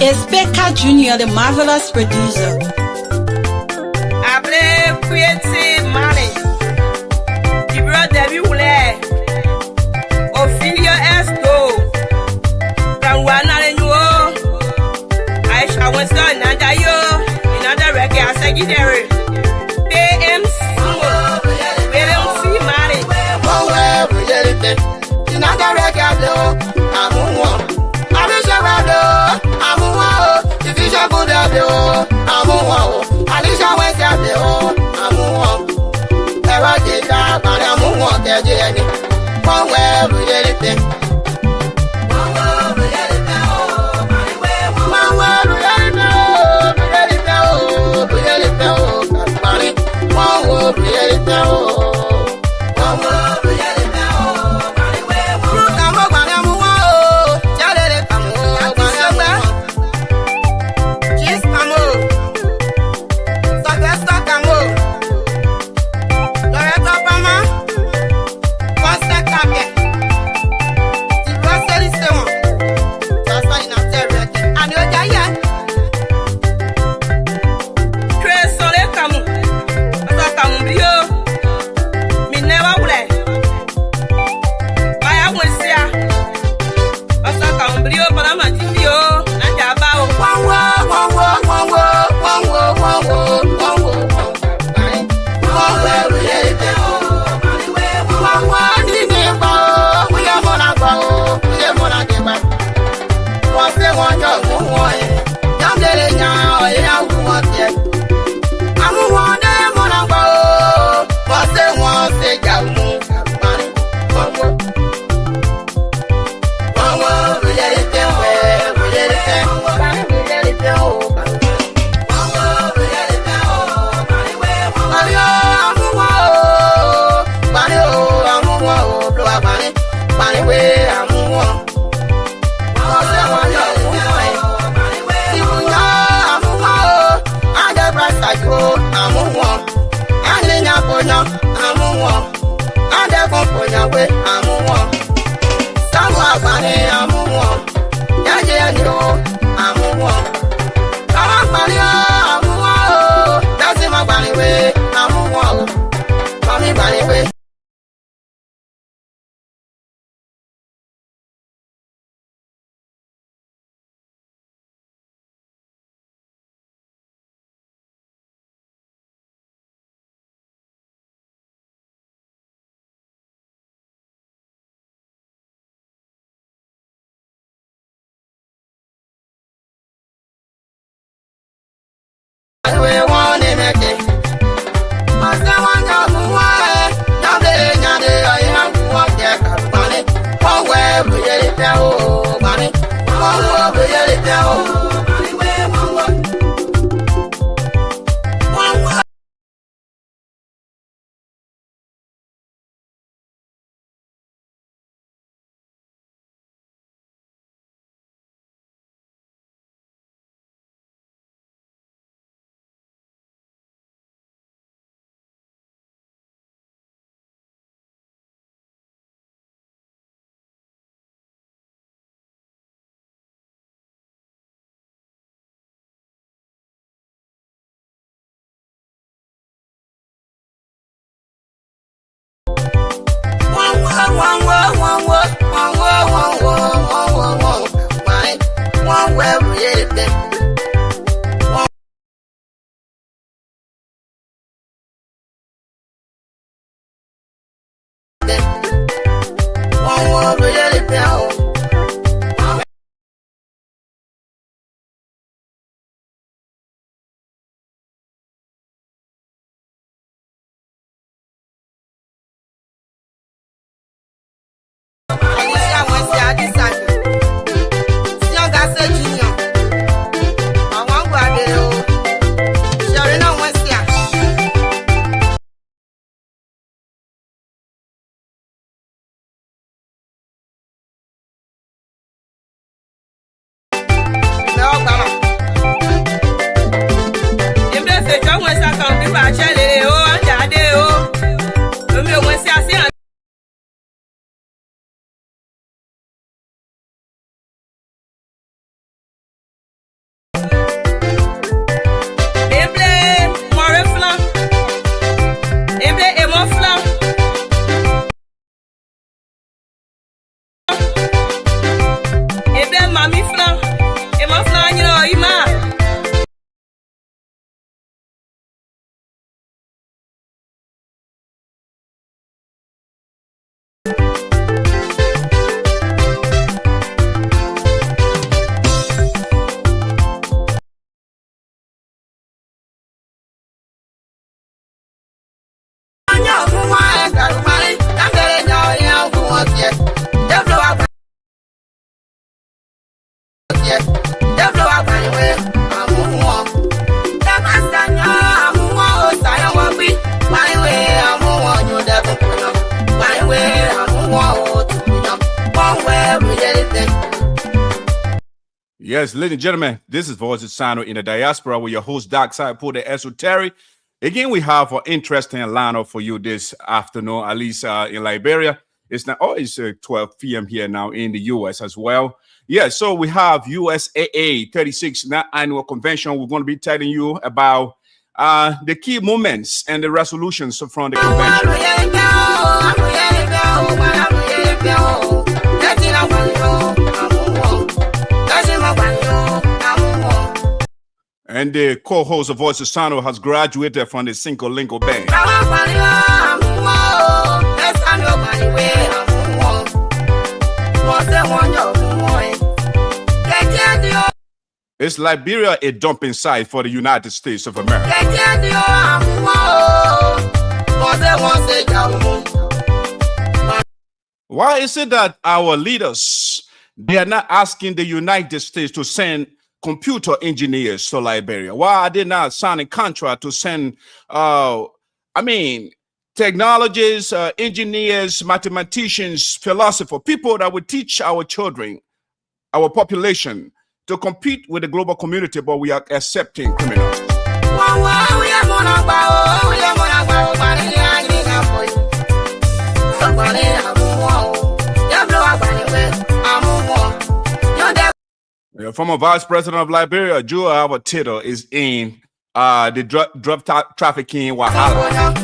It's Becca Jr., the marvelous producer. I play creative money. The brother you play. Ophelia Esto. From one and you. I shall win son and you. Another reggae secretary. PM Sinoe. PMC money. Oh, well, we did it. Another reggae blow. I'm one. I wish I were I'm one. If you shall go there, I'm one. Alicia went there, I'm one. Ever did that, but I'm one. There's any. One way, we did it. One way, we did it. One way, we did it. We did it. We did it. One way, we did it. One way, we did it. Yes, ladies and gentlemen, this is Voice of Sinoe in the Diaspora with your host, Dark Side Pool, the Esoteric. Again, we have an interesting lineup for you this afternoon, at least in Liberia. It's now, it's 12 p.m. here now in the U.S. as well. Yeah, so we have USAA 36th annual convention. We're going to be telling you about the key moments and the resolutions from the convention. And the co-host of Voice of Sinoe has graduated from the Cinco Lingo Band. Is Liberia a dumping site for the United States of America? Why is it that our leaders, they are not asking the United States to send computer engineers to Liberia? Why are they not signing contract to send, technologists, engineers, mathematicians, philosophers, people that would teach our children, our population, to compete with the global community, but we are accepting criminals? The former vice president of Liberia, Joe Avatito, is in the drug trafficking Wahala.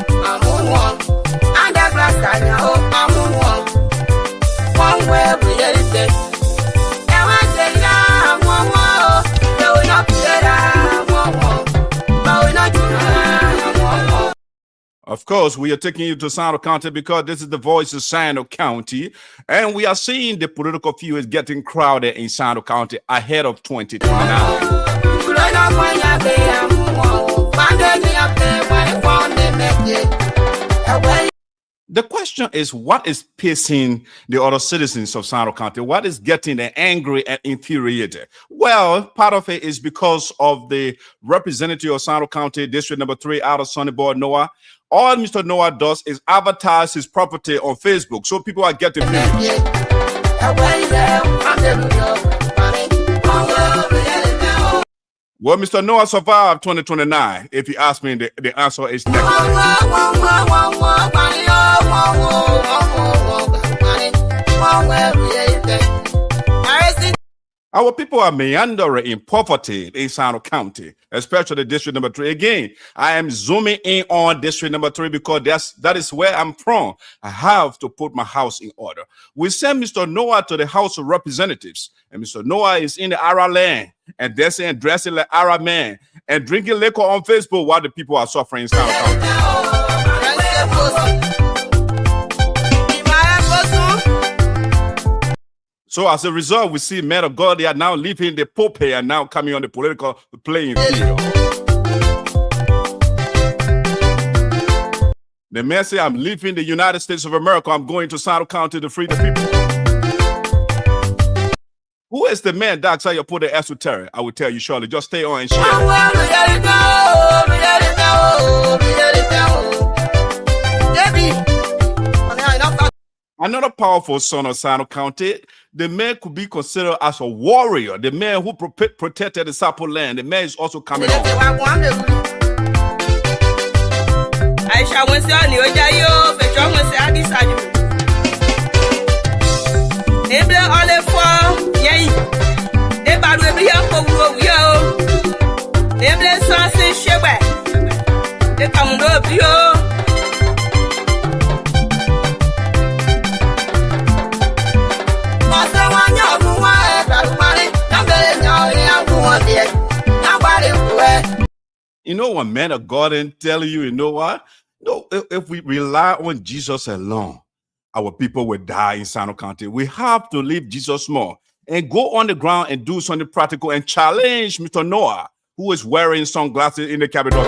Of course, we are taking you to Sinoe County because this is the Voice of Sinoe County, and we are seeing the political field is getting crowded in Sinoe County ahead of 2029. The question is, what is pissing the other citizens of Sinoe County? What is getting them angry and infuriated? Well, part of it is because of the representative of Sinoe County, District Number 3, out of Sonny Boy Noah. All Mr. Noah does is advertise his property on Facebook, so people are getting paid. Will Mr. Noah survive 2029? If you ask me, the answer is negative. Our people are meandering in poverty in Sinoe County, especially district number 3. Again, I am zooming in on district number 3 because that is where I'm from. I have to put my house in order. We sent Mr. Noah to the House of Representatives, and Mr. Noah is in the Arab land and dancing and dressing like Arab man and drinking liquor on Facebook while the people are suffering in Sinoe County. So as a result, we see men of God, they are now leaving the pulpit and now coming on the political playing field. The man say, I'm leaving the United States of America. I'm going to Sinoe County to free the people. Who is the man that you put the esoteric? I will tell you shortly. Just stay on and share. Another powerful son of Sinoe County, the man could be considered as a warrior, the man who protected the Sapo land. The man is also coming on. You know what men of God and tell you, you know what? No, if we rely on Jesus alone, our people will die in Sinoe County. We have to leave Jesus more and go on the ground and do something practical and challenge Mr. Noah, who is wearing sunglasses in the Capitol.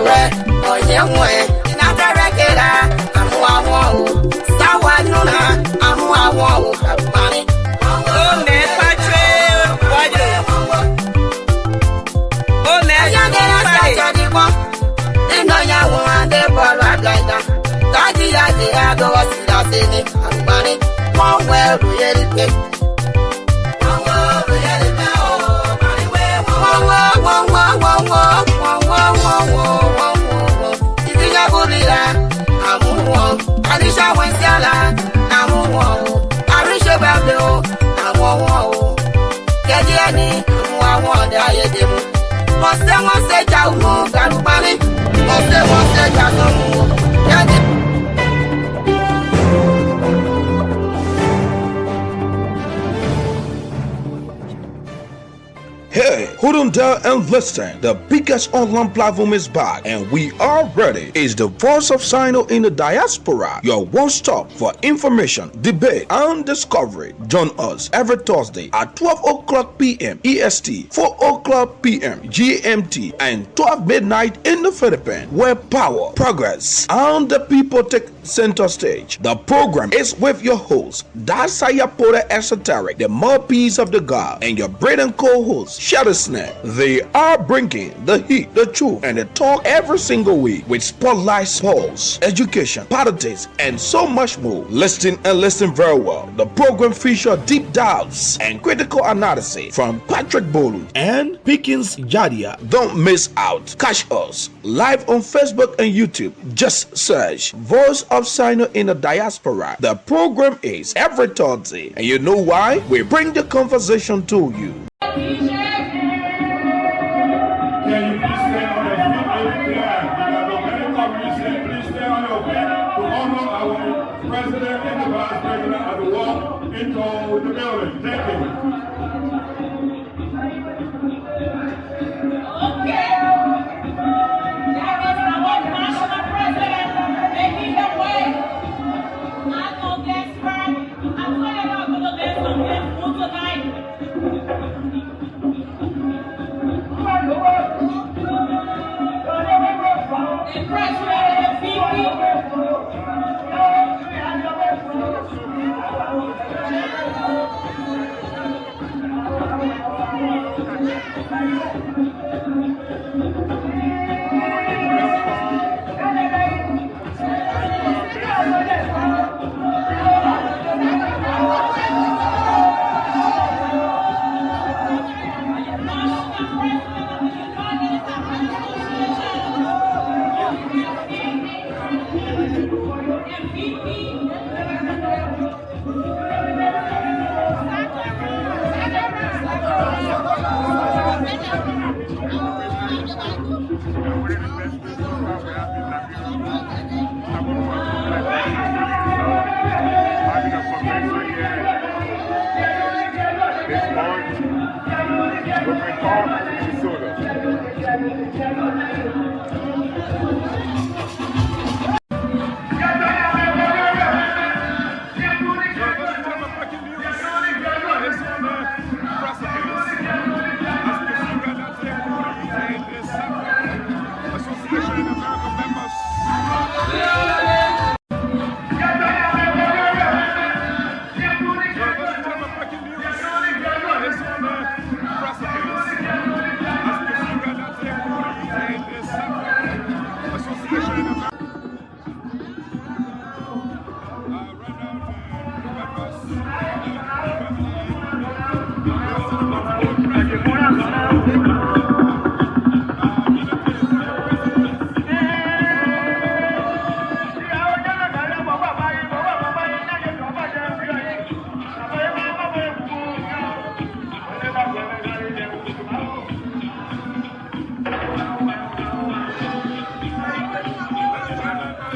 Hey, hold on there and listen. The biggest online platform is back and we are ready. It's the Voice of Sinoe in the Diaspora, your one stop for information, debate, and discovery. Join us every Thursday at 12 o'clock p.m. EST, 4 o'clock p.m. GMT, and 12 midnight in the Philippines, where power, progress, and the people take center stage. The program is with your host, Diaspora Esoteric, the mouthpiece of the God, and your bread and co-host, Shirley Sneh. They are bringing the heat, the truth, and the talk every single week with spotlight, polls, education, politics, and so much more. Listen and listen very well. The program features deep dives and critical analysis from Patrick Bolu and Pickens Jadia. Don't miss out. Catch us live on Facebook and YouTube. Just search Voice of Sinoe in the Diaspora. The program is every Thursday, and you know why? We bring the conversation to you. Can you please stay on your feet? Please stay on your feet to honor our president and the vice president as we walk into the building. Thank you. Okay. That is our national president making the way. I know that's right. I'm going to do this on this food tonight.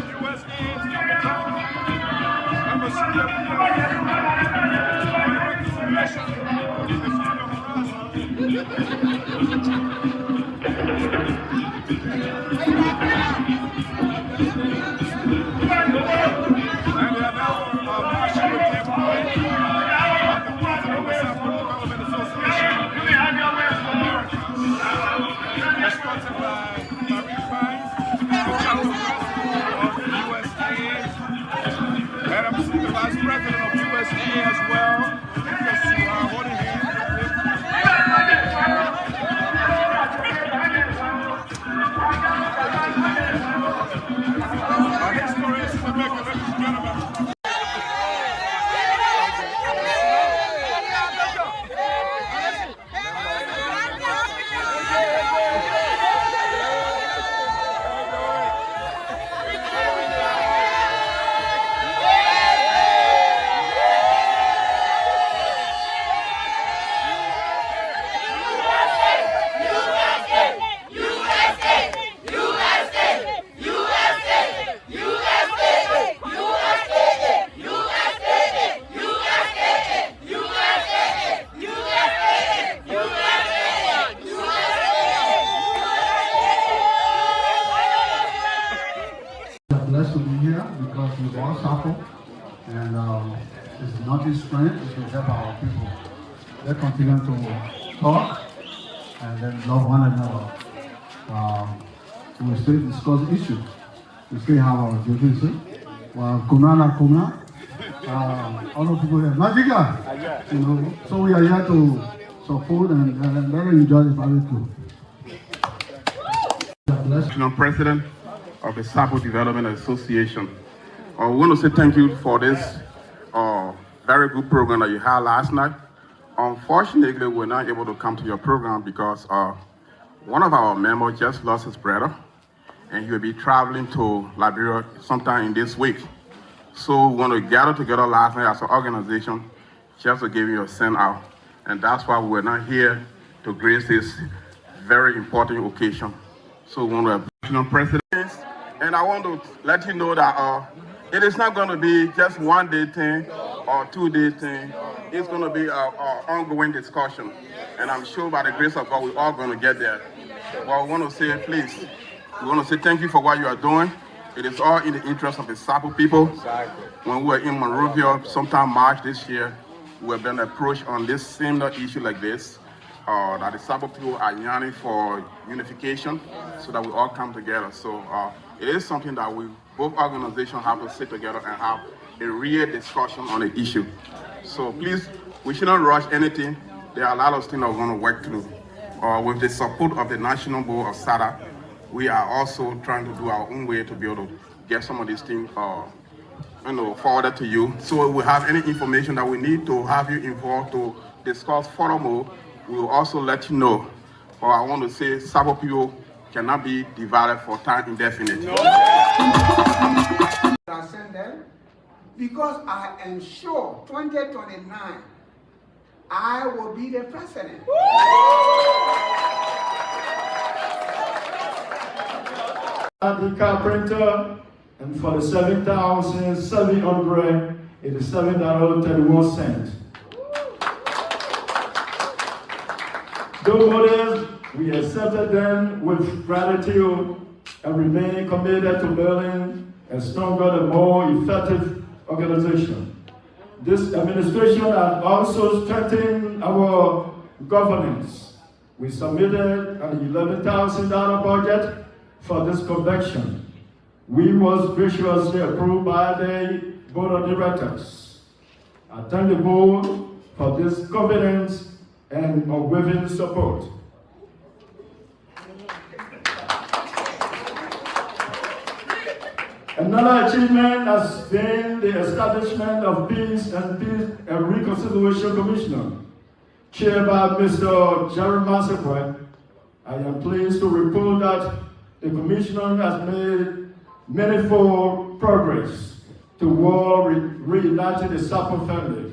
USAA is coming down. I'm a senior Vice President of USAA as well. Holding hands. Our historians in America, ladies and gentlemen. Blessed to be here because we all suffer, and it's not his strength, it's to help our people. They continue to talk and then love one another. We still discuss issues. We still have our duties. Kumna. All the people here. Magica! You know, so we are here to support and very enjoy the barbecue. President of the Sabo Development Association. We want to say thank you for this very good program that you had last night. Unfortunately, we're not able to come to your program because one of our members just lost his brother, and he will be traveling to Liberia sometime in this week. So we want to gather together last night as an organization just to give you a send out, and that's why we're not here to grace this very important occasion. So we want to President. And I want to let you know that it is not going to be just one day thing or 2 day thing. It's going to be an ongoing discussion. And I'm sure by the grace of God, we're all going to get there. But we want to say, please, we want to say thank you for what you are doing. It is all in the interest of the Sabo people. Exactly. When we were in Monrovia, sometime March this year, we have been approached on this similar issue like this. That the Sabo people are yearning for unification so that we all come together. So it is something that we, both organizations, have to sit together and have a real discussion on the issue. So please, we shouldn't rush anything. There are a lot of things that we're going to work through. With the support of the National Board of SADA, we are also trying to do our own way to be able to get some of these things forwarded to you. So if we have any information that we need to have you involved to discuss furthermore, we will also let you know. But I want to say Sabo people cannot be divided for time indefinite. No. I send them because I am sure 2029 I will be the president. The carpenter, and for the 7,700, it is $7.31. Those we accepted them with gratitude and remain committed to building a stronger and more effective organization. This administration has also strengthened our governance. We submitted an $11,000 budget for this convention. We was graciously approved by the Board of Directors. I thank the board for this confidence and unwavering support. Another achievement has been the establishment of Peace and Reconciliation Commissioner, chaired by Mr. Jerry Massaquet. I am pleased to report that the Commissioner has made manifold progress toward reuniting the Sapo family.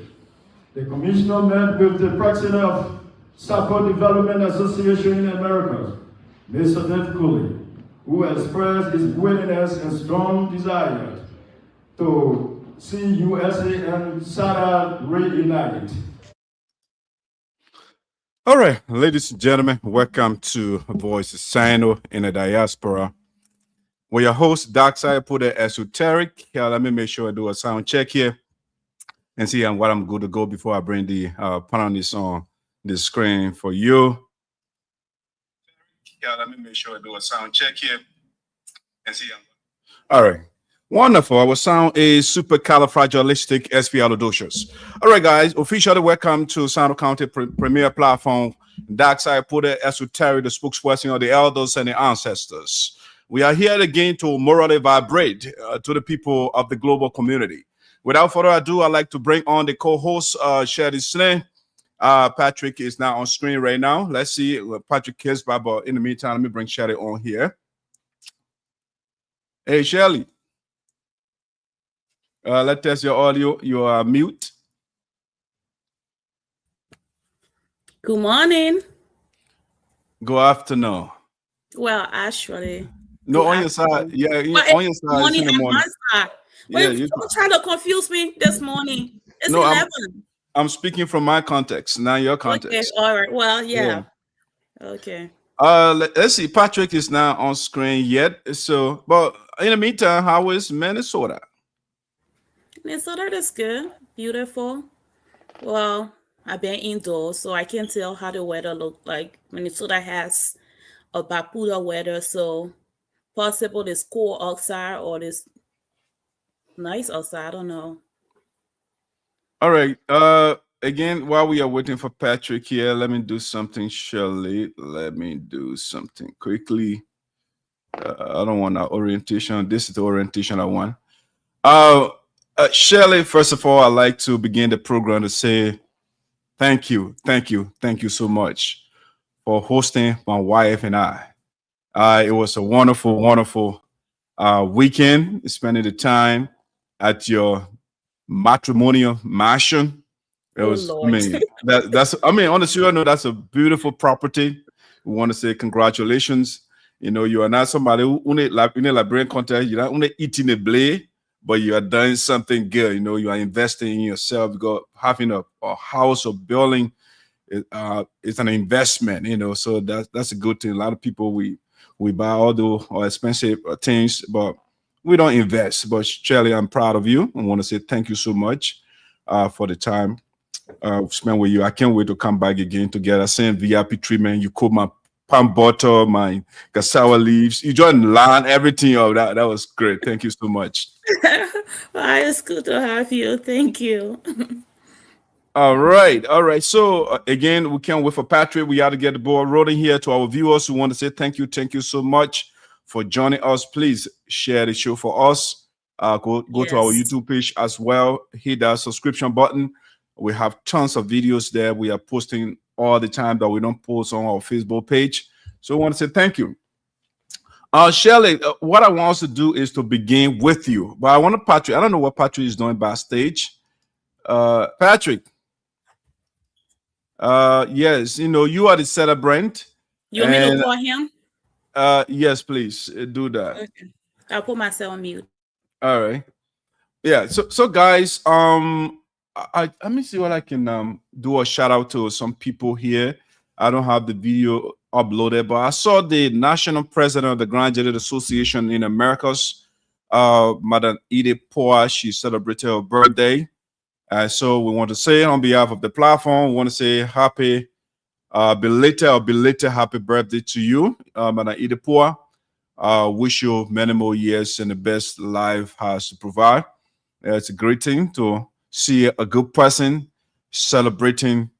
The Commissioner met with the President of Sapo Development Association in America, Mr. Ned Cooley, who expressed his willingness and strong desire to see USA and SADA reunite. All right, ladies and gentlemen, welcome to Voice of Sinoe in the Diaspora. We're your host, Darkside Puda Esoteric. Let me make sure I do a sound check here and see what I'm good to go before I bring the put on this on the screen for you. Let me make sure I do a sound check here and see. All right. Wonderful. Our sound is supercalifragilisticexpialidocious. All right, guys. Officially welcome to Sinoe County premier platform. Darkside Puda Esoteric, the spokesperson of the elders and the ancestors. We are here again to morally vibrate to the people of the global community. Without further ado, I'd like to bring on the co-host, Shirley Sneh. Patrick is now on screen right now. Let's see Patrick cares about, but in the meantime, let me bring Shirley on here. Hey, Shirley. Let's test your audio. You are mute. Good morning. Good afternoon. Well, actually. No, on your side. Yeah, on your side. Morning and morning. my side. Yeah, Wait, don't try to confuse me this morning. It's 11. I'm speaking from my context, not your context. Okay, all right. Well, yeah. Okay. Let's see. Patrick is not on screen yet. So, but in the meantime, how is Minnesota? Minnesota is good. Beautiful. Well, I've been indoors, so I can't tell how the weather looks like. Minnesota has a bipolar weather, so possible this cool outside or this nice outside. I don't know. All right. Again, while we are waiting for Patrick here, let me do something, Shirley. Let me do something quickly. I don't want that orientation. This is the orientation I want. Shirley, first of all, I'd like to begin the program to say thank you so much for hosting my wife and I. It was a wonderful weekend, spending the time at your matrimonial mansion. It was, I mean, that's on the serious note, that's a beautiful property. We want to say congratulations. You know, you are not somebody who in a Liberian context, you're not only eating a blade, but you are doing something good. You know, you are investing in yourself. Because having a house or building it's an investment, you know, so that's a good thing. A lot of people we buy all the expensive things, but we don't invest. But Shirley, I'm proud of you. I want to say thank you so much for the time spent with you. I can't wait to come back again together. Same VIP treatment. You cook my palm butter, my cassava leaves. You joined land, everything of that. That was great. Thank you so much. Well, it's good to have you. Thank you. All right. So again, we can't wait for Patrick. We got to get the ball rolling here. To our viewers who want to say thank you so much for joining us. Please share the show for us. Go to our YouTube page as well. Hit that subscription button. We have tons of videos there. We are posting all the time that we don't post on our Facebook page. So I want to say thank you. Shirley, what I want us to do is to begin with you. But I want to Patrick. I don't know what Patrick is doing backstage. Patrick. Yes, you know, you are the celebrant. You want me to call him? Yes, please do that. Okay. I'll put myself on mute. All right. Yeah. So guys, let me see what I can do a shout out to some people here. I don't have the video uploaded, but I saw the national president of the Grand Judicial Association in Americas, Madam Diaspora. She celebrated her birthday. So we want to say on behalf of the platform, we want to say happy belated happy birthday to you, Madam Diaspora. Wish you many more years and the best life has to provide. It's a great thing to see a good person celebrating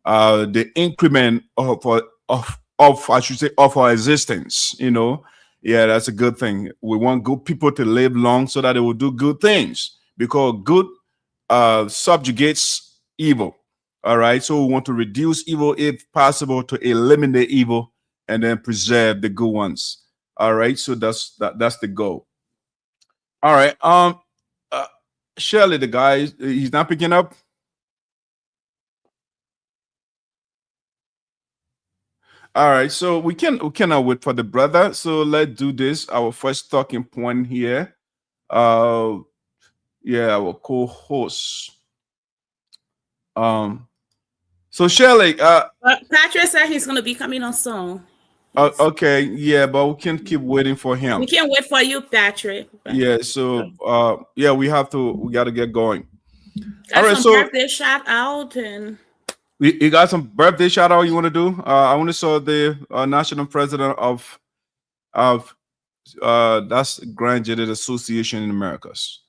the increment of I should say of our existence. You know, yeah, that's a good thing. We want good people to live long so that they will do good things, because good subjugates evil. All right, so we want to reduce evil if possible, to eliminate evil and then preserve the good ones. All right, so that's the goal. All right, Shirley, the guy, he's not picking up. All right, so we cannot wait for the brother. So let's do this. Our first talking point here. Yeah, our co-host. So Shirley, Patrick said he's gonna be coming on soon. okay, yeah, but we can keep waiting for him. We can't wait for you, Patrick. Yeah, so yeah, we got to get going. Got all right, some so birthday shout out and you got some birthday shout out you want to do? I want to saw the national president of that's Graduate Association in Americas.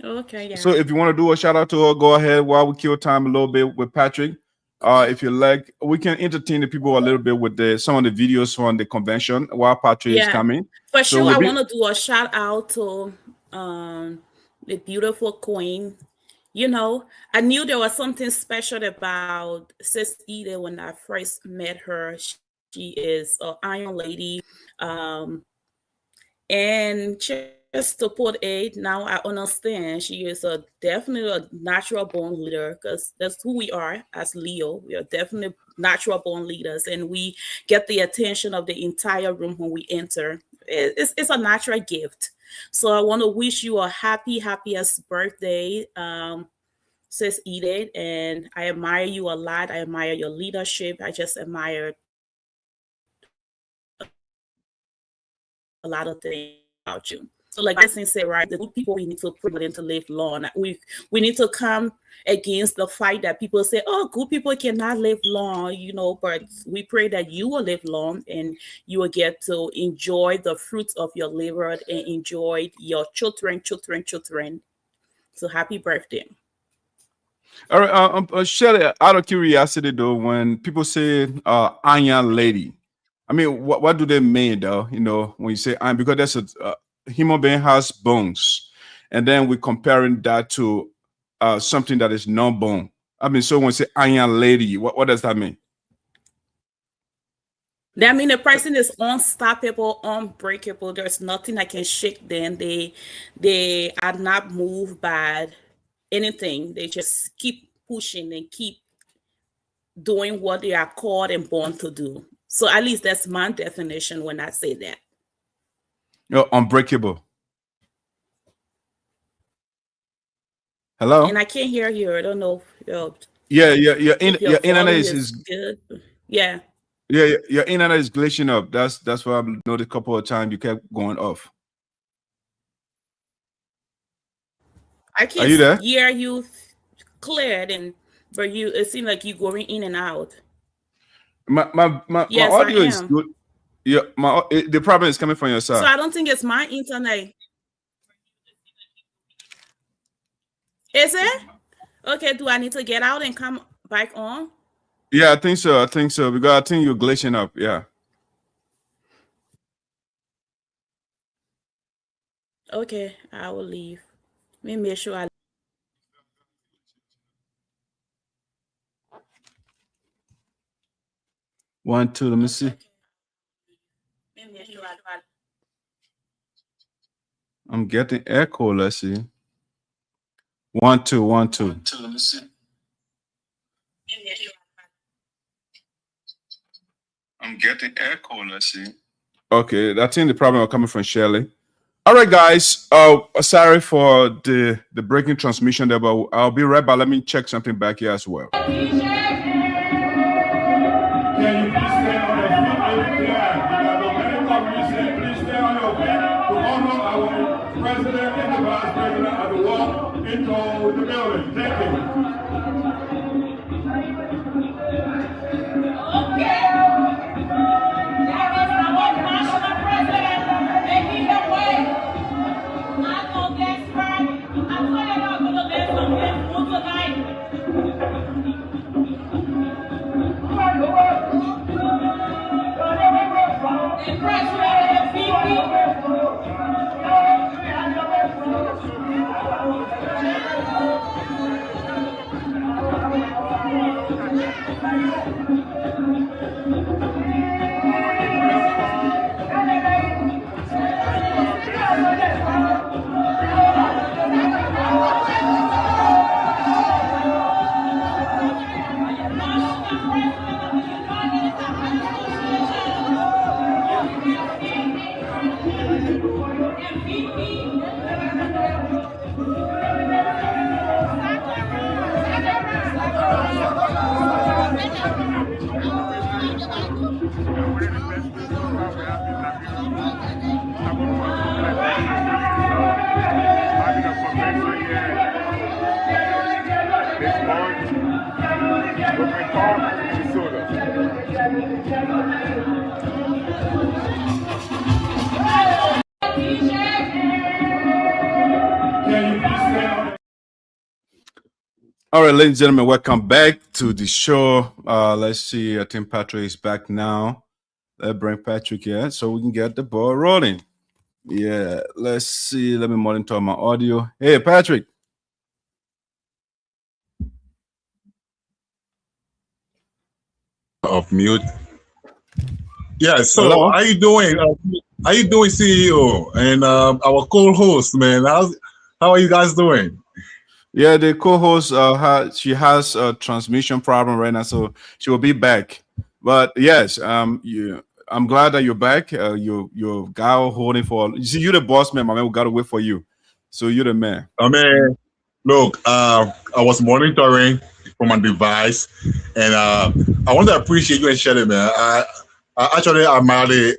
okay, yeah. So if you want to do a shout out to her, go ahead while we kill time a little bit with Patrick. If you like, we can entertain the people a little bit with some of the videos from the convention while Patrick is coming. For sure, I want to do a shout out to the beautiful queen. You know, I knew there was something special about Sis Ida when I first met her. She is an Iron Lady. And just to put it, now I understand she is definitely a natural born leader, because that's who we are as Leo. We are definitely natural born leaders, and we get the attention of the entire room when we enter. It's a natural gift. So I want to wish you a happiest birthday, Sis Edith, and I admire you a lot. I admire your leadership. I just admire a lot of things about you. So like I said, right, the good people, we need to put them to live long. We need to come against the fight that people say, oh, good people cannot live long, you know, but we pray that you will live long and you will get to enjoy the fruits of your labor and enjoy your children. So happy birthday. All right, Shirley, out of curiosity though, when people say Iron Lady, I mean, what do they mean though? You know, when you say iron, because that's a human being has bones, and then we're comparing that to something that is non-bone. I mean, so when you say Iron Lady, what does that mean? That means the person is unstoppable, unbreakable. There's nothing that can shake them. They are not moved by anything. They just keep pushing and keep doing what they are called and born to do. So at least that's my definition when I say that. You're unbreakable. Hello? And I can't hear you. I don't know. Your internet is good. Yeah. Yeah, your internet is glitching up. That's why I've noticed a couple of times you kept going off. I can't hear you clear, but it seems like you're going in and out. My audio is good. Yeah, the problem is coming from your side. So I don't think it's my internet. Is it? Okay, do I need to get out and come back on? Yeah, I think so. Because I think you're glitching up. Yeah. Okay, I will leave. Let me make sure I. One, two, let me see. I'm getting echo. Let's see. 1 2 1 2. Let me see. I'm getting echo. Let's see. Okay, I think the problem is coming from Shirley. All right, guys. Sorry for the breaking transmission there, but I'll be right back. Let me check something back here as well. Can you please stay on your feet? Please stay on your feet to honor our president and the vice president as they walk into the building. Thank you. Brooklyn Park, Minnesota. All right, ladies and gentlemen, welcome back to the show. Let's see. I think Patrick is back now. Let's bring Patrick here so we can get the ball rolling. Yeah, let's see. Let me monitor my audio. Hey, Patrick. Off mute. Yeah, so Hello? how you doing? How you doing, CEO and our co-host, man? How are you guys doing? Yeah, the co-host she has a transmission problem right now, so she will be back. But yes, I'm glad that you're back. Your guy holding for you see you're the boss man, my man. We gotta wait for you. So you're the man. I mean, look, I was monitoring from my device, and I want to appreciate you and Shirley, man. I actually admire the,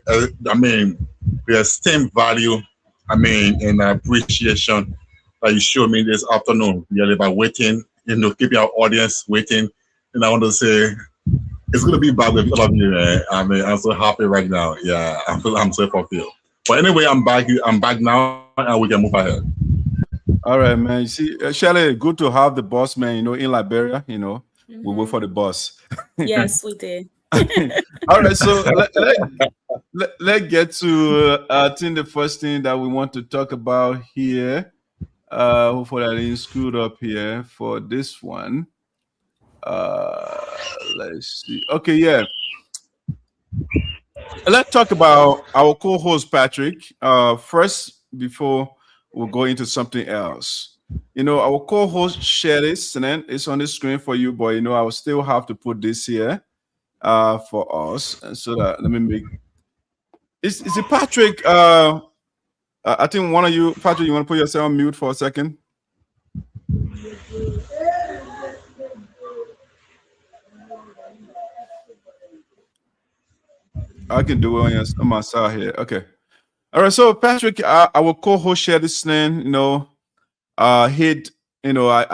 the esteemed value, and appreciation that you showed me this afternoon, really, by waiting, keeping our audience waiting. And I want to say, it's going to be back with all of you, man. I'm so happy right now. Yeah, I'm so fulfilled. But anyway, I'm back now, and we can move ahead. All right, man. You see, Shirley, good to have the boss man, in Liberia, we wait for the boss. Yes, we did. All right, so let's get to I think the first thing that we want to talk about here. Hopefully I didn't screw it up here for this one. Let's see. Okay, yeah. Let's talk about our co-host Patrick. First, before we go into something else. Our co-host Shirley Sneh is on the screen for you, but I will still have to put this here for us. So that let me make is it Patrick? I think one of you, Patrick, you want to put yourself on mute for a second? I can do it on my side here. Okay. All right. So Patrick, our co-host Shirley Sneh, I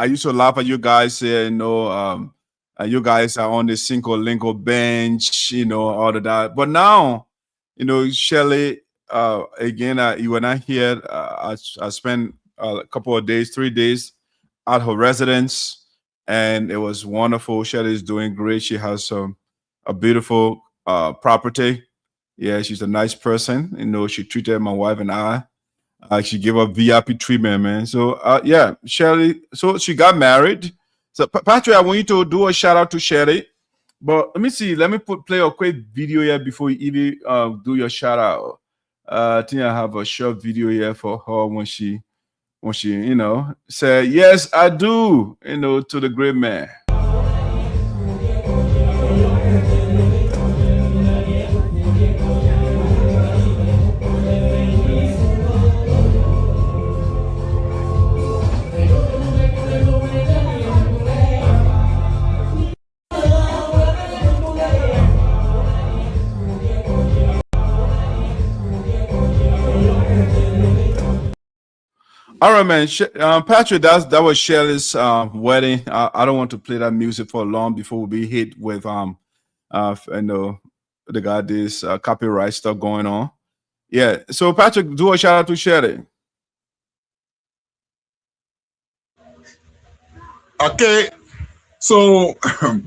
used to laugh at you guys here, you guys are on the single lingo bench, all of that. But now, Shirley, again, you were not here. I spent a couple of days, 3 days at her residence, and it was wonderful. Shirley is doing great. She has a beautiful property. Yeah, she's a nice person. She treated my wife and I. She gave her VIP treatment, man. So, yeah, Shirley. So she got married. So, Patrick, I want you to do a shout out to Shirley. But let me see. Let me play a quick video here before you even do your shout out. I think I have a short video here for her when she said, "Yes, I do," to the great man. All right, man. Patrick, that was Shirley's wedding. I don't want to play that music for long before we be hit with the guy this copyright stuff going on. Yeah. So Patrick, do a shout out to Shirley. Okay. So I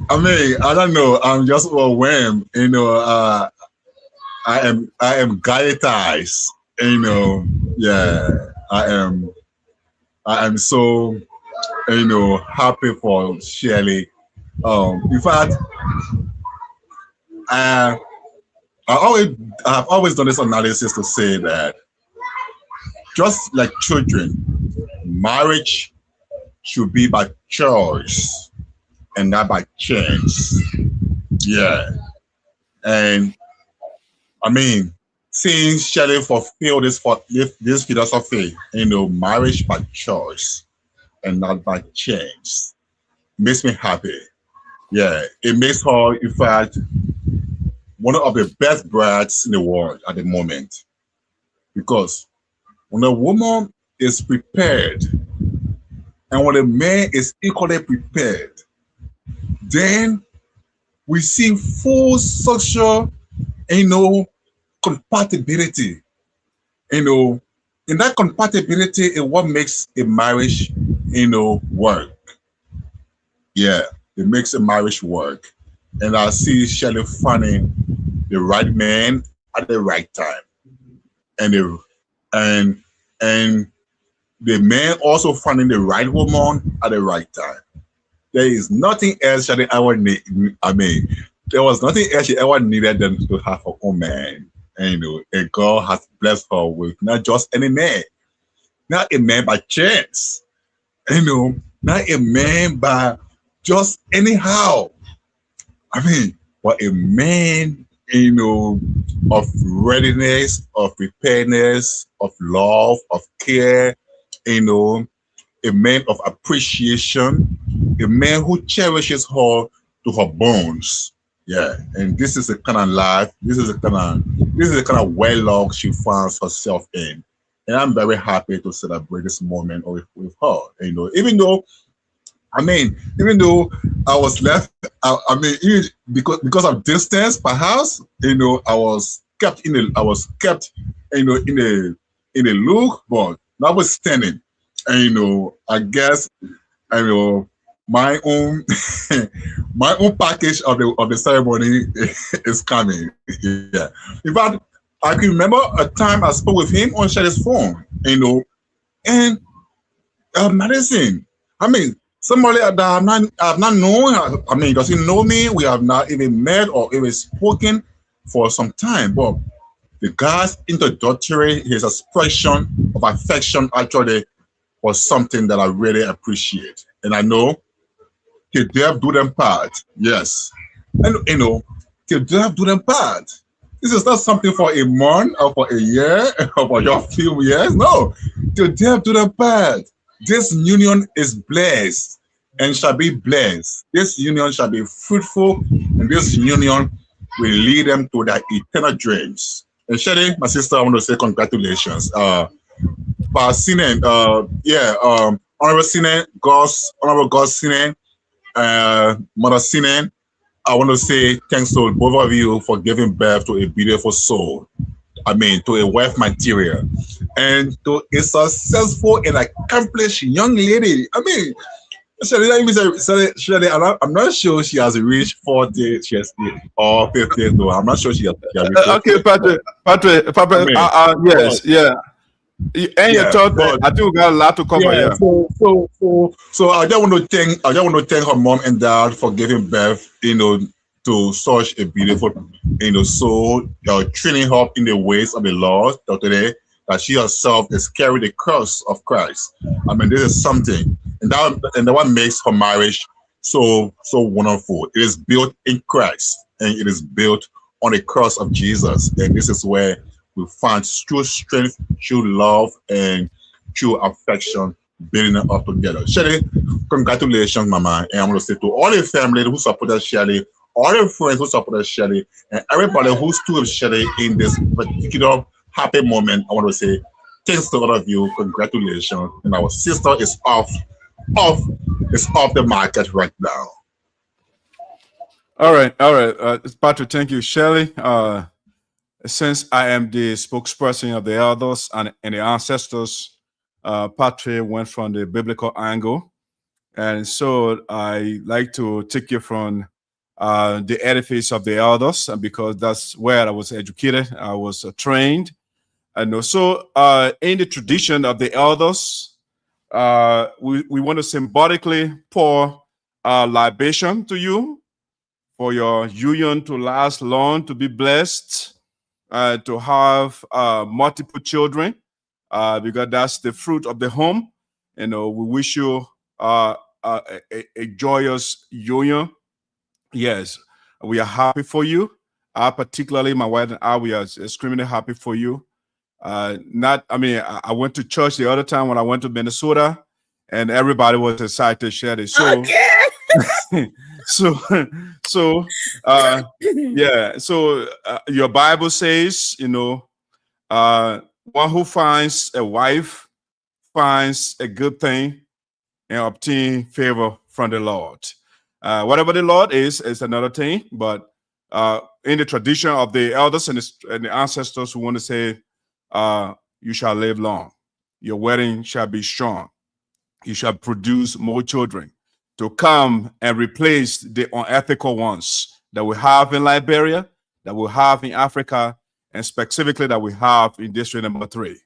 don't know. I'm just overwhelmed. I am guided. Yeah, I am so happy for Shirley. In fact, I have always done this analysis to say that just like children, marriage should be by choice and not by chance. Yeah, and seeing Shirley fulfill this philosophy, marriage by choice and not by chance, makes me happy. Yeah, it makes her, in fact, one of the best brides in the world at the moment. Because when a woman is prepared and when a man is equally prepared, then we see full social, compatibility. In that compatibility is what makes a marriage, work. Yeah, it makes a marriage work. And I see Shirley finding the right man at the right time. And and the man also finding the right woman at the right time. There is nothing else Shirley ever need. I mean, there was nothing else she ever needed than to have her own man. And and God has blessed her with not just any man, not a man by chance, not a man by just anyhow. I mean, but a man, of readiness, of preparedness, of love, of care, a man of appreciation, a man who cherishes her to her bones. Yeah, and this is the kind of life, this is the kind of well-love she finds herself in. And I'm very happy to celebrate this moment with her. Even though I was left, because of distance, perhaps, I was kept in a look, but notwithstanding, I guess, my own package of the ceremony is coming. Yeah. In fact, I can remember a time I spoke with him on Shirley's phone, and Madison, somebody that I've not known. Does he know me? We have not even met or even spoken for some time. But the guy's introductory, his expression of affection actually was something that I really appreciate. And I know till death do them part. Yes. And till death do them part. This is not something for a month or for a year or for your few years. No. Till death do them part. This union is blessed and shall be blessed. This union shall be fruitful, and this union will lead them to their eternal dreams. And Shirley, my sister, I want to say congratulations. Sinoe, Honorable Sneh, Honorable God Sneh, Mother Sneh, I want to say thanks to both of you for giving birth to a beautiful soul. To a wife material, and to a successful and accomplished young lady. Shirley, I'm not sure she has reached 40 or 50. No, I'm not sure she has reached. Okay, Patrick, yes, yeah. And your thought, I think we got a lot to cover here. So I just want to thank her mom and dad for giving birth, to such a beautiful, soul, training her in the ways of the Lord today, that she herself is carrying the cross of Christ. This is something, and that what makes her marriage so wonderful. It is built in Christ, and it is built on the cross of Jesus, and this is where we find true strength, true love, and true affection building them up together. Shirley, congratulations, Mama, and I'm going to say to all the family who supported Shirley, all the friends who supported Shirley, and everybody who stood with Shirley in this particular happy moment, I want to say thanks to all of you. Congratulations. And our sister is off the market right now. All right. Patrick, thank you. Shirley, since I am the spokesperson of the elders and the ancestors, Patrick went from the biblical angle. And so I like to take you from the edifice of the elders, because that's where I was educated. I was trained. And so in the tradition of the elders, we want to symbolically pour libation to you for your union to last long, to be blessed, to have multiple children, because that's the fruit of the home. We wish you a joyous union. Yes, we are happy for you. Particularly my wife and I, we are extremely happy for you. I went to church the other time when I went to Minnesota, and everybody was excited to share this. So, okay. so your Bible says, one who finds a wife finds a good thing and obtain favor from the Lord. Whatever the Lord is another thing. But in the tradition of the elders and the ancestors who want to say, you shall live long. Your wedding shall be strong. You shall produce more children to come and replace the unethical ones that we have in Liberia, that we have in Africa, and specifically that we have in district number 3.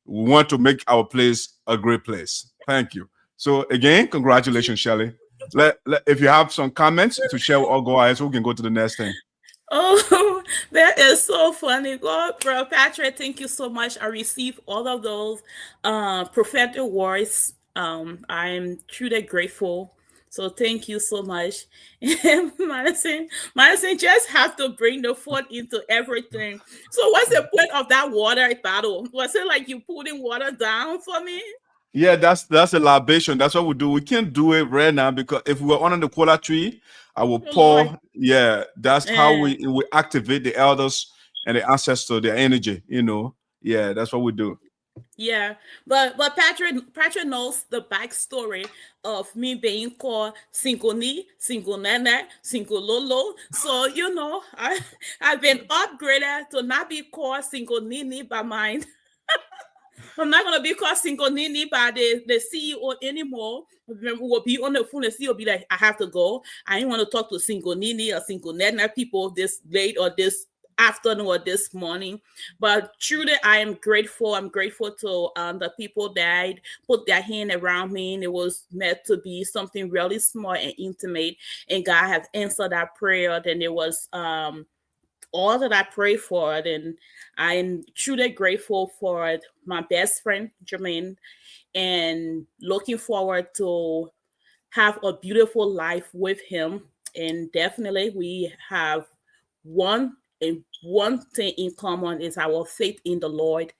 We want to make our place a great place. Thank you. So again, congratulations, Shirley. If you have some comments to share, or go ahead, so we can go to the next thing. Oh, that is so funny. God, Bro Patrick, thank you so much. I received all of those prophetic words. I'm truly grateful. So thank you so much. Madison just have to bring the food into everything. So what's the point of that water bottle? Was it like you putting water down for me? Yeah, that's a libation. That's what we do. We can't do it right now because if we were under the kola tree, I will pour. Lord. Yeah, that's how we activate the elders and the ancestors, their energy. Yeah, that's what we do. Yeah, but Patrick knows the backstory of me being called Single Ni, Single Nene, Single Lolo. So I've been upgraded to not be called Single Nini by mine. I'm not gonna be called Single Nini by the CEO anymore. We'll be on the phone. The CEO will be like, I have to go. I ain't want to talk to Single Nini or Single Nene people this late or this afternoon or this morning. But truly, I am grateful. I'm grateful to the people that put their hand around me, and it was meant to be something really small and intimate. And God has answered that prayer. Then it was all that I prayed for, and I'm truly grateful for my best friend Jermaine, and looking forward to have a beautiful life with him. And definitely, we have one thing in common is our faith in the Lord.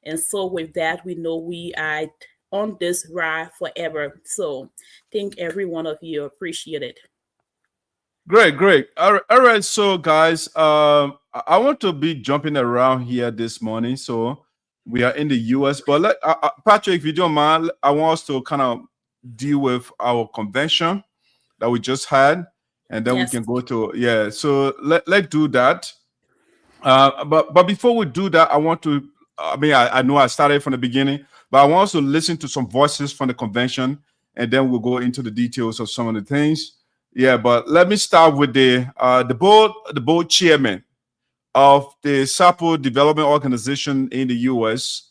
And so with that, we know we are on this ride forever. So thank every one of you. Appreciate it. Great. All right. So guys, I want to be jumping around here this morning. So we are in the US, but Patrick, if you don't mind, I want us to kind of deal with our convention that we just had, and then we can go to, so let's do that. But before we do that, I want to, I know I started from the beginning, but I want us to listen to some voices from the convention, and then we'll go into the details of some of the things. Yeah, but let me start with the board chairman of the SAPO Development Organization in the U.S.,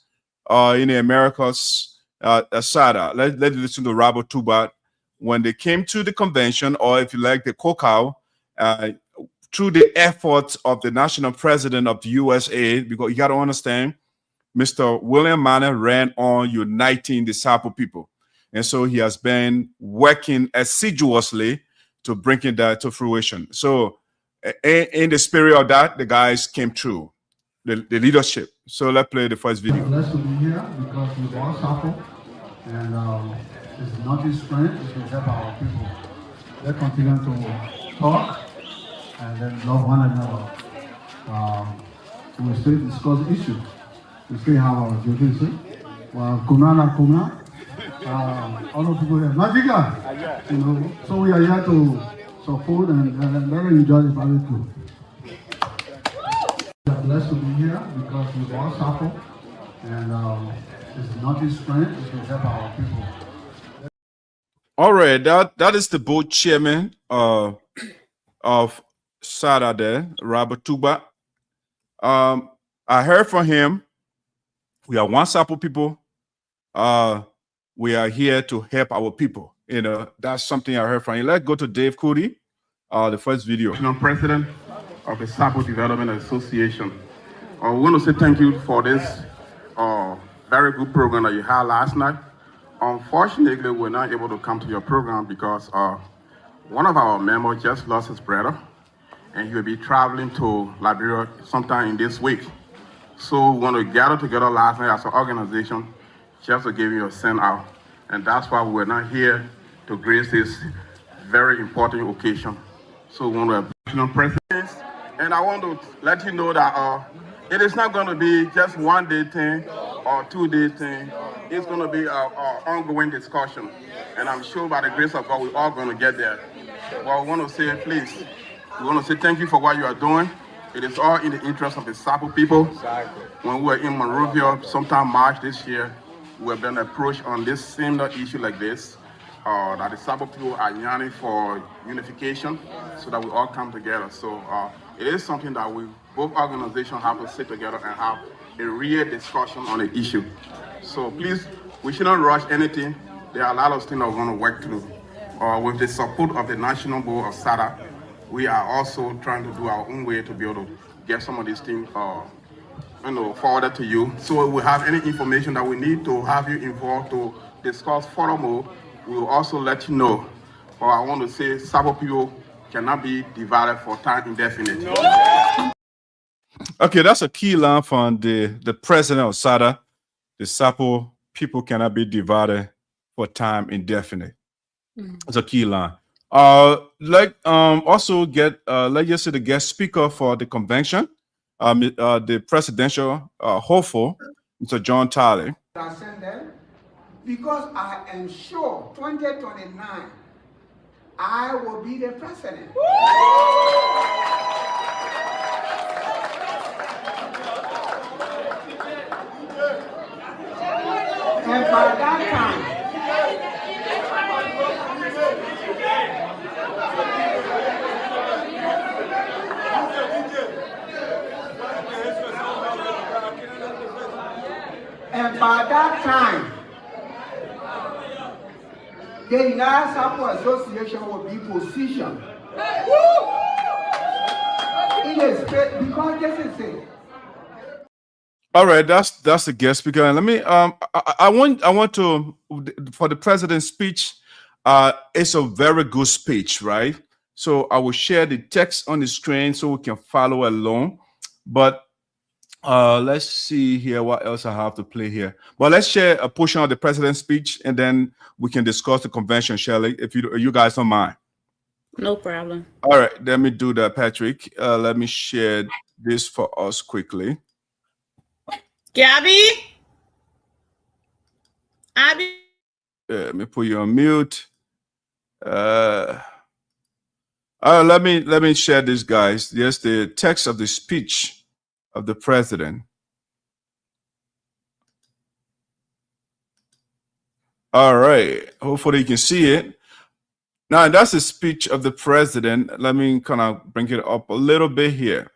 in the Americas, SADA. Let's listen to Robert Tubat when they came to the convention, or if you like, the COCAO, through the efforts of the national president of the USAA, because you got to understand, Mr. William Manning ran on uniting the SAPO people. And so he has been working assiduously to bringing that to fruition. So in the spirit of that, the guys came through, the leadership. So let's play the first video. I'm blessed to be here because we are SAPO, and it's not his strength, it's to help our people. Let's continue to talk and then love one another. We still discuss issues. We still have our duties. Kumna. All of people here. Magica, so we are here to support and let us enjoy the barbecue. We are blessed to be here because we are SAPO, and it's not his strength, it's to help our people. All right, that is the board chairman of SADA there, Robert Tuba. I heard from him. We are one SAPO people. We are here to help our people. That's something I heard from you. Let's go to Dave Cody, the first video. I'm president of the SAPO Development Association. We want to say thank you for this very good program that you had last night. Unfortunately, we're not able to come to your program because one of our members just lost his brother, and he will be traveling to Liberia sometime in this week. So we want to gather together last night as an organization just to give you a send out. And that's why we're not here to grace this very important occasion. So we want to president, and I want to let you know that it is not going to be just one day thing or 2 day thing. It's going to be an ongoing discussion. And I'm sure by the grace of God, we're all going to get there. Well, we want to say, please, we want to say thank you for what you are doing. It is all in the interest of the Sapo people. Exactly. When we were in Monrovia, sometime March this year, we were being approached on this similar issue like this, that the Sapo people are yearning for unification so that we all come together. So it is something that we, both organizations have to sit together and have a real discussion on the issue. So please, we shouldn't rush anything. There are a lot of things that we're going to work through. With the support of the National Board of SADA, we are also trying to do our own way to be able to get some of these things forwarded to you. So if we have any information that we need to have you involved to discuss furthermore, we will also let you know. Or I want to say, Sapo people cannot be divided for time indefinite. Okay, that's a key line from the president of SADA. The Sapo people cannot be divided for time indefinite. It's a key line. Also get let's just say the guest speaker for the convention, the presidential hopeful, Mr. John Talley. I send them because I am sure 2029 I will be the president. And by that time, the United Sapo Association will be positioned in a space because this is it. All right, that's the guest speaker. And let me I want to, for the president's speech, it's a very good speech, right? So I will share the text on the screen so we can follow along. But let's see here what else I have to play here. But let's share a portion of the president's speech and then we can discuss the convention, Shirley, if you guys don't mind. No problem. All right, let me do that, Patrick. Let me share this for us quickly. Gabby? Abby? Let me put you on mute. Let me share this, guys. Here's the text of the speech of the president. All right. Hopefully you can see it. Now, that's the speech of the president. Let me kind of bring it up a little bit here.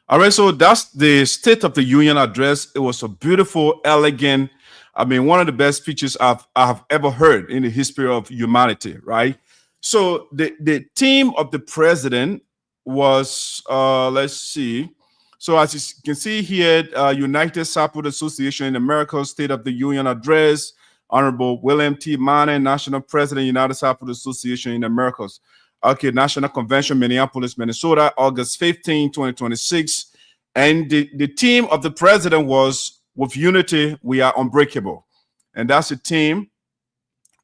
All right, so that's the State of the Union address. It was a beautiful, elegant, one of the best speeches I've ever heard in the history of humanity, right? So the theme of the president was, let's see. So as you can see here, United Sapo Association in America, State of the Union address, Honorable William T. Manning, National President, United Sapo Association in Americas. Okay, National Convention, Minneapolis, Minnesota, August 15, 2026. And the theme of the president was, with unity, we are unbreakable. And that's the theme.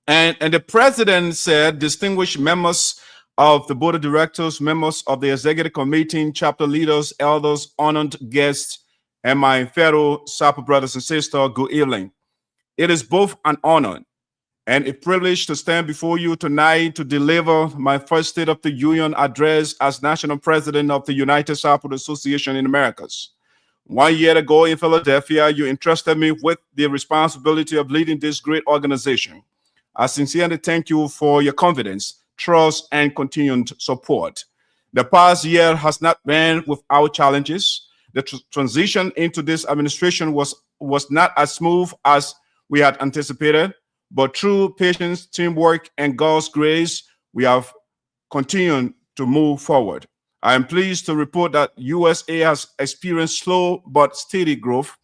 And the president said, distinguished members of the board of directors, members of the executive committee, chapter leaders, elders, honored guests, and my fellow Sapo brothers and sisters, good evening. It is both an honor and a privilege to stand before you tonight to deliver my first State of the Union address as National President of the United Sapo Association in Americas. 1 year ago in Philadelphia, you entrusted me with the responsibility of leading this great organization. I sincerely thank you for your confidence, trust, and continued support. The past year has not been without challenges. The transition into this administration was not as smooth as we had anticipated, but through patience, teamwork, and God's grace, we have continued to move forward. I am pleased to report that USAA has experienced slow but steady growth,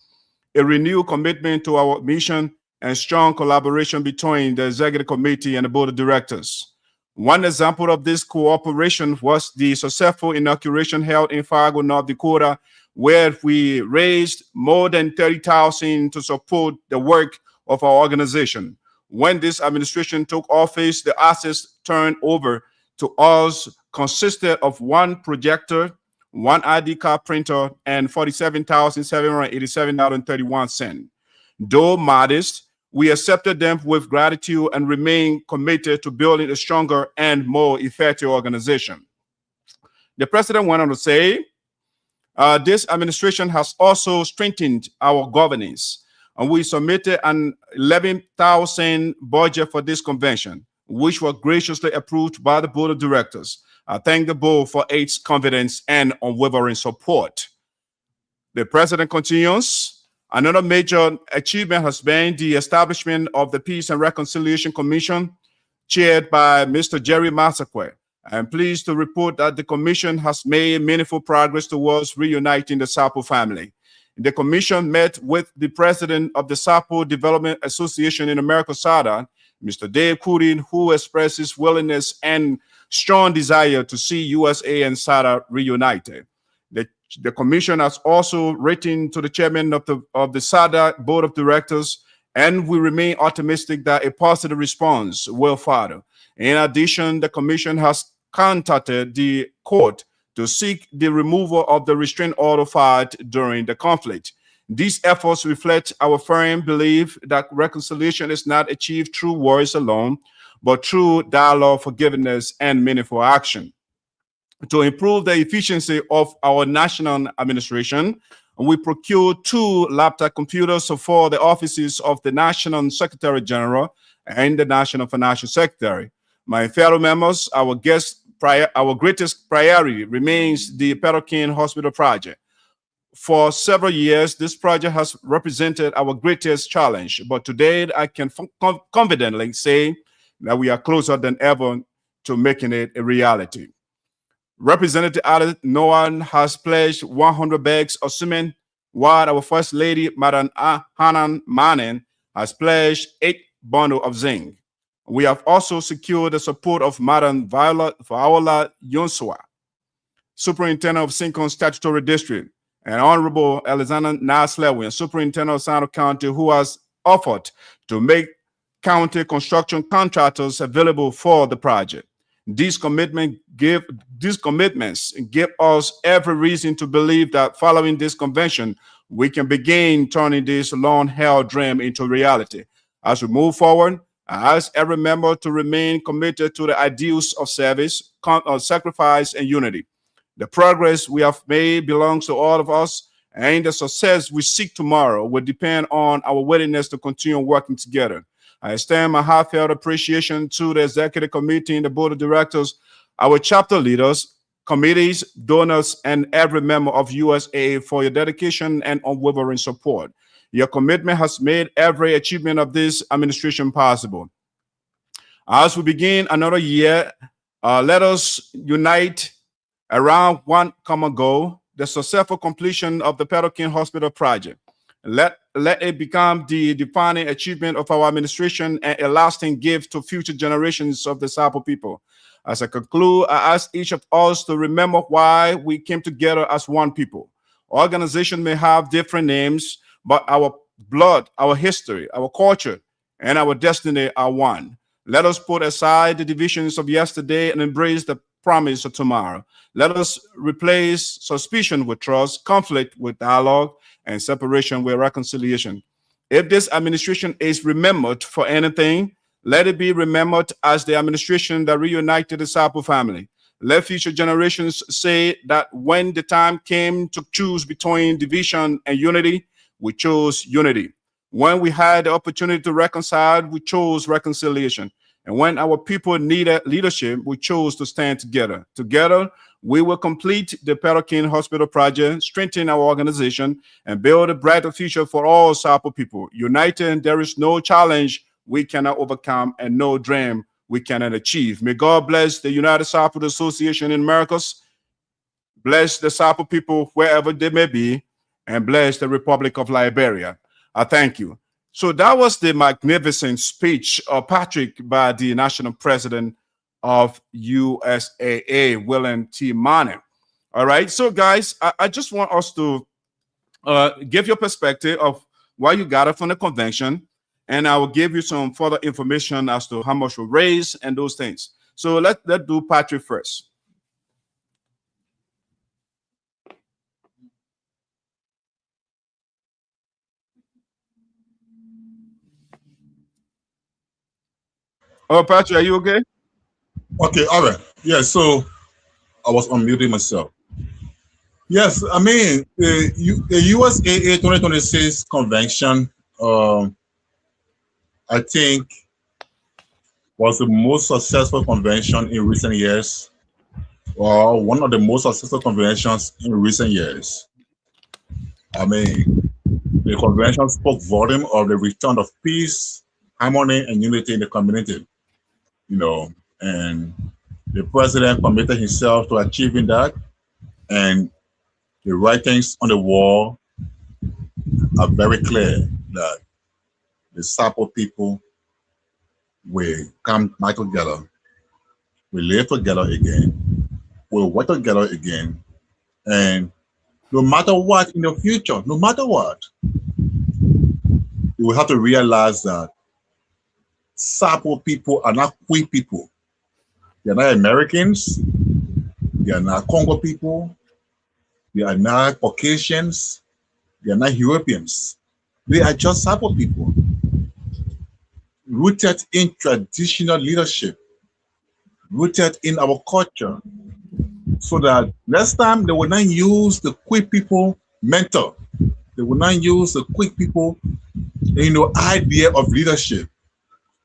a renewed commitment to our mission, and strong collaboration between the executive committee and the board of directors. One example of this cooperation was the successful inauguration held in Fargo, North Dakota, where we raised more than $30,000 to support the work of our organization. When this administration took office, the assets turned over to us consisted of one projector, one ID card printer, and $47,787.31. Though modest, We accepted them with gratitude and remain committed to building a stronger and more effective organization. The president went on to say, this administration has also strengthened our governance, and we submitted an 11,000 budget for this convention, which was graciously approved by the board of directors. I thank the board for its confidence and unwavering support. The president continues. Another major achievement has been the establishment of the Peace and Reconciliation Commission, chaired by Mr. Jerry Massaquoi. I am pleased to report that the commission has made meaningful progress towards reuniting the Sapo family. The commission met with the president of the Sapo Development Association in America, SADA, Mr. Dave Kudin, who expressed his willingness and strong desire to see USAA and SADA reunited. The commission has also written to the chairman of the SADA board of directors, and we remain optimistic that a positive response will follow. In addition, the commission has contacted the court to seek the removal of the restraint order filed during the conflict. These efforts reflect our firm belief that reconciliation is not achieved through words alone, but through dialogue, forgiveness, and meaningful action. To improve the efficiency of our national administration, we procured 2 laptop computers for the offices of the National Secretary General and the National Financial Secretary. My fellow members, our greatest priority remains the Petrokin Hospital project. For several years, this project has represented our greatest challenge, but today I can confidently say that we are closer than ever to making it a reality. Representative Alice Noan has pledged 100 bags of cement, while our First Lady, Madam Hanan Manen, has pledged 8 bundles of zinc. We have also secured the support of Madam Viola Yonsua, Superintendent of Sincon Statutory District, and Honorable Alexander Naslewin, Superintendent of Sinoe County, who has offered to make county construction contractors available for the project. These commitments give us every reason to believe that following this convention, we can begin turning this long-held dream into reality. As we move forward, I ask every member to remain committed to the ideals of service, sacrifice, and unity. The progress we have made belongs to all of us, and the success we seek tomorrow will depend on our willingness to continue working together. I extend my heartfelt appreciation to the executive committee and the board of directors, our chapter leaders, committees, donors, and every member of USAA for your dedication and unwavering support. Your commitment has made every achievement of this administration possible. As we begin another year, let us unite around one common goal: the successful completion of the Petrokin Hospital project. Let it become the defining achievement of our administration and a lasting gift to future generations of the Sapo people. As I conclude, I ask each of us to remember why we came together as one people. Organizations may have different names, but our blood, our history, our culture, and our destiny are one. Let us put aside the divisions of yesterday and embrace the promise of tomorrow. Let us replace suspicion with trust, conflict with dialogue, and separation with reconciliation. If this administration is remembered for anything, let it be remembered as the administration that reunited the Sapo family. Let future generations say that when the time came to choose between division and unity, we chose unity. When we had the opportunity to reconcile, we chose reconciliation. And when our people needed leadership, we chose to stand together. Together, we will complete the Petrokin Hospital project, strengthen our organization, and build a brighter future for all Sapo people. United, there is no challenge we cannot overcome and no dream we cannot achieve. May God bless the United Sapo Association in Americas, bless the Sapo people wherever they may be, and bless the Republic of Liberia. I thank you. So that was the magnificent speech of Patrick by the national president of USAA, William T. Mane. All right, so guys, I just want us to give your perspective of what you got from the convention, and I will give you some further information as to how much we raised and those things. So let's do Patrick first. Oh, Patrick, are you okay? Okay, all right. Yeah, so I was unmuting myself. Yes, I mean, the USAA 2026 convention, I think, was the most successful convention in recent years, or one of the most successful conventions in recent years. I mean, the convention spoke volume of the return of peace, harmony, and unity in the community, and the president committed himself to achieving that, and the writings on the wall are very clear that the Sapo people will come back together, we live together again, we'll work together again, and no matter what in the future, no matter what, you will have to realize that Sapo people are not Kui people. They are not Americans, they are not Congo people, they are not Caucasians, they are not Europeans. They are just Sapo people, rooted in traditional leadership, rooted in our culture, so that next time they will not use the quick people mentor. They will not use the quick people, idea of leadership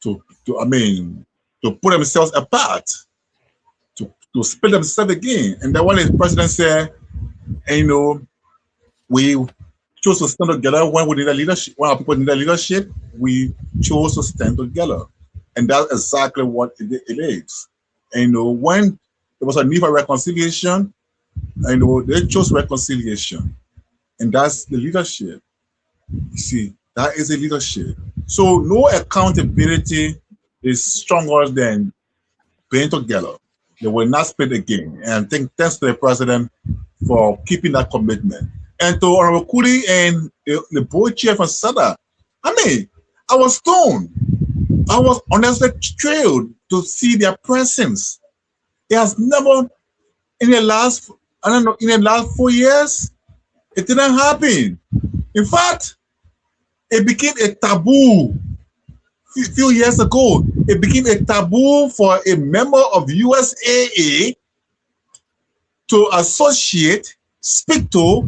to put themselves apart, to split themselves again. And then when the president said, we chose to stand together when we need a leadership, when our people need a leadership, we chose to stand together. And that's exactly what it is. And when there was a need for reconciliation, they chose reconciliation. And that's the leadership. You see, that is a leadership. So no accountability is stronger than being together. They will not split again. And thanks to the president for keeping that commitment. And to Honorable Kuli and the board chair from SADA, I was stoned. I was honestly thrilled to see their presence. It has never, in the last 4 years, it didn't happen. In fact, it became a taboo. A few years ago, it became a taboo for a member of USAA to associate, speak to,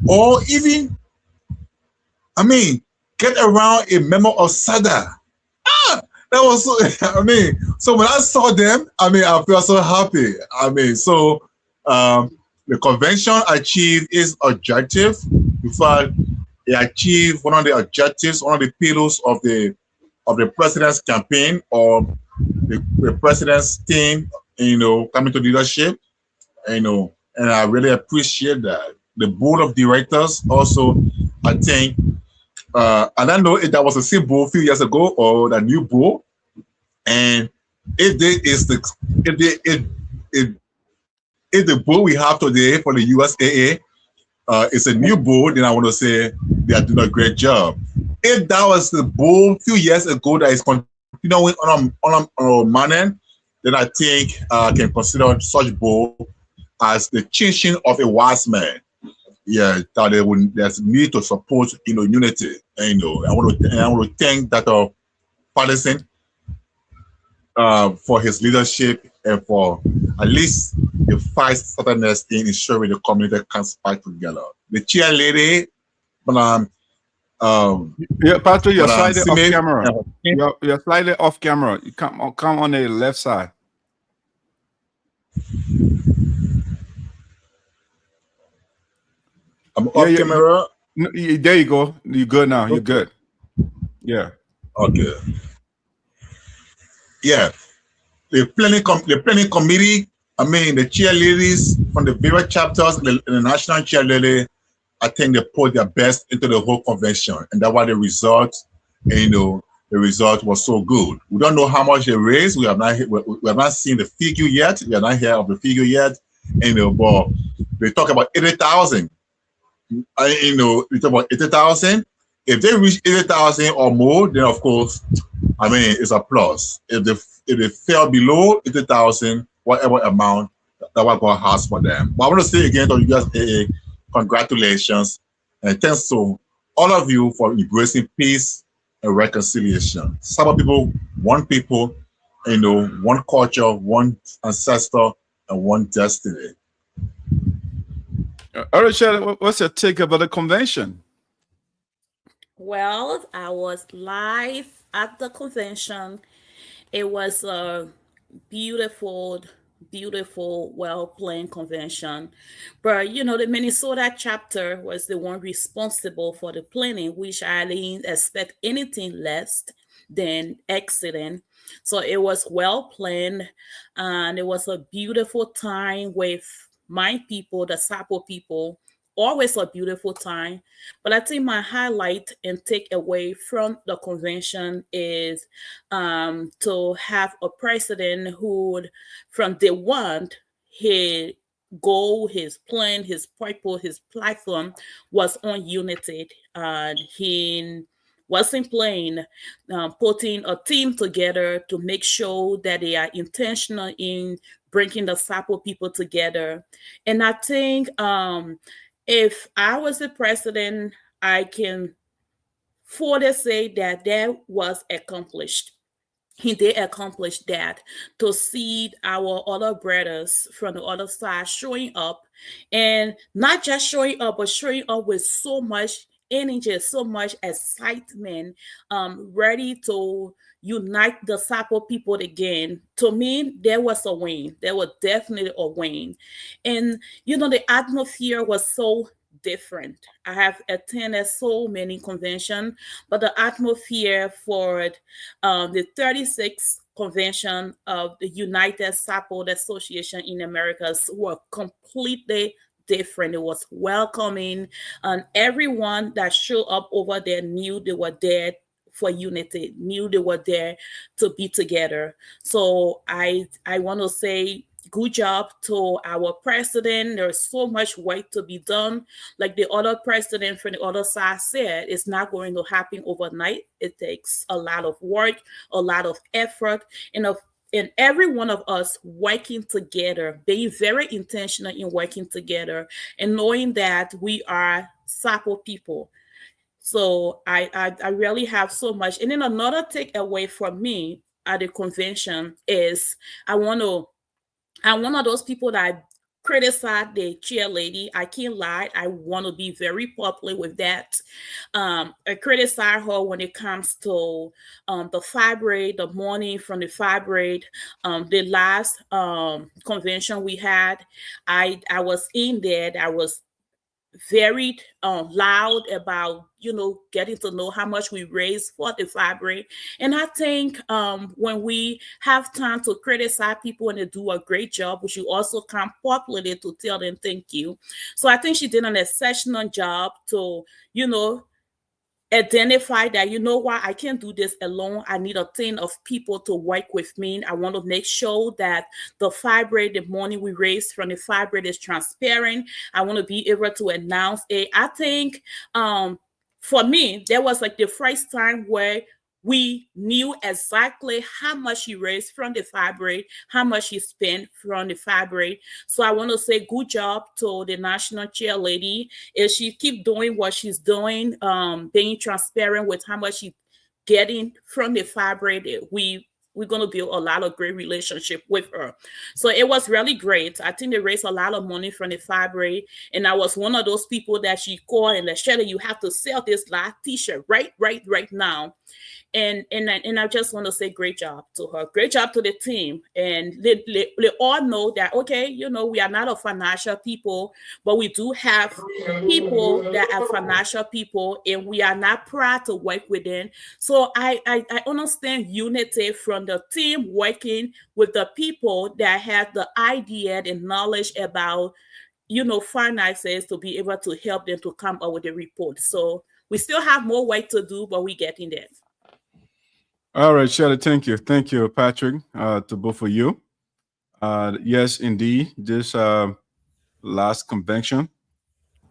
or even, get around a member of SADA. That was so, so when I saw them, I felt so happy. The convention achieved its objective. In fact, it achieved one of the objectives, one of the pillars of the president's campaign, or the president's team, coming to leadership, and I really appreciate that. The board of directors also, I think, I don't know if that was the same board a few years ago or the new board, and if the board we have today for the USAA is a new board, then I want to say they are doing a great job. If that was the board a few years ago that is continuing on a manner, then I think I can consider such board as the teaching of a wise man. Yeah, that there's need to support unity. I want to thank Dr. Patterson for his leadership and for at least the fight-stubbornness in ensuring the community comes back together. The chair lady, yeah, Patrick, you're slightly off camera. You're slightly off camera. You come on the left side. I'm off camera. There you go. You're good now. You're good. Yeah. Okay. Yeah. The planning committee, the chairladies from the various chapters, the national chairlady, I think they put their best into the whole convention, and that's why the result, the result was so good. We don't know how much they raised. We have not seen the figure yet. We are not here of the figure yet. But they talk about 80,000. We talk about 80,000. If they reach 80,000 or more, then of course, it's a plus. If they fell below 80,000, whatever amount, that what God has for them. But I want to say again to you guys, congratulations and thanks to all of you for embracing peace and reconciliation. Some people, one people, one culture, one ancestor, and one destiny. All right, Shirley, what's your take about the convention? Well, I was live at the convention. It was a beautiful, beautiful, well planned convention. But the Minnesota chapter was the one responsible for the planning, which I didn't expect anything less than excellent. So it was well planned, and it was a beautiful time with my people, the Sapo people. Always a beautiful time. But I think my highlight and takeaway from the convention is to have a president who, from day one, his goal, his plan, his purpose, his platform was on unity. And he wasn't playing, putting a team together to make sure that they are intentional in bringing the Sapo people together. And I think if I was the president, I can fully say that that was accomplished. He did accomplish that, to see our other brothers from the other side showing up, and not just showing up, but showing up with so much energy, so much excitement, ready to unite the Sapo people again. To me, there was a win. There was definitely a win. And the atmosphere was so different. I have attended so many conventions, but the atmosphere for the 36th convention of the United Sapo Association in Americas were completely different. It was welcoming, and everyone that showed up over there knew they were there for unity, knew they were there to be together. So I want to say good job to our president. There's so much work to be done. Like the other president from the other side said, it's not going to happen overnight. It takes a lot of work, a lot of effort, and every one of us working together, being very intentional in working together, and knowing that we are Sapo people. So I really have so much. And then another takeaway from me at the convention is I'm one of those people that criticize the chair lady. I can't lie. I want to be very popular with that. I criticize her when it comes to the fibrate, the money from the fibrate. The last convention we had, I was in there. I was very loud about getting to know how much we raise for the fabric. And I think when we have time to criticize people and they do a great job, we should also come popularly to tell them thank you. So I think she did an exceptional job to identify that, I can't do this alone. I need a team of people to work with me. I want to make sure that the fibrate, the money we raise from the fibrate, is transparent. I want to be able to announce it. I think for me, there was like the first time where we knew exactly how much he raised from the fabric, how much he spent from the fabric. So I want to say good job to the national chair lady. If she keep doing what she's doing, being transparent with how much she's getting from the fabric, we're going to build a lot of great relationship with her. So it was really great. I think they raised a lot of money from the fabric. And I was one of those people that she called and said, you have to sell this last t-shirt right now. And I just want to say great job to her. Great job to the team. And they all know that, okay, we are not a financial people, but we do have people that are financial people, and we are not proud to work with them. So I understand unity from the team working with the people that have the idea and knowledge about, finances, to be able to help them to come up with a report. So we still have more work to do, but we're getting there. All right, Shirley, thank you. Thank you, Patrick, to both of you. Yes, indeed, this last convention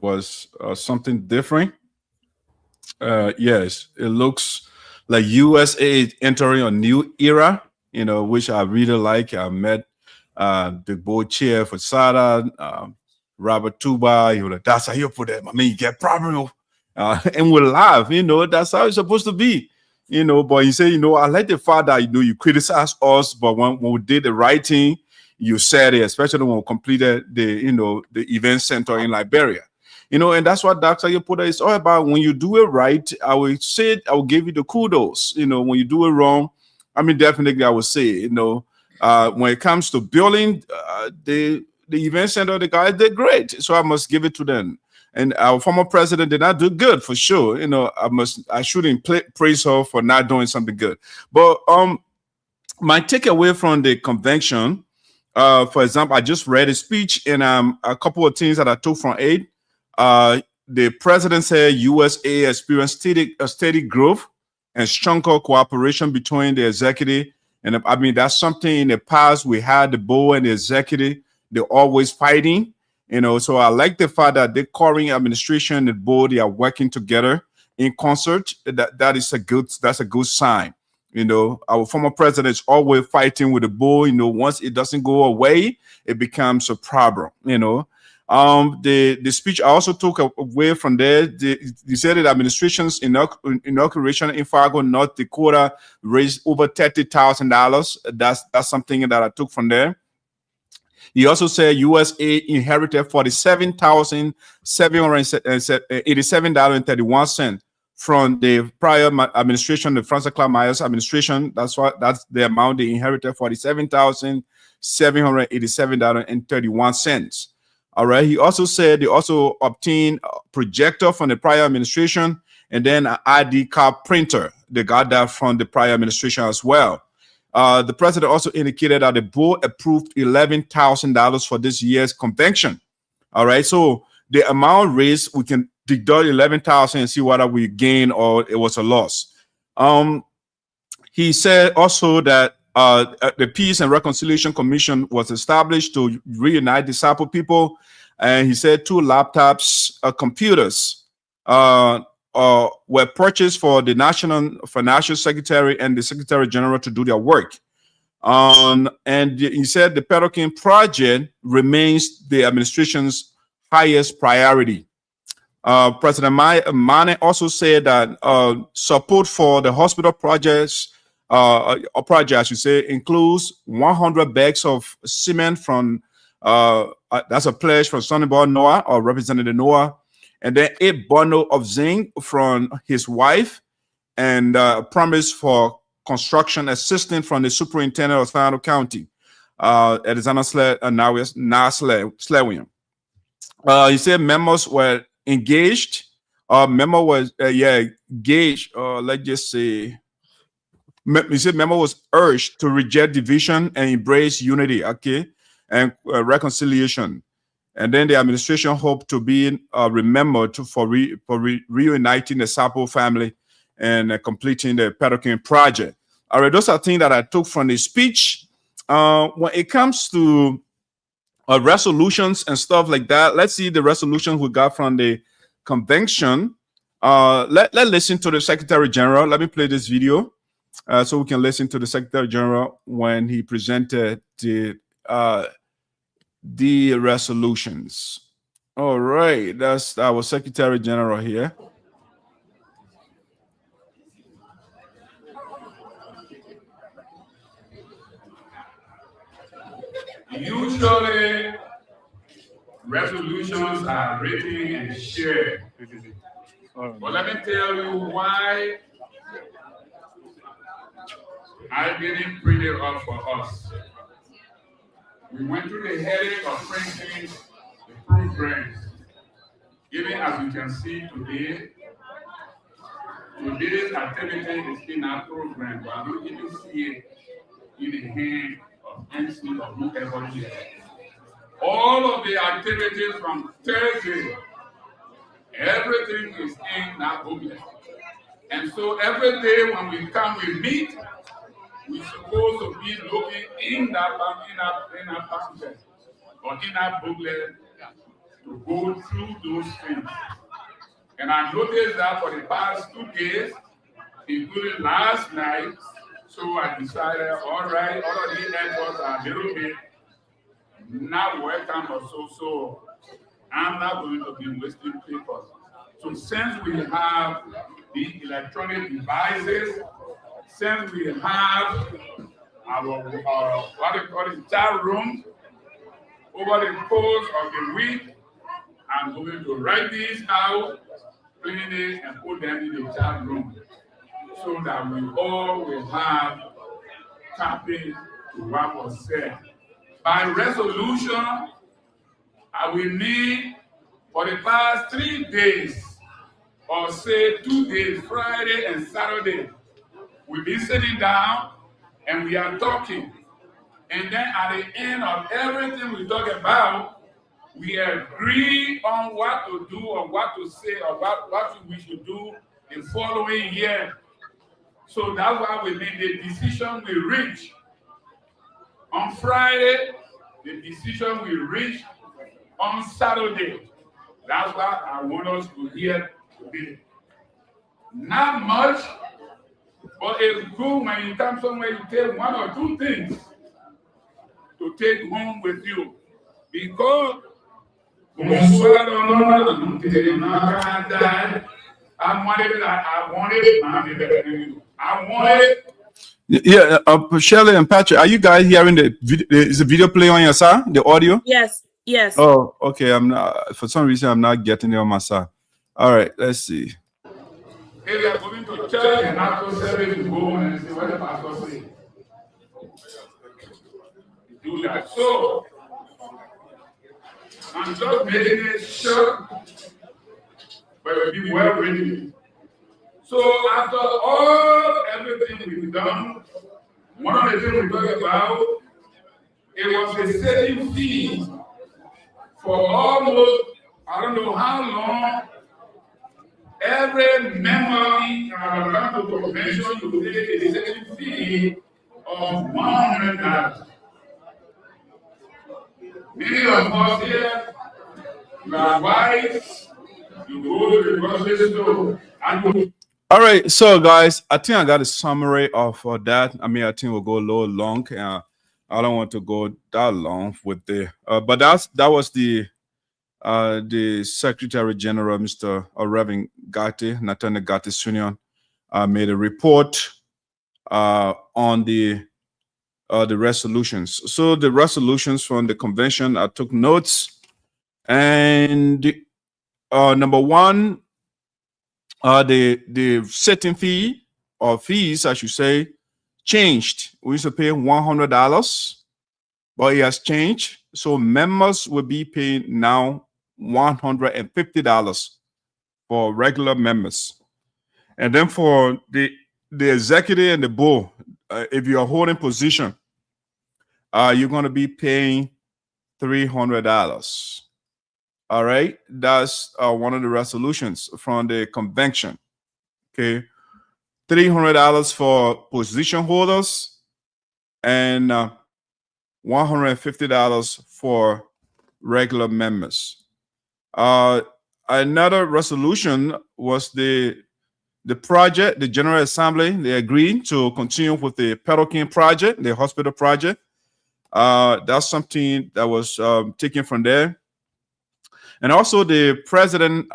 was something different. Yes, it looks like USAA entering a new era, which I really like. I met the board chair for SADA, Robert Tuba. He was like, that's how you put it. I mean, you get problem. And we're live, that's how it's supposed to be. But he said, I like the fact that, you criticize us, but when we did the right thing, you said it, especially when we completed the event center in Liberia. And that's what Dr. Yepuda is all about. When you do it right, I will give you the kudos. When you do it wrong, definitely I would say, when it comes to building the event center, the guys did great. So I must give it to them. And our former president did not do good, for sure. I shouldn't praise her for not doing something good. But my takeaway from the convention, for example, I just read a speech, and a couple of things that I took from it. The president said USAA experienced steady growth and stronger cooperation between the executive. And that's something in the past we had the board and the executive, they're always fighting. So I like the fact that the current administration and the board, they are working together in concert. That's a good sign. Our former president is always fighting with the board. Once it doesn't go away, it becomes a problem. The speech I also took away from there. They said that administration's inauguration in Fargo, North Dakota, raised over $30,000. That's something that I took from there. He also said USAA inherited $47,787.31 from the prior administration, the Francois Myers administration. That's the amount they inherited, $47,787.31. All right. He also said they also obtained a projector from the prior administration, and then an ID card printer. They got that from the prior administration as well. The president also indicated that the board approved $11,000 for this year's convention. All right. So the amount raised, we can deduct $11,000 and see whether we gain or it was a loss. He said also that the Peace and Reconciliation Commission was established to reunite the Sapo people, and he said 2 laptops, computers, were purchased for the National Financial Secretary and the Secretary General to do their work. And he said the Pedokin project remains the administration's highest priority. President Mane also said that support for the hospital projects, I should say, includes 100 bags of cement from, that's a pledge from Sonny Noah, or Representative Noah, and then 8 bundles of zinc from his wife, and promise for construction assistance from the superintendent of Sinoe County, Alexander Slewian. He said members were engaged. Member was engaged. Let's just say, he said member was urged to reject division and embrace unity, okay, and reconciliation. And then the administration hoped to be remembered for reuniting the Sapo family and completing the Pedokin project. All right, those are things that I took from the speech. When it comes to resolutions and stuff like that, let's see the resolutions we got from the convention. Let's listen to the Secretary General. Let me play this video so we can listen to the Secretary General when he presented the resolutions. All right, that's our Secretary General here. Usually, resolutions are written and shared. But let me tell you why I didn't print it up for us. We went through the headache of printing the programs. Even as you can see today, today's activity is in our program, but I don't even see it in the hand of MC or whoever here. All of the activities from Thursday, everything is in that booklet. And so every day when we come, we meet, we're supposed to be looking in that pamphlet or in that booklet to go through those things. And I noticed that for the past 2 days, including last night, so I decided, all right, all of these efforts are a little bit not welcome or so I'm not going to be wasting papers. So since we have the electronic devices, since we have our what they call it, chat room, over the course of the week, I'm going to write these out, clean it, and put them in the chat room so that we all will have copy to what was said. By resolution, I will need for the past 3 days, or say 2 days, Friday and Saturday, we'll be sitting down and we are talking. And then at the end of everything we talk about, we agree on what to do or what to say or what we should do the following year. So that's why we made the decision we reach. On Friday, the decision we reach on Saturday. That's what I want us to hear today. Not much, but it's good when you come somewhere you take 1 or 2 things to take home with you. Because I want it. Yeah, Shirley and Patrick, are you guys hearing the video? Is the video play on your side? The audio? Yes. Yes. Oh, okay. I'm not. For some reason, I'm not getting it on my side. All right. Let's see. If you are going to church and after service, you go and see what the pastor says. Do that. So I'm just making it short, but we'll be well ready. So after everything we've done, one of the things we talked about, it was a setting fee for almost, I don't know how long, every member in our local convention to pay a setting fee of $100. Many of us here, you are wise, you go to the grocery store, and you. All right, so guys, I think I got a summary of that. I mean, I think we'll go a little long. I don't want to go that long with the, but that was the Secretary General, Mr. Reverend Gatti, Nathaniel Gatti Sr., made a report on the resolutions. So the resolutions from the convention, I took notes, and number one. The setting fee or fees, I should say, changed. We used to pay $100, but it has changed. So members will be paying now $150 for regular members. And then for the executive and the board, if you are holding position, you're going to be paying $300. All right, that's one of the resolutions from the convention. Okay, $300 for position holders and $150 for regular members. Another resolution was the project, the General Assembly. They agreed to continue with the Pedokin project, the hospital project. That's something that was taken from there. And also the president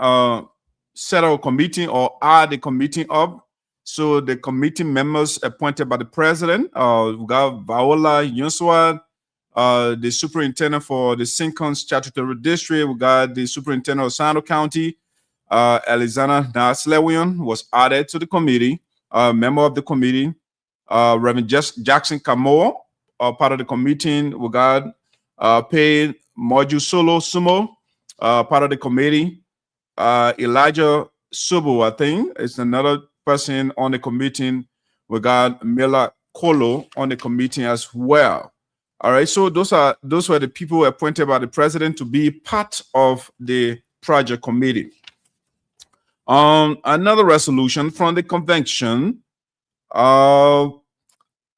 set a committee or add the committee up. So the committee members appointed by the president, we got Viola Yunswa, the superintendent for the Sincon Statutory District. We got the superintendent of Sinoe County, Alexander Naslewian was added to the committee, member of the committee. Reverend Jackson Kamoa, part of the committee. We got paid Moju Solo Sumo, part of the committee. Elijah Subu, I think, is another person on the committee. We got Mila Kolo on the committee as well. All right, so those were the people appointed by the president to be part of the project committee. Another resolution from the convention.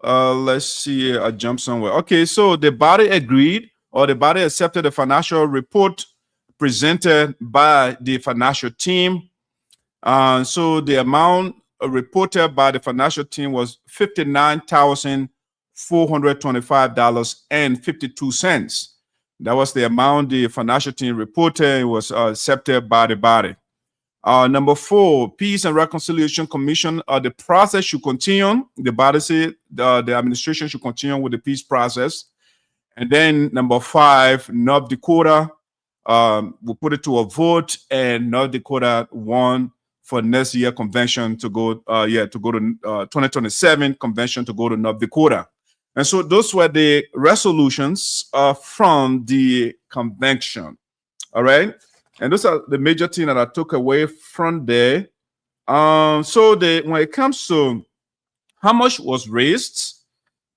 Let's see, I jumped somewhere. Okay, so the body agreed, or the body accepted the financial report presented by the financial team. So the amount reported by the financial team was $59,425.52. That was the amount the financial team reported. It was accepted by the body. Number 4, Peace and Reconciliation Commission. The process should continue. The body said the administration should continue with the peace process. And then number 5, North Dakota, we put it to a vote, and North Dakota won for next year convention to go, to 2027 convention to go to North Dakota. And so those were the resolutions from the convention. All right. And those are the major things that I took away from there. So when it comes to how much was raised,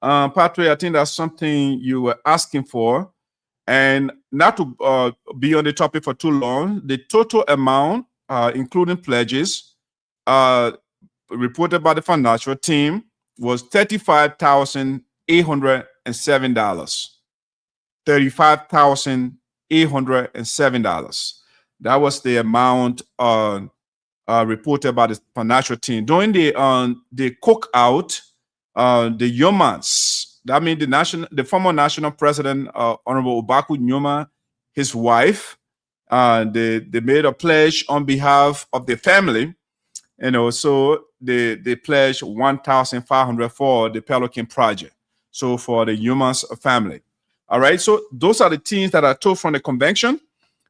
Patrick, I think that's something you were asking for. And not to be on the topic for too long, the total amount, including pledges, reported by the financial team was $35,807. $35,807. That was the amount reported by the financial team. During the cookout, the Yomans, that means the former national president, Honorable Obaku Nyoma, his wife, they made a pledge on behalf of the family, so they pledged $1,500 for the Pelican project. So for the Yomans family. All right, so those are the things that I took from the convention.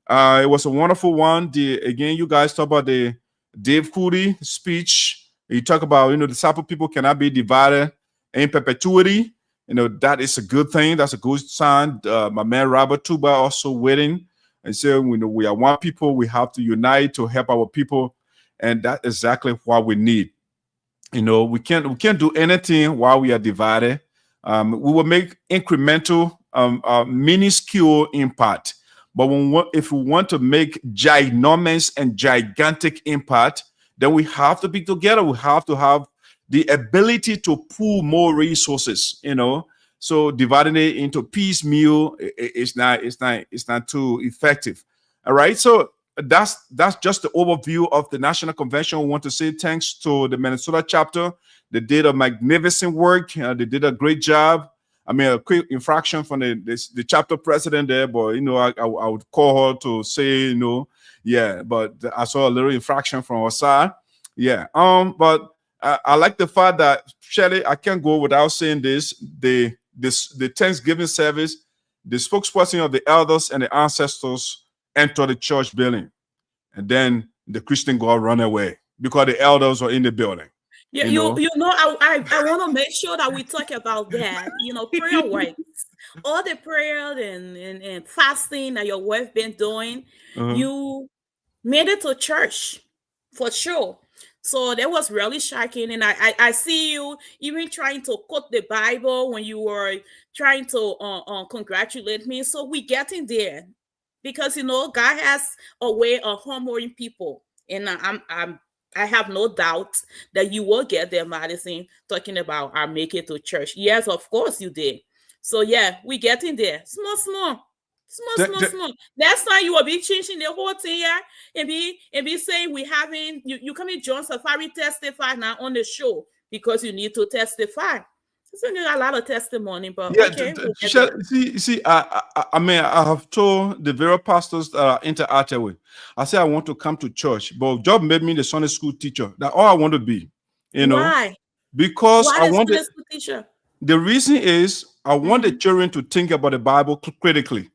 It was a wonderful one. Again, you guys talk about the Dave Cooley speech. You talk about, the Sapo people cannot be divided in perpetuity. That is a good thing. That's a good sign. My man Robert Tuba also waiting and said, we are one people. We have to unite to help our people, and that's exactly what we need. We can't do anything while we are divided. We will make incremental, minuscule impact. But if we want to make ginormous and gigantic impact, then we have to be together. We have to have the ability to pool more resources. So dividing it into piecemeal, it's not too effective. All right. So that's just the overview of the National Convention. We want to say thanks to the Minnesota chapter. They did a magnificent work. They did a great job. I mean, a quick infraction from the chapter president there, but I would call her to say but I saw a little infraction from our side. Yeah. But I like the fact that, Shirley, I can't go without saying this. The Thanksgiving service, the spokesperson of the elders and the ancestors entered the church building, and then the Christian girl run away because the elders were in the building. Yeah, I want to make sure that we talk about that. Prayer works. All the prayer and fasting that your wife been doing, you made it to church for sure. So that was really shocking. And I see you even trying to quote the Bible when you were trying to congratulate me. So we getting there, because God has a way of humbling people, and I have no doubt that you will get there, Madison, talking about I make it to church. Yes, of course you did. So yeah, we getting there. Small. That's why you will be changing the whole thing here and be saying we having you coming John Safari testify now on the show because you need to testify. So you got a lot of testimony, but yeah, okay. See, I mean, I have told the various pastors that I interacted with. I said I want to come to church, but God made me the Sunday school teacher. That's all I want to be. Why? Because why I want Sunday school teacher? The reason is I want the children to think about the Bible critically,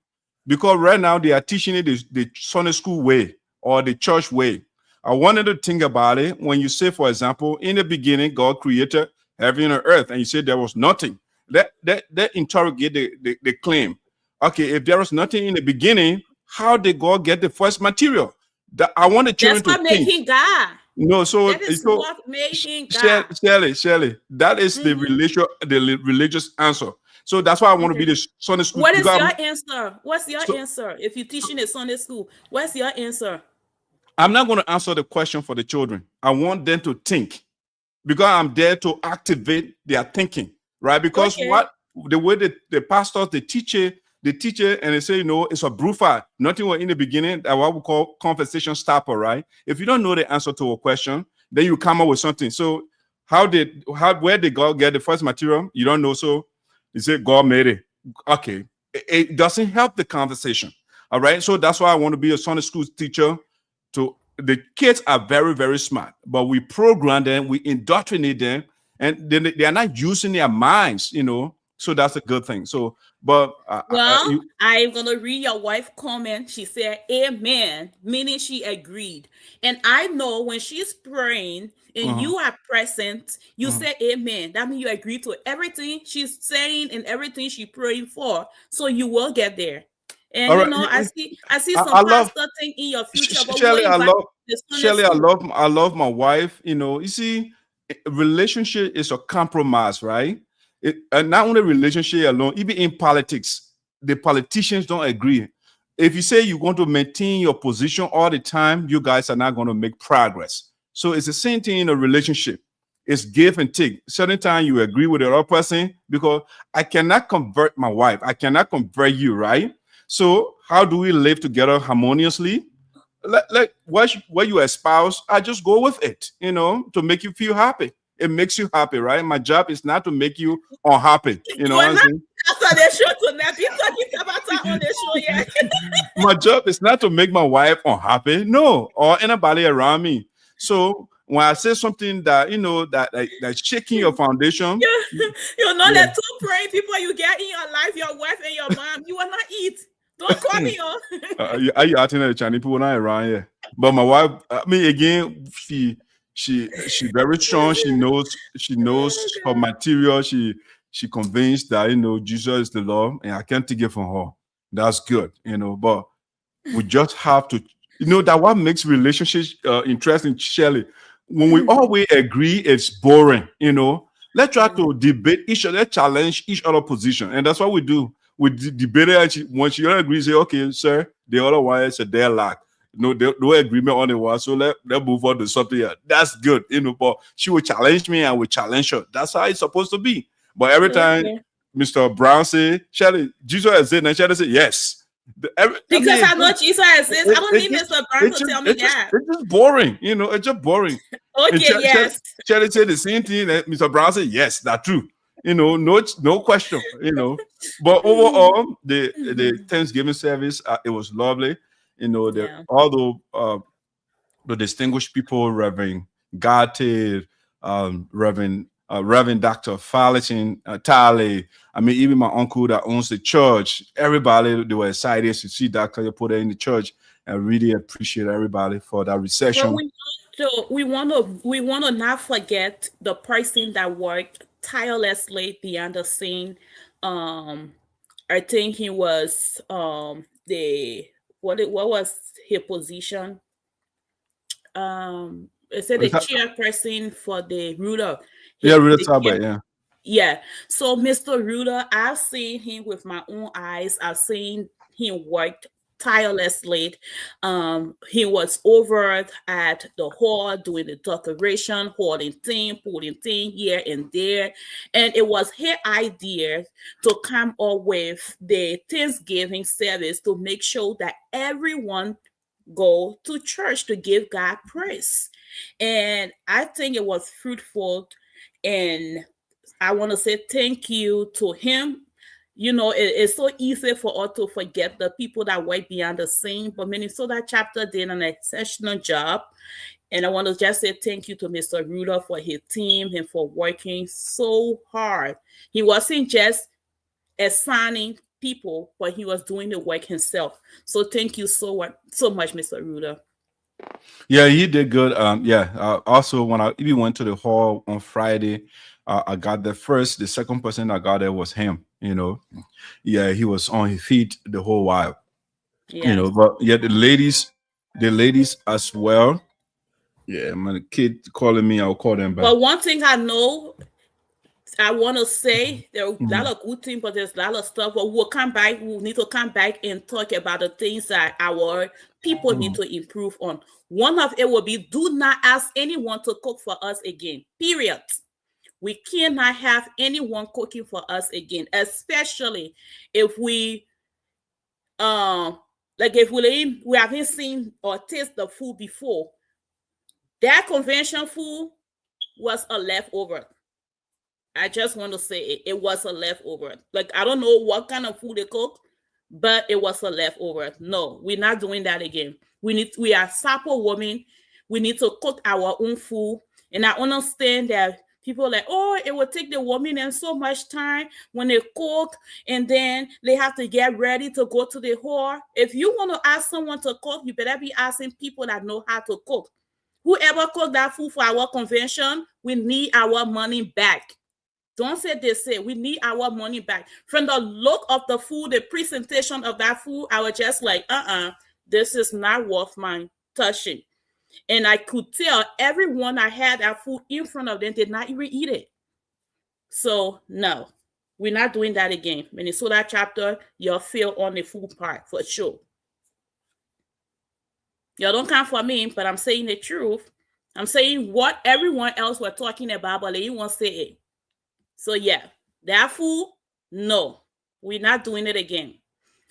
because right now they are teaching it the Sunday school way or the church way. I wanted to think about it when you say, for example, in the beginning, God created heaven and earth, and you said there was nothing. That interrogate the claim. Okay, if there was nothing in the beginning, how did God get the first material? I want the children to think. That's what making God. No, so that is so, what making God. Shirley, that is the religious answer. So that's why I want to be the Sunday school. What is your answer? What's your answer? If you're teaching at Sunday school, what's your answer? I'm not going to answer the question for the children. I want them to think, because I'm there to activate their thinking, right? Because the way the pastors, the teacher, and they say, it's a brute fight. Nothing was in the beginning, that what we call conversation stopper, right? If you don't know the answer to a question, then you come up with something. So where did God get the first material? You don't know. So you say God made it. Okay. It doesn't help the conversation. All right. So that's why I want to be a Sunday school teacher, to the kids are very, very smart, but we program them, we indoctrinate them, and then they are not using their minds, so that's a good thing. So, but well, I'm gonna read your wife comment. She said amen, meaning she agreed. And I know when she's praying and you are present, you say amen. That means you agree to everything she's saying and everything she's praying for. So you will get there. And all right, I see some I love pastor thing in your future, but Shirley. we'll invite the Sunday Shirley. school. I love my wife. You see, relationship is a compromise, right? And not only relationship alone, even in politics, the politicians don't agree. If you say you want to maintain your position all the time, you guys are not going to make progress. So it's the same thing in a relationship. It's give and take. Certain time you agree with the other person, because I cannot convert my wife. I cannot convert you, right? So how do we live together harmoniously? Like what you espouse, I just go with it, to make you feel happy. It makes you happy, right? My job is not to make you unhappy. You know what I'm saying? After the show tonight, you talking about that on the show, yeah. My job is not to make my wife unhappy, no, or anybody around me. So when I say something that that's shaking your foundation, you're not the two praying people you get in your life, your wife and your mom. You will not eat. Don't call me on. Are you acting at the Chinese people not around here? But my wife, again, she very strong. She knows her material. She convinced that Jesus is the Lord, and I can't take it from her. That's good, but we just have to, that what makes relationships interesting, Shirley. When we always agree, it's boring, Let's try to debate each other, challenge each other position, and that's what we do. We debate it, and once you agree, say, okay, sir, the other one is a deadlock. No agreement on the one, so let move on to something else. That's good, but she will challenge me and will challenge her. That's how it's supposed to be. But every time Mr. Brown say, Shirley, Jesus exists, and Shirley say, yes. Because I know Jesus exists. I don't need Mr. Brown to tell me that. It's just boring, it's just boring. Okay, yes. Shirley said the same thing, and Mr. Brown said, yes, that's true. No question, But overall, the Thanksgiving service, it was lovely. Although the distinguished people, Reverend Garte, Reverend Dr. Fallerton, Tale, even my uncle that owns the church, everybody, they were excited to see Dr. put it in the church. I really appreciate everybody for that reception. We want to not forget the person that worked tirelessly behind the scene. I think he was what was his position? It said the chairperson for the ruler. Ruler. Yeah. So Mr. Ruler, I've seen him with my own eyes. I've seen him work tirelessly. He was over at the hall doing the decoration, pulling thing here and there, and it was his idea to come up with the Thanksgiving service to make sure that everyone go to church to give God praise. And I think it was fruitful, and I want to say thank you to him. It's so easy for us to forget the people that work behind the scene, but Minnesota chapter did an exceptional job. And I want to just say thank you to Mr. Ruder for his team and for working so hard. He wasn't just assigning people, but he was doing the work himself. So thank you so much, Mr. Ruder. Yeah, he did good. Also, when I even went to the hall on Friday, I got there first. The second person I got there was him. Yeah, he was on his feet the whole while. Yeah. But yeah, the ladies as well. Yeah, my kid calling me, I'll call them back. But one thing I know, I want to say there are a lot of good things, but there's a lot of stuff. But we'll come back. We'll need to come back and talk about the things that our people need to improve on. One of it will be, do not ask anyone to cook for us again. Period. We cannot have anyone cooking for us again, especially if we haven't seen or tasted the food before. That convention food was a leftover. I just want to say it was a leftover. Like, I don't know what kind of food they cook, but it was a leftover. No, we're not doing that again. We are Sapo women. We need to cook our own food. And I understand that people are like, oh, it will take the woman and so much time when they cook, and then they have to get ready to go to the whore. If you want to ask someone to cook, you better be asking people that know how to cook. Whoever cooked that food for our convention, we need our money back. Don't say they say, we need our money back. From the look of the food, the presentation of that food, I was just like, this is not worth my touching. And I could tell everyone I had that food in front of them did not even eat it. So no, we're not doing that again. Minnesota chapter, you'll fail on the food part for sure. Y'all don't come for me, but I'm saying the truth. I'm saying what everyone else were talking about, but they won't say it. So yeah, that food, no, we're not doing it again.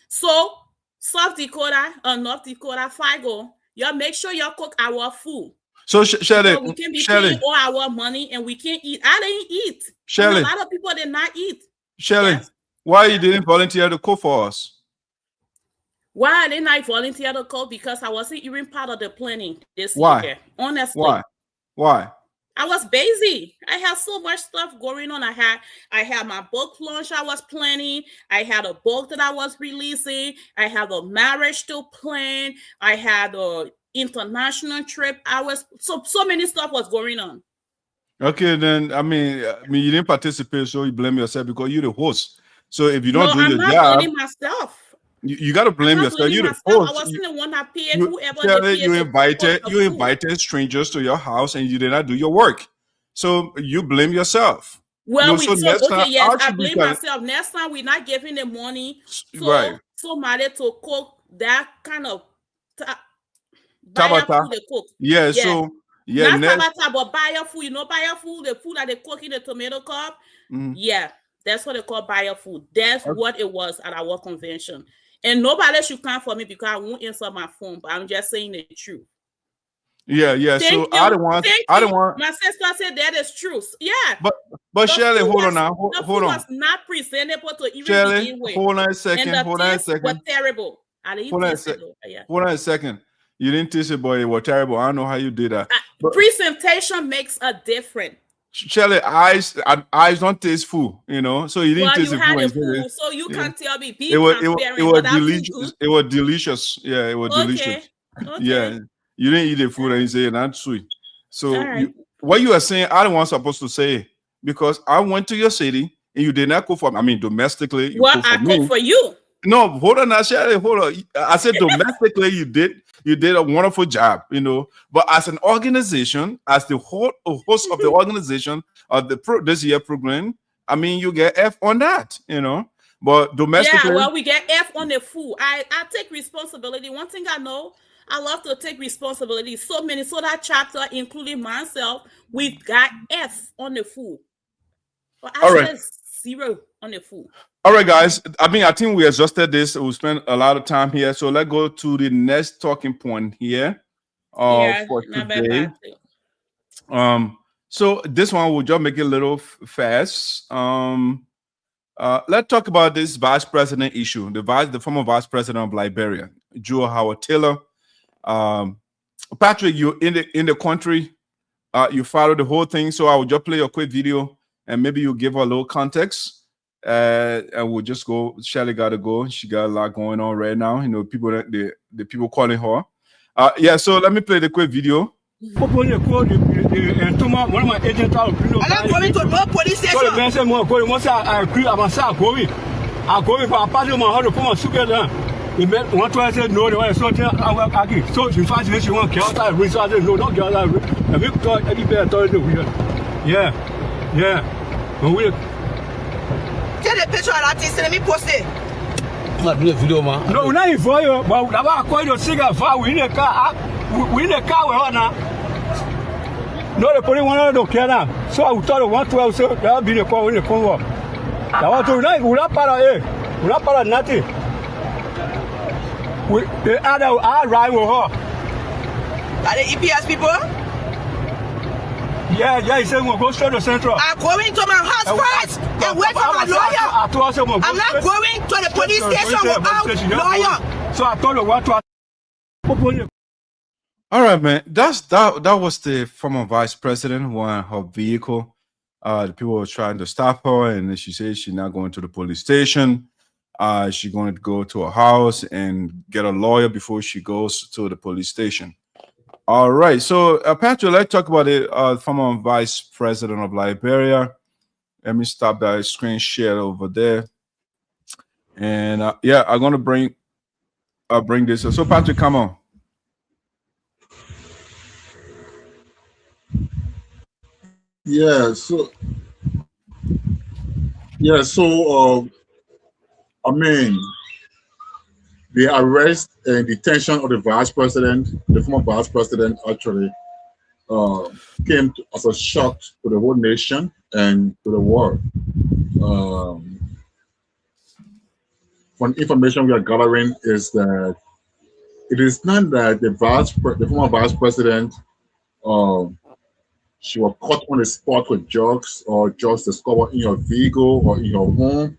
So South Dakota or North Dakota, Fargo, y'all make sure y'all cook our food. So Shirley, we can be paying all our money and we can't eat. I didn't eat. Shirley, a lot of people did not eat. Shirley, yes. Why you didn't volunteer to cook for us? Why didn't I volunteer to cook? Because I wasn't even part of the planning this year. Honestly. Why? I was busy. I had so much stuff going on. I had my book launch I was planning. I had a book that I was releasing. I had a marriage to plan. I had a international trip. I was so many stuff was going on. Okay, then I mean you didn't participate, so you blame yourself because you're the host. So if you don't do your job, I'm not blaming myself. You got to blame yourself. You're the host. I wasn't the one that paid whoever. You invited strangers to your house and you did not do your work. So you blame yourself. Well, I blame myself. Next time we're not giving the money to somebody to cook that kind of tabata. Yeah, so not tabata, but buyer food. You know, buyer food, the food that they cook in the tomato cup. Yeah, that's what they call buyer food. That's what it was at our convention. And nobody should come for me because I won't answer my phone, but I'm just saying the truth. Yeah. Thank you. I don't want. My sister said that is true. Yeah. But Shirley, hold on now. Hold on. Was not presentable to even Shirley, begin with. Hold on a second. Hold on a second. Was terrible. Hold on a second. You didn't taste it, but it was terrible. I don't know how you did that. Presentation makes a difference. Shirley, eyes don't taste food, you know. So you didn't taste the food. So you can't tell me. It was delicious. It was delicious. Yeah, it was delicious. Okay. Yeah, you didn't eat the food and you say not sweet. So what you are saying, I don't want supposed to say because I went to your city and you did not cook for me. I mean, domestically, you cooked for me. I cooked for you. No, hold on, Shirley, hold on. I said domestically, you did a wonderful job, you know. But as an organization, as the host of the organization of this year program, I mean, you get F on that, you know. But domestically, we get F on the food. I take responsibility. One thing I know, I love to take responsibility. So Minnesota chapter, including myself, we got F on the food. But I said 0 on the food. All right, guys. I mean, I think we adjusted this. We spent a lot of time here. So let's go to the next talking point here for today. So this one we'll just make it a little fast. Let's talk about this vice president issue. The former vice president of Liberia, Joe Howard Taylor. Patrick, you're in the country. You follow the whole thing. So I will just play a quick video and maybe you give her a little context. And we'll just go. Shirley got to go. She got a lot going on right now. You know, the people calling her. So let me play the quick video. One of my agents are going to no police station. So the man said, I agree. I'm going for a party of my heart to put my sugar down. The man want to say no, they want to say I will argue. So she finds this, she want to kill out. So I said, no, don't kill out. And we got any better told you. Yeah. But we. Take the picture of that thing, let me post it. Not the video, man. No, we're not in for you, but I'm going to sing a fire. We in the car. We in the car with her now. No, the police want to care now. So I thought of 112, so that'll be the call in the Congo. I want to know, we're not part of it. We're not part of nothing. The other, I ride with her. Are the EPS people? Yeah, he said we'll go straight to Central. I'm going to my house first and wait for my lawyer. I'm not going to the police station without lawyer. So I told her what to. All right, man. That was the former vice president who on her vehicle. The people were trying to stop her, and then she said she's not going to the police station. She's going to go to her house and get a lawyer before she goes to the police station. All right. So, Patrick, let's talk about the former vice president of Liberia. Let me stop that screen share over there. And yeah, I'm going to bring this. So, Patrick, come on. Yeah, so I mean, the arrest and detention of the vice president, the former vice president, actually came as a shock to the whole nation and to the world. From information we are gathering is that it is not that the former vice president she was caught on the spot with drugs or drugs discovered in your vehicle or in your home.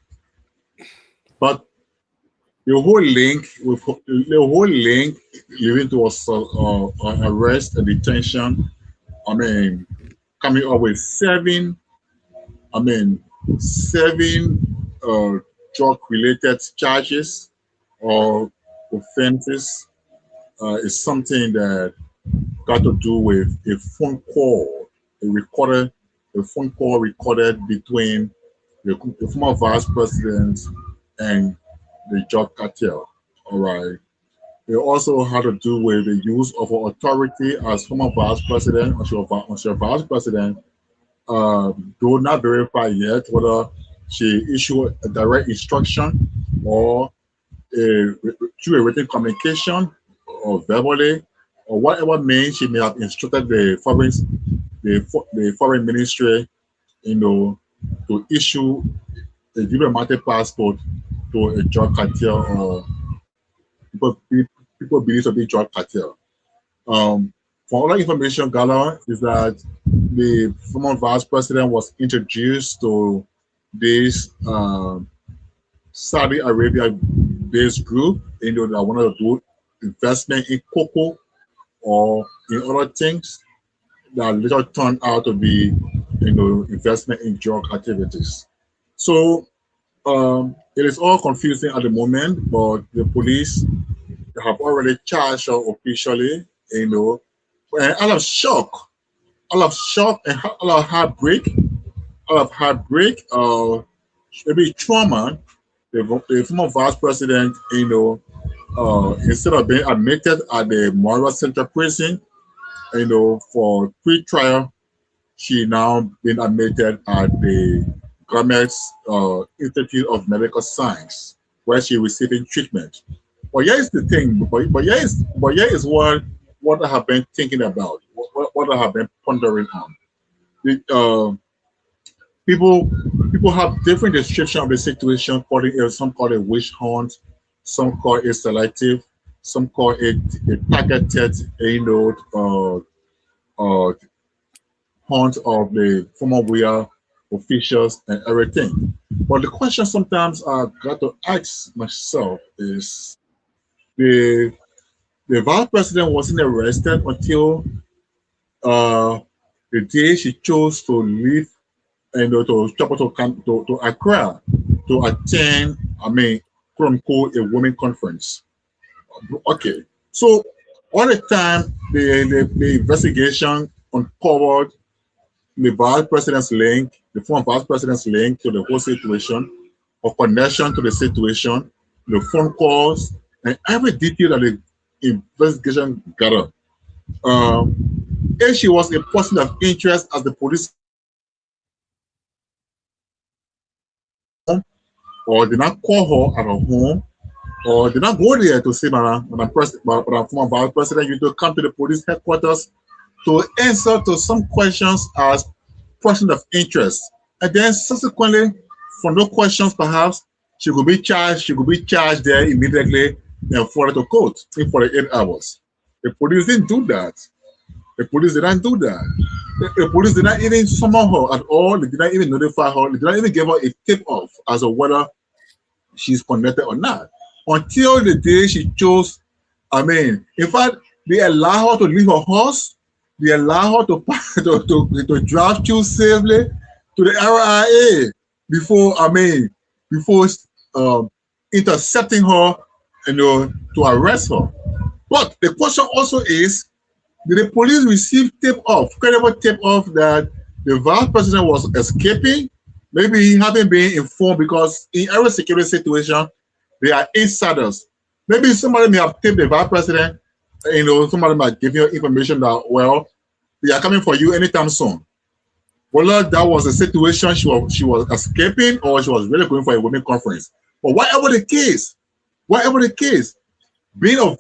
But the whole link leading to arrest and detention, I mean, coming up with seven drug-related charges or offenses is something that got to do with a phone call. A phone call recorded between the former vice president and the drug cartel. All right. It also had to do with the use of her authority as former vice president, or vice president, though not verified yet whether she issued a direct instruction or through a written communication or verbally, or whatever means she may have instructed the foreign ministry, to issue a diplomatic passport to a drug cartel, or people believe to be drug cartel. For other information gathered is that the former vice president was introduced to this Saudi Arabia-based group, that wanted to do investment in cocoa or in other things that later turned out to be, investment in drug activities. So it is all confusing at the moment, but the police have already charged her officially, and out of shock and out of heartbreak, maybe trauma, the former vice president, instead of being admitted at the Mora Central Prison, for pre-trial, she now been admitted at the government's Institute of Medical Science, where she receiving treatment. But here is the thing. But here is what I have been thinking about. What I have been pondering on. People have different description of the situation. Some call it witch hunt, some call it selective, some call it a targeted, hunt of the former VIA officials and everything. But the question sometimes I got to ask myself is, the vice president wasn't arrested until the day she chose to leave and to travel to Accra to attend, quote unquote, a women conference. Okay, so all the time the investigation uncovered the vice president's link, the former vice president's link to the whole situation, or connection to the situation, the phone calls, and every detail that the investigation gathered. If she was a person of interest as the police, or did not call her at her home, or did not go there to say, Madam former vice president, you to come to the police headquarters to answer to some questions as person of interest. And then subsequently, for no questions perhaps, she could be charged. She could be charged there immediately and forwarded to court in 48 hours. The police didn't do that. The police did not do that. The police did not even summon her at all. They did not even notify her. They did not even give her a tip-off as to whether she's connected or not. Until the day she chose, in fact, they allow her to leave her house. They allow her to drive through safely to the RIA before intercepting her, to arrest her. But the question also is, did the police receive credible tip-off that the vice president was escaping? Maybe he hadn't been informed, because in every security situation, there are insiders. Maybe somebody may have tipped the vice president, somebody might give you information that, well, they are coming for you anytime soon. Whether that was a situation she was escaping or she was really going for a women's conference. But whatever the case, being a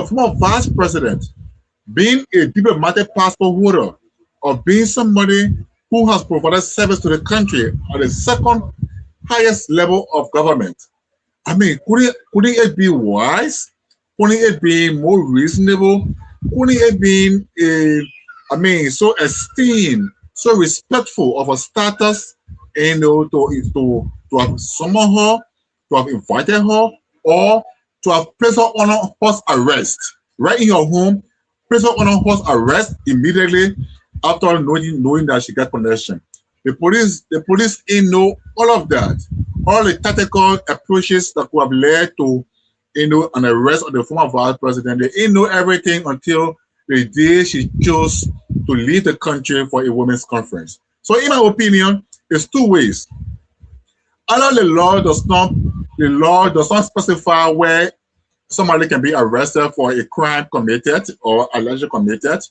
former vice president, being a diplomatic passport holder, or being somebody who has provided service to the country at the second highest level of government, couldn't it be wise? Couldn't it be more reasonable? Couldn't it be so esteemed, so respectful of her status, to have summoned her, to have invited her, or to have placed her on house arrest right in your home, place her on house arrest immediately after knowing that she got connection. The police ain't know all of that, all the tactical approaches that could have led to an arrest of the former vice president. They ain't know everything until the day she chose to leave the country for a women's conference. So in my opinion, there's two ways. Either the law does not specify where somebody can be arrested for a crime committed or allegedly committed.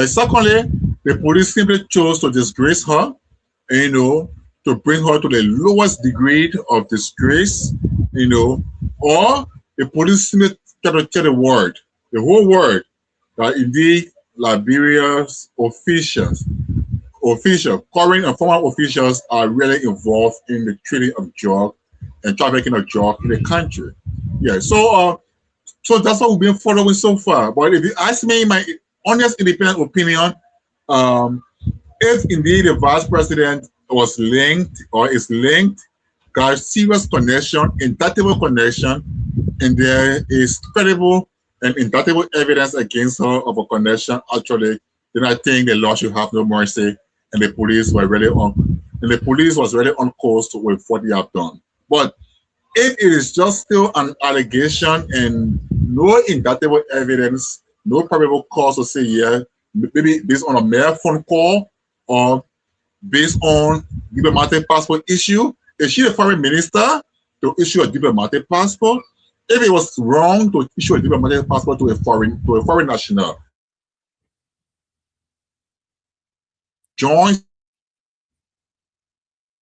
Secondly, the police simply chose to disgrace her, to bring her to the lowest degree of disgrace, or the police simply try to tell the whole world, that indeed Liberia's current and former officials are really involved in the trading of drugs and trafficking of drugs in the country. Yeah, so that's what we've been following so far. But if you ask me my honest, independent opinion, if indeed the vice president was linked or is linked, got serious connection, indictable connection, and there is credible and indictable evidence against her of a connection, actually, then I think the law should have no mercy, and the police was really on course with what they have done. But if it is just still an allegation and no indictable evidence, no probable cause to say, yeah, maybe based on a mere phone call or based on diplomatic passport issue, is she a foreign minister to issue a diplomatic passport? If it was wrong to issue a diplomatic passport to a foreign national, join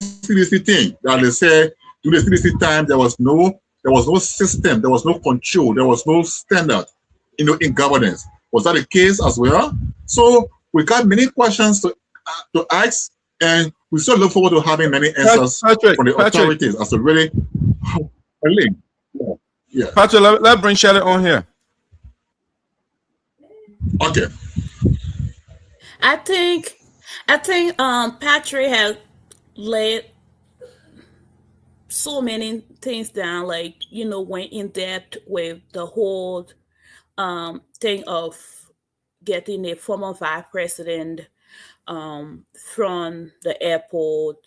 CDC thing that they said during the CDC time there was no system, there was no control, there was no standard, in governance. Was that the case as well? So we got many questions to ask, and we still look forward to having many answers from the authorities as to really how link. Yeah. Patrick, let's bring Shirley on here. Okay. I think Patrick has laid so many things down, went in depth with the whole thing of getting a former vice president from the airport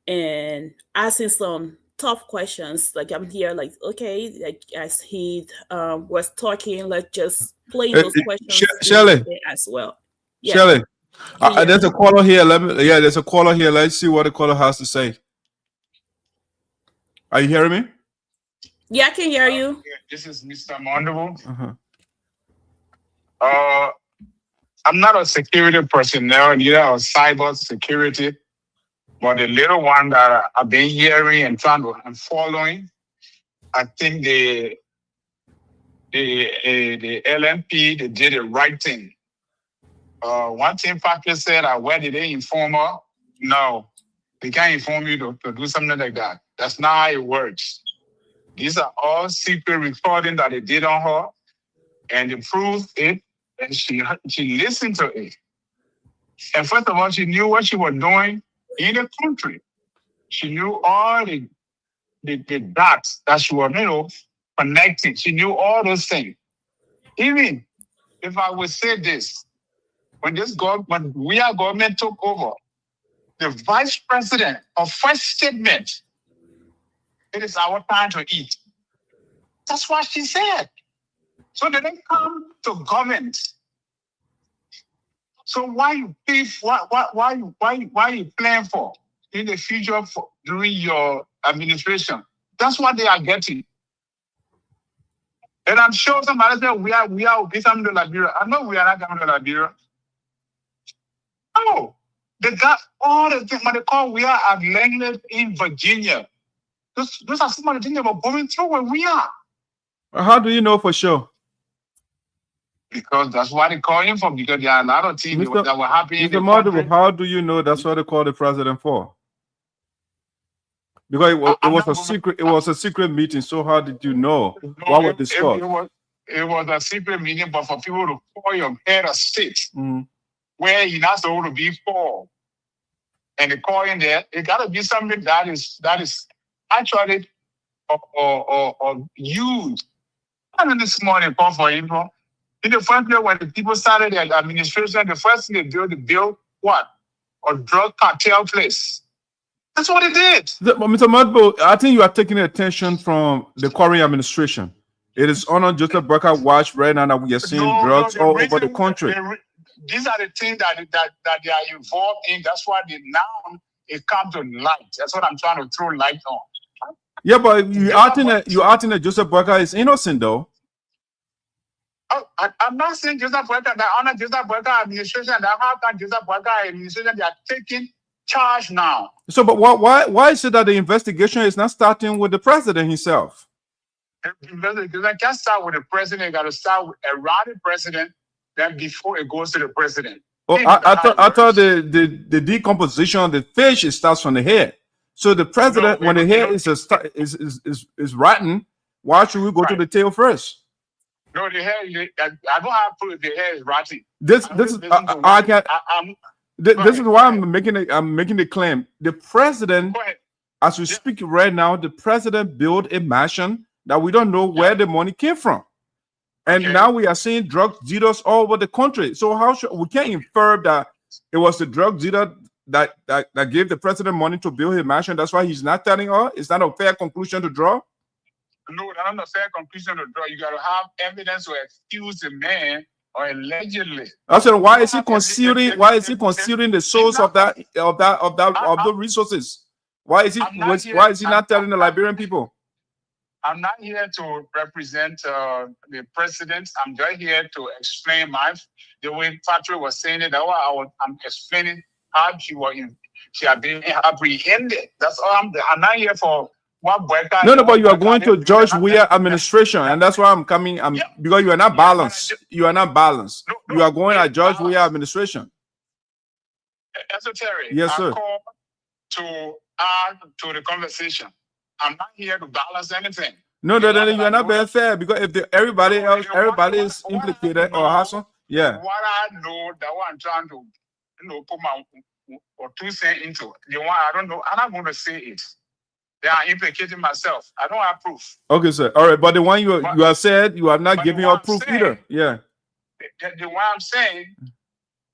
and asking some tough questions. I'm here, okay, as he was talking, let's just play those questions Shirley as well. Yeah. Shirley, there's a caller here. There's a caller here. Let's see what the caller has to say. Are you hearing me? Yeah, I can hear you. This is Mr. Mondable. I'm not a security personnel, neither a cyber security, but the little one that I've been hearing and following, I think the LMP, they did the right thing. One thing Patrick said, where did they inform her? No, they can't inform you to do something like that. That's not how it works. These are all secret recording that they did on her, and they proved it. And she listened to it. And first of all, she knew what she was doing in the country. She knew all the dots that she was, connecting. She knew all those things. Even if I would say this, when we our government took over, the vice president, her first statement, it is our time to eat. That's what she said. So they didn't come to government. So why you plan for in the future during your administration? That's what they are getting. And I'm sure somebody said we are coming to Liberia. I know we are not coming to Liberia. No, they got all the things what they call we are at Langley in Virginia. Those are some of the things that were going through where we are. How do you know for sure? Because that's why they call him for, because there are a lot of things that were happening. Mr. Modibo, how do you know that's what they call the president for? Because it was a secret. It was a secret meeting. So how did you know what was discussed? It was a secret meeting, but for people to call your head of state, where you're not supposed to be for, and they call in there, it got to be something that is actually or used. I mean, this morning call for info. In the first place, when the people started their administration, the first thing they built what? A drug cartel place. That's what it did. Mr. Modibo, I think you are taking attention from the current administration. It is on Joseph Burka watch right now that we are seeing drugs all over the country. These are the things that they are involved in. That's why now it comes to light. That's what I'm trying to throw light on. Yeah, but you acting that Joseph Burka is innocent, though. I'm not saying Joseph Burka, that honor Joseph Burka administration, that how can Joseph Burka administration, they are taking charge now. So, but why is it that the investigation is not starting with the president himself? The investigation can't start with the president. It got to start around the president, then before it goes to the president. Oh, I thought the decomposition of the fish starts from the head. So the president, when the head is rotten, why should we go to the tail first? No, the hair. I don't have proof the hair is rotten. This is why I'm making the claim. The president, as we speak right now, the president built a mansion that we don't know where the money came from, and now we are seeing drug dealers all over the country. So how should we can't infer that it was the drug dealer that gave the president money to build his mansion? That's why he's not telling us. It's not a fair conclusion to draw. No, that's not a fair conclusion to draw. You got to have evidence to excuse the man or allegedly. I said, why is he concealing? Why is he concealing the source of the resources? Why is he not telling the Liberian people? I'm not here to represent the president. I'm just here to explain the way Patrick was saying it. I'm explaining how she had been apprehended. That's all. I'm not here for. No, but you are going to George Weah administration, and that's why I'm coming. Because you are not balanced. You are not balanced. You are going at George Weah administration. Esoteric. Yes, sir. I call to add to the conversation. I'm not here to balance anything. No, you are not being fair, because if everybody is implicated or has some, yeah. What I know, that what I'm trying to put my or 2 cents into. The one I don't know, I'm not going to say it. They are implicating myself. I don't have proof. Okay, sir. All right, but the one you have said, you have not given your proof either. Yeah. The one I'm saying,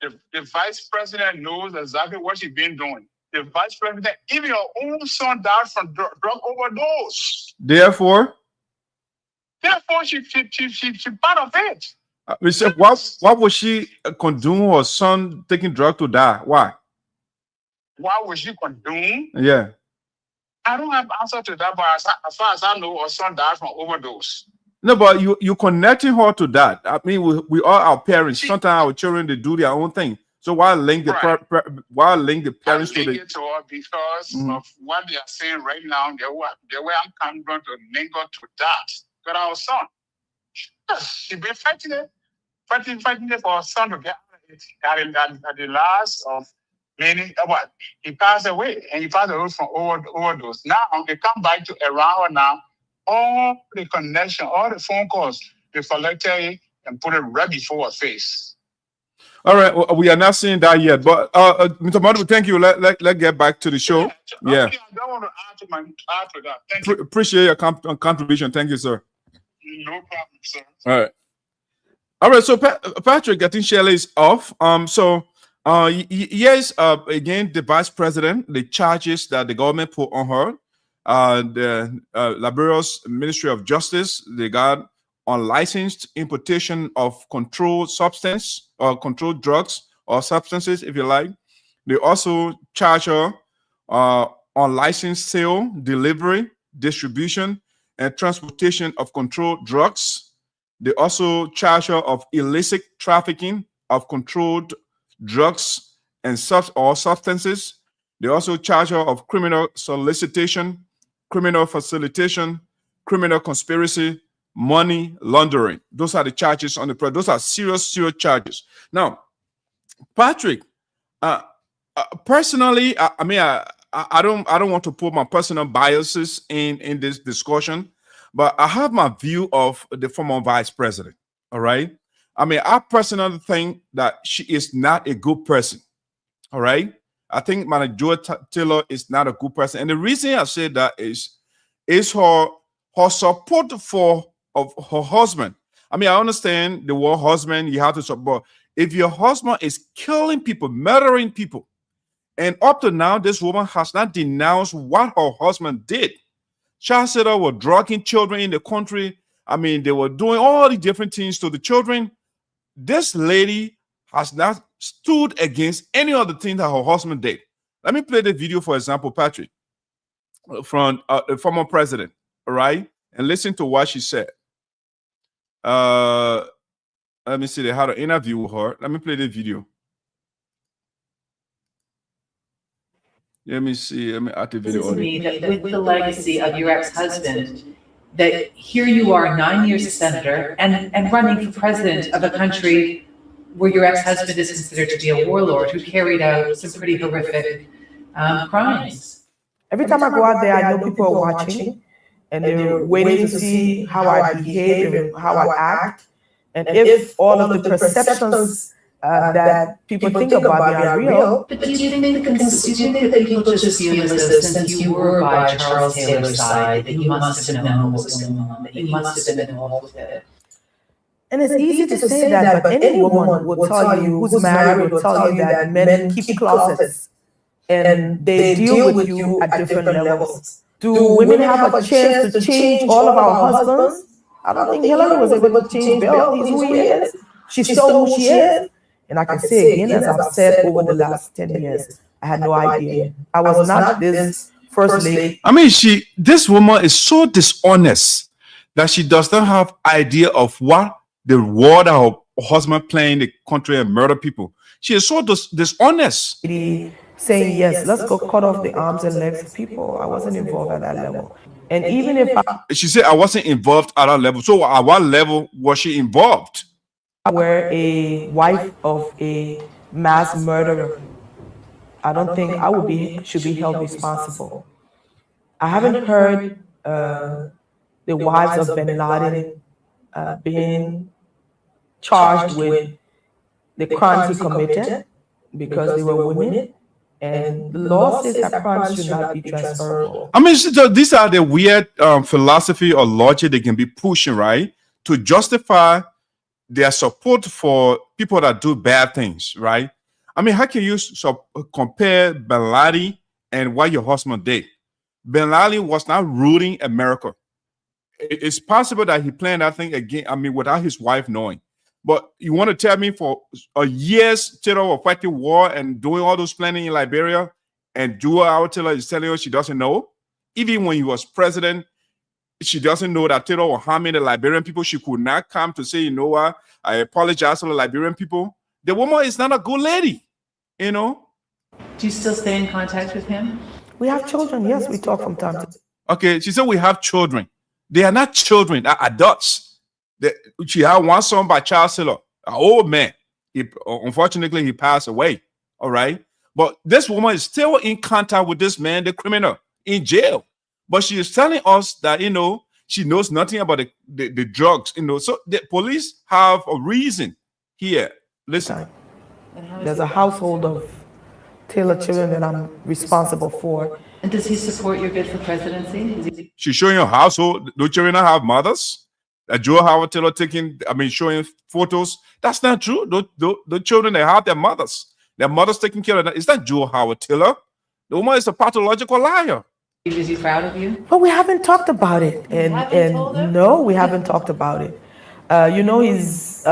the vice president knows exactly what she's been doing. The vice president, even your own son died from drug overdose. Therefore, she part of it. We said, why would she condone her son taking drugs to die? Why? Why would she condone? Yeah. I don't have answer to that, but as far as I know, her son died from overdose. No, but you connecting her to that. I mean, we are our parents. Sometimes our children, they do their own thing. So why link the parents to the? It to her because of what they are saying right now. The way I'm coming to link her to that. But our son, she been fighting it for her son to get out of it. At the last of many, he passed away, and he passed away from overdose. Now they come back to around her now. All the connection, all the phone calls, they collected and put it right before her face. All right, well, we are not seeing that yet, but Mr. Madu, thank you. Let get back to the show. Yeah. I don't want to add to that. Thank you. Appreciate your contribution. Thank you, sir. No problem, sir. All right. So Patrick, I think Shirley is off. Yes. Again, the vice president, the charges that the government put on her, the Liberia's Ministry of Justice, they got unlicensed importation of controlled substance or controlled drugs or substances, if you like. They also charge her unlicensed sale, delivery, distribution, and transportation of controlled drugs. They also charge her of illicit trafficking of controlled drugs and substances. They also charge her of criminal solicitation, criminal facilitation, criminal conspiracy, money laundering. Those are the charges on the project. Those are serious charges. Now, Patrick, personally, I don't want to put my personal biases in this discussion, but I have my view of the former vice president. All right. I personally think that she is not a good person. All right. I think Madam Joy Taylor is not a good person. And the reason I say that is her support of her husband. I understand the word husband, you have to support. If your husband is killing people, murdering people, and up to now, this woman has not denounced what her husband did. Child sitters were drugging children in the country. They were doing all the different things to the children. This lady has not stood against any of the things that her husband did. Let me play the video, for example, Patrick, from the former president, all right? And listen to what she said. Let me see, they had an interview with her. Let me play the video. Let me see, let me add the video. To me that with the legacy of your ex-husband, that here you are 9 years a senator and running for president of a country where your ex-husband is considered to be a warlord who carried out some pretty horrific crimes. Every time I go out there, I know people are watching and they're waiting to see how I behave and how I act. And if all of the perceptions that people think about me are real. But do you think that people just feel as though since you were by Charles Taylor's side, that you must have known what was going on, that you must have been involved with it? And it's easy to say that, but any woman will tell you who's married will tell you that men keep closets and they deal with you at different levels. Do women have a chance to change all of our husbands? I don't think Hillary was able to change Bill. He's who he is. She's still who she is. And I can say again, as I've said over the last 10 years, I had no idea. I was not this first lady. This woman is so dishonest that she does not have idea of what the role that her husband playing in the country and murder people. She is so dishonest. Saying, yes, let's go cut off the arms and legs of people. I wasn't involved at that level. And even if she said I wasn't involved at that level. So at what level was she involved? I were a wife of a mass murderer, I don't think I should be held responsible. I haven't heard the wives of bin Laden being charged with the crimes he committed because they were women. And the law says that crimes should not be transferable. These are the weird philosophy or logic they can be pushing, right? To justify their support for people that do bad things, right? How can you compare bin Laden and what your husband did? Bin Laden was not ruling America. It's possible that he planned that thing again, without his wife knowing. But you want to tell me for years, Taylor was fighting war and doing all those planning in Liberia, and Taylor is telling her she doesn't know? Even when he was president, she doesn't know that Taylor was harming the Liberian people. She could not come to say, you know what, I apologize to the Liberian people. The woman is not a good lady, you know? Do you still stay in contact with him? We have children, yes, we talk from time to time. Okay, she said we have children. They are not children, they're adults. She had one son by Charles Taylor, an old man. Unfortunately, he passed away, all right? But this woman is still in contact with this man, the criminal, in jail. But she is telling us that, She knows nothing about the drugs, So the police have a reason here. Listen. There's a household of Taylor children that I'm responsible for. And does he support your bid for presidency? She's showing your household. Do children not have mothers? Joe Howard Taylor showing photos. That's not true. The children, they have their mothers. Their mothers taking care of them. It's not Joe Howard Taylor. The woman is a pathological liar. Is he proud of you? But we haven't talked about it. And no, we haven't talked about it. He's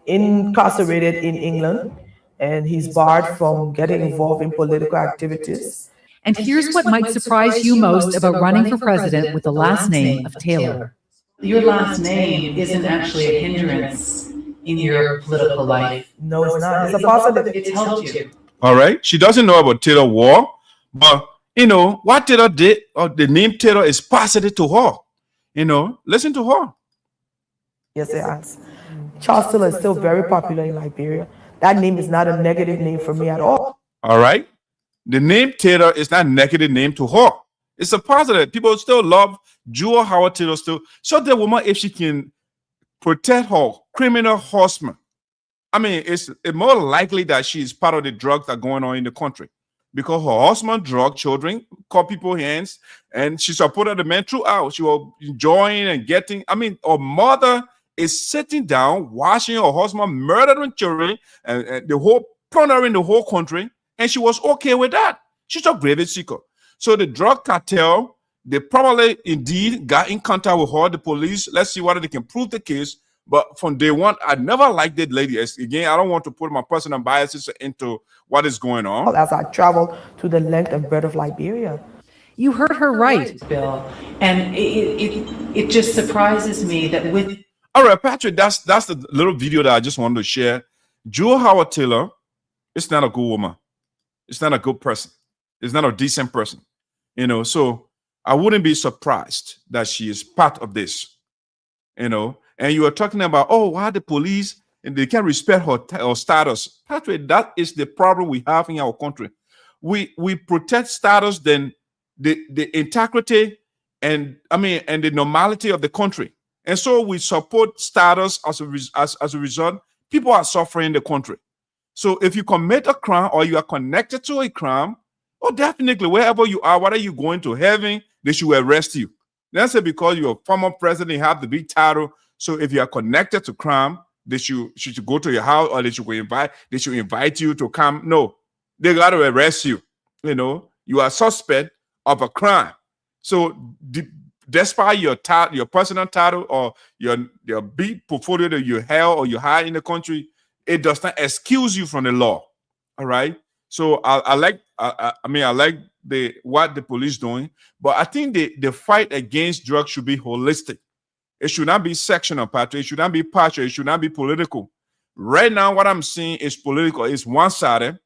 incarcerated in England, and he's barred from getting involved in political activities. And here's what might surprise you most about running for president with the last name of Taylor. Your last name isn't actually a hindrance in your political life. No, it's not. It's a positive. It's helped you. All right. She doesn't know about Taylor War, but what Taylor did, or the name Taylor is positive to her. Listen to her. Yes, it has. Charles Taylor is still very popular in Liberia. That name is not a negative name for me at all. All right. The name Taylor is not a negative name to her. It's a positive. People still love Joe Howard Taylor still. So the woman, if she can protect her criminal husband, it's more likely that she's part of the drugs that are going on in the country. Because her husband drug children, cut people's hands, and she supported the man throughout. She was enjoying and getting. Her mother is sitting down, watching her husband murdering children and plundering the whole country, and she was okay with that. She's a grave seeker. So the drug cartel, they probably indeed got in contact with her, the police. Let's see whether they can prove the case. But from day one, I never liked that lady. Again, I don't want to put my personal biases into what is going on. As I travel to the length and breadth of Liberia. You heard her right, Bill. And it just surprises me that with... All right, Patrick, that's the little video that I just wanted to share. Joe Howard Taylor is not a good woman. It's not a good person. It's not a decent person. So I wouldn't be surprised that she is part of this. And you are talking about, why the police and they can't respect her status. Patrick, that is the problem we have in our country. We protect status, then the integrity and the normality of the country. And so we support status as a result. People are suffering in the country. So if you commit a crime or you are connected to a crime, definitely wherever you are, whether you're going to heaven, they should arrest you. That's it, because you're a former president, you have the big title. So if you are connected to crime, they should go to your house, or they should invite you to come. No, they got to arrest you. You are suspect of a crime. So despite your personal title or your big portfolio that you held or you had in the country, it does not excuse you from the law. All right. So I like what the police doing, but I think the fight against drugs should be holistic. It should not be sectional, Patrick. It should not be partial. It should not be political. Right now, what I'm seeing is political. It's one-sided.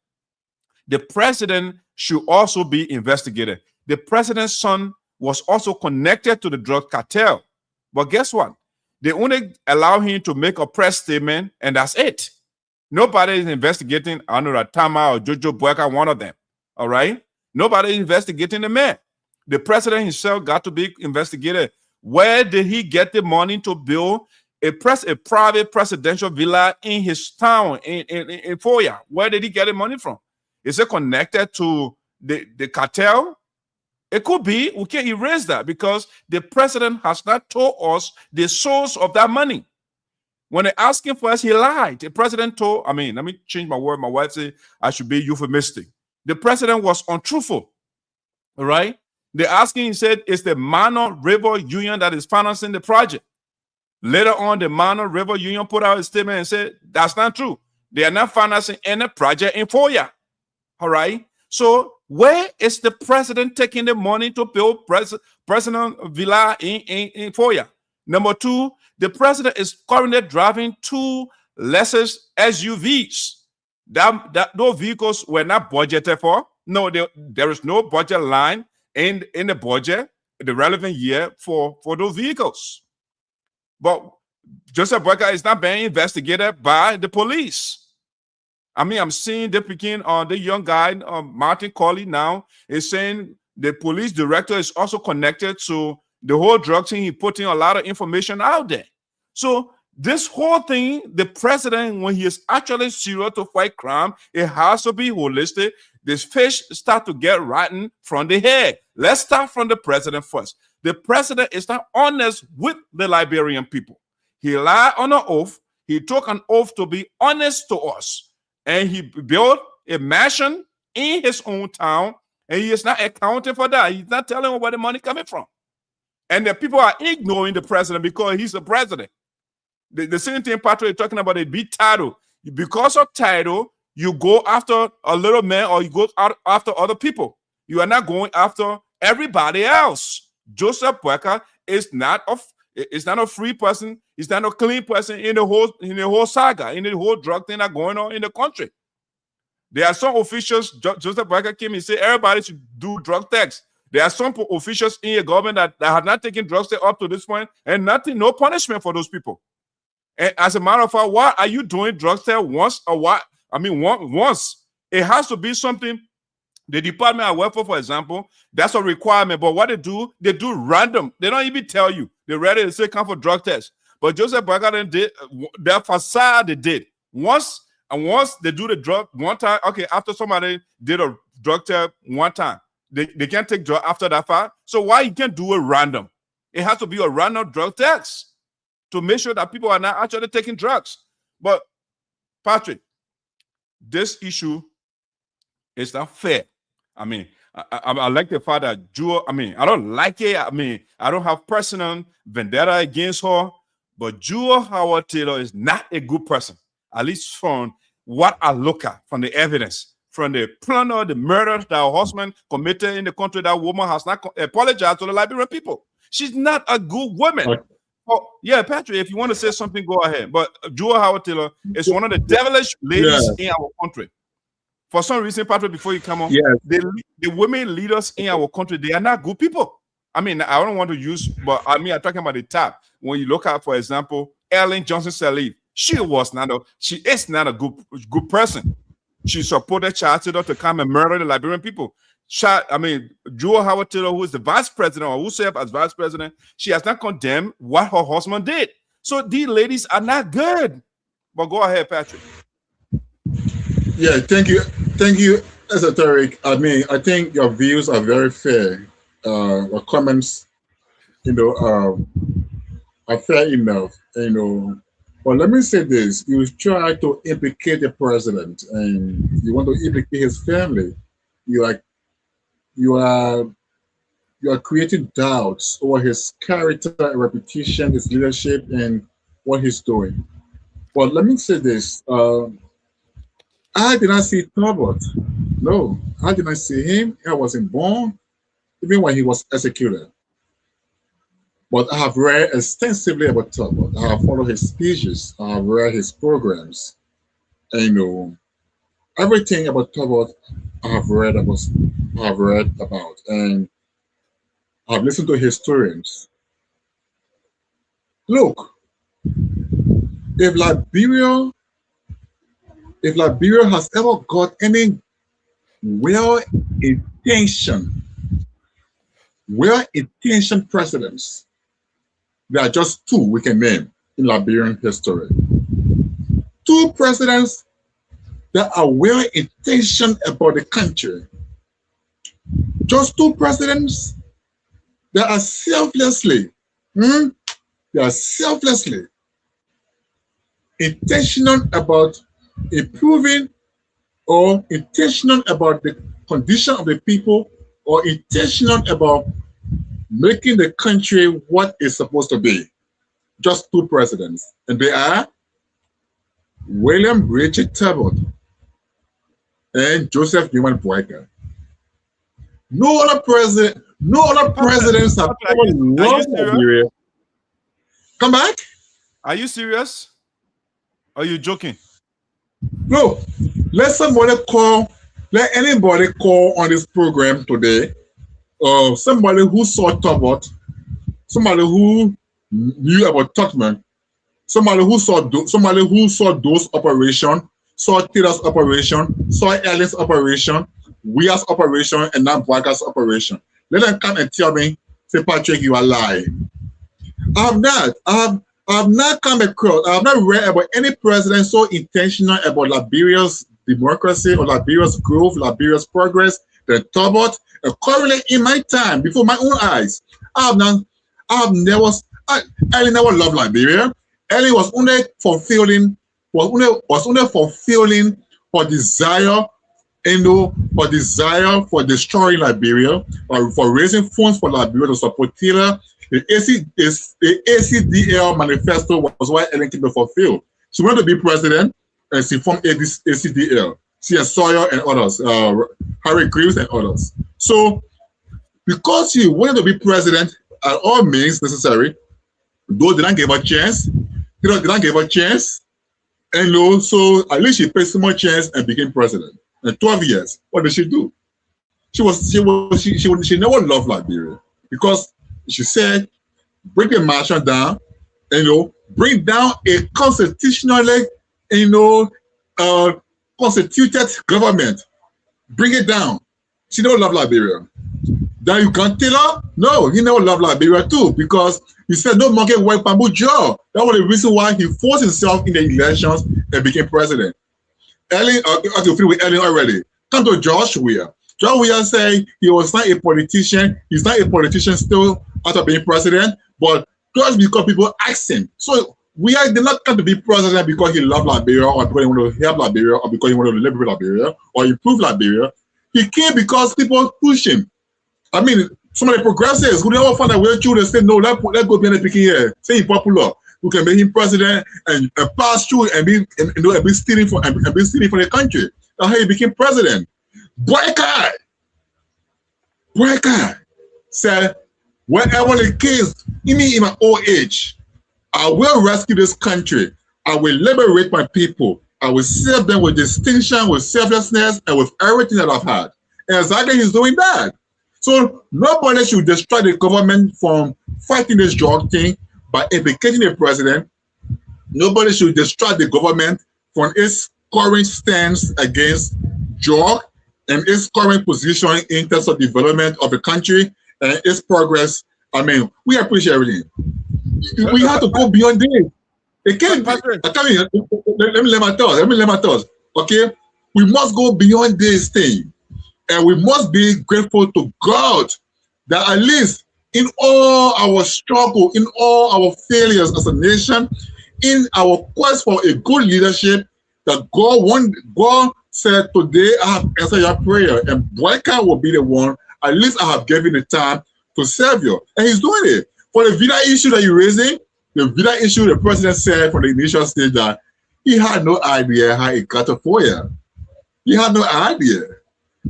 The president should also be investigated. The president's son was also connected to the drug cartel. But guess what? They only allow him to make a press statement, and that's it. Nobody is investigating Tama or Jojo Boyka, one of them. All right? Nobody is investigating the man. The president himself got to be investigated. Where did he get the money to build a private presidential villa in his town in Foya? Where did he get the money from? Is it connected to the cartel? It could be. We can't erase that because the president has not told us the source of that money. When they asked him for us, he lied. The president told, let me change my word. My wife said I should be euphemistic. The president was untruthful. All right? They asked him, he said, it's the Mano River Union that is financing the project. Later on, the Mano River Union put out a statement and said, that's not true. They are not financing any project in Foya. All right? So where is the president taking the money to build president villa in Foya? Number two, the president is currently driving 2 Lexus SUVs. Those vehicles were not budgeted for. No, there is no budget line in the budget, the relevant year for those vehicles. But Joseph Boyka is not being investigated by the police. I'm seeing the young guy, Martin Colley now, is saying the police director is also connected to The whole drug thing, he putting a lot of information out there. So this whole thing, the president, when he is actually serious to fight crime, it has to be holistic. This fish start to get rotten from the head. Let's start from the president first. The president is not honest with the Liberian people. He lied on an oath. He took an oath to be honest to us. And he built a mansion in his own town, and he is not accounting for that. He's not telling them where the money coming from. And the people are ignoring the president because he's the president. The same thing Patrick is talking about, a big title. Because of title, you go after a little man or you go out after other people. You are not going after everybody else. Joseph Boyka is not a free person. He's not a clean person in the whole saga, in the whole drug thing that's going on in the country. There are some officials, Joseph Boyka came and said everybody should do drug tests. There are some officials in your government that have not taken drugs up to this point, and no punishment for those people. And as a matter of fact, why are you doing drugs there once or what? I mean, once. It has to be something. The department I work for example, that's a requirement. But what they do random. They don't even tell you. They're ready to say come for drug tests. But Joseph Boyka did their facade. They did once they do the drug one time. Okay, after somebody did a drug test one time, they can't take drug after that fact. So why you can't do it random? It has to be a random drug test to make sure that people are not actually taking drugs. But Patrick, this issue is not fair. I mean, I like the fact that Jewel, I mean, I don't like it. I mean, I don't have personal vendetta against her, but Jewel Howard Taylor is not a good person, at least from what I look at, from the evidence, from the plunder, the murder that her husband committed in the country. That woman has not apologized to the Liberian people. She's not a good woman. Okay. Oh, yeah, Patrick, if you want to say something, go ahead. But Jewel Howard Taylor is one of the devilish ladies in our country. For some reason, Patrick, before you come on, the women leaders in our country, they are not good people. I mean, I don't want to use, but I mean, I'm talking about the top. When you look at, for example, Ellen Johnson Sirleaf, she is not a good person. She supported Charles Taylor to come and murder the Liberian people. Jewel Howard Taylor, who is the vice president, or who served as vice president, she has not condemned what her husband did. So these ladies are not good. But go ahead, Patrick. Yeah, thank you, Esoteric. I mean, I think your views are very fair. Your comments, are fair enough, But let me say this: you try to implicate the president, and you want to implicate his family. You are creating doubts over his character, reputation, his leadership, and what he's doing. But let me say this: I did not see Talbot. No, I did not see him. I wasn't born, even when he was executed. But I have read extensively about Talbot. I have followed his speeches. I have read his programs. And everything about Talbot I have read about, and I've listened to historians. Look, if Liberia has ever got any well-intentioned presidents, there are just two we can name in Liberian history. Two presidents that are well-intentioned about the country. Just two presidents that are selflessly intentional about improving or intentional about the condition of the people or intentional about making the country what it's supposed to be. Just two presidents. And they are William Richard Talbot and Joseph Newman Boyka. No other presidents have ever loved Liberia. Come back? Are you serious? Are you joking? No. Let anybody call on this program today. Somebody who saw Talbot, somebody who knew about Tubman, somebody who saw those operations, saw Taylor's operation, saw Ellis' operation, Weir's operation, and now Boyka's operation. Let them come and tell me say, Patrick, you are lying. I have not come across, I have not read about any president so intentional about Liberia's democracy or Liberia's growth, Liberia's progress, than Talbot. And currently in my time, before my own eyes, I never loved Liberia. Ellie was only fulfilling her desire, for destroying Liberia, or for raising funds for Liberia to support Taylor. The ACDL manifesto was why Ellen Kidman fulfilled. She wanted to be president, and she formed ACDL. She and Sawyer and others, Harry Greaves and others. So, because she wanted to be president at all means necessary, though they didn't give her a chance, and so at least she paid some more chance and became president. In 12 years, what did she do? She never loved Liberia because she said, bring the marshal down, bring down a constitutionally, constituted government. Bring it down. She never loved Liberia. Then you can't tell her? No, he never loved Liberia too, because he said no monkey white bamboo jaw. That was the reason why he forced himself in the elections and became president. Ellen, I feel with Ellen already. Come to George Weah. George Weah said he was not a politician. He's not a politician still after being president, but just because people asked him. So Weah did not come to be president because he loved Liberia or because he wanted to help Liberia or because he wanted to liberate Liberia or improve Liberia. He came because people pushed him. I mean, some of the progressives who never found a way through, they said, no, let's go behind the picking here. Say he's popular. We can make him president and pass through and be stealing for the country. That's how he became president. Boycott said, whenever the case, even in my old age, I will rescue this country. I will liberate my people. I will serve them with distinction, with selflessness, and with everything that I've had. And exactly he's doing that. So nobody should destroy the government from fighting this drug thing by implicating the president. Nobody should destroy the government from its current stance against drug and its current position in terms of development of the country and its progress. I mean, we appreciate everything. We have to go beyond this. It can't be, let me let my thoughts. Okay? We must go beyond this thing. And we must be grateful to God that at least in all our struggle, in all our failures as a nation, in our quest for a good leadership, that God said, today I have answered your prayer, and Boyka will be the one, at least I have given the time to serve you. And he's doing it. For the visa issue that you're raising, the visa issue, the president said from the initial stage that he had no idea how it got to FOIA. He had no idea.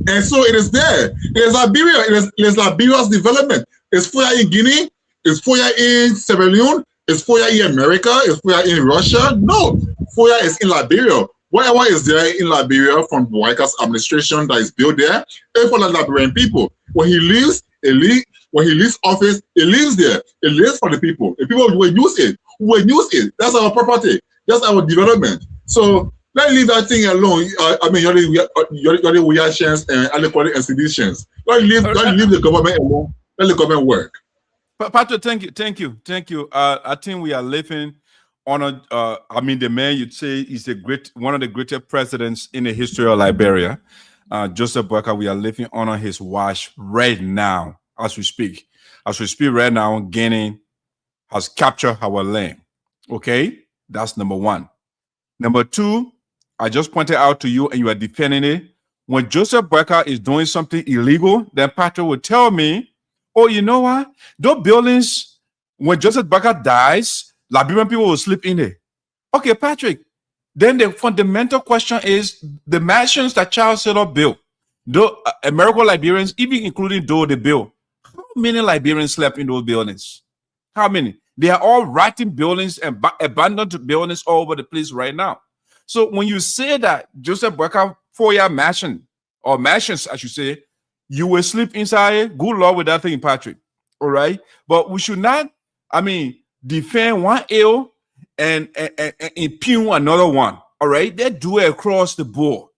And so it is there. It is Liberia. It is Liberia's development. It's FOIA in Guinea. It's FOIA in Sierra Leone. It's FOIA in America. It's FOIA in Russia. No, FOIA is in Liberia. Whatever is there in Liberia from Boyka's administration that is built there, it's for the Liberian people. When he leaves office, it lives there. It lives for the people. The people will use it. That's our property. That's our development. So let's leave that thing alone. I mean, you're the reactions and adequate institutions. Let's leave the government alone. Let the government work. Patrick, thank you. I think we are living on I mean, the man you'd say is one of the greatest presidents in the history of Liberia. Joseph Boyka, we are living on his watch right now as we speak. As we speak right now, Guinea has captured our land. Okay, that's number one. Number two, I just pointed out to you and you are defending it. When Joseph Boyka is doing something illegal, then Patrick will tell me, oh, you know what? Those buildings, when Joseph Boyka dies, Liberian people will sleep in there. Okay, Patrick. Then the fundamental question is the mansions that Charles Taylor built. Though American Liberians, even including though they built, how many Liberians slept in those buildings? How many? They are all rotten buildings and abandoned buildings all over the place right now. So when you say that Joseph Boyka 4-year mansion, or mansions, I should say, you will sleep inside it, good Lord with that thing, Patrick. All right? But we should not, defend one ill and impugn another one. All right? They do it across the board.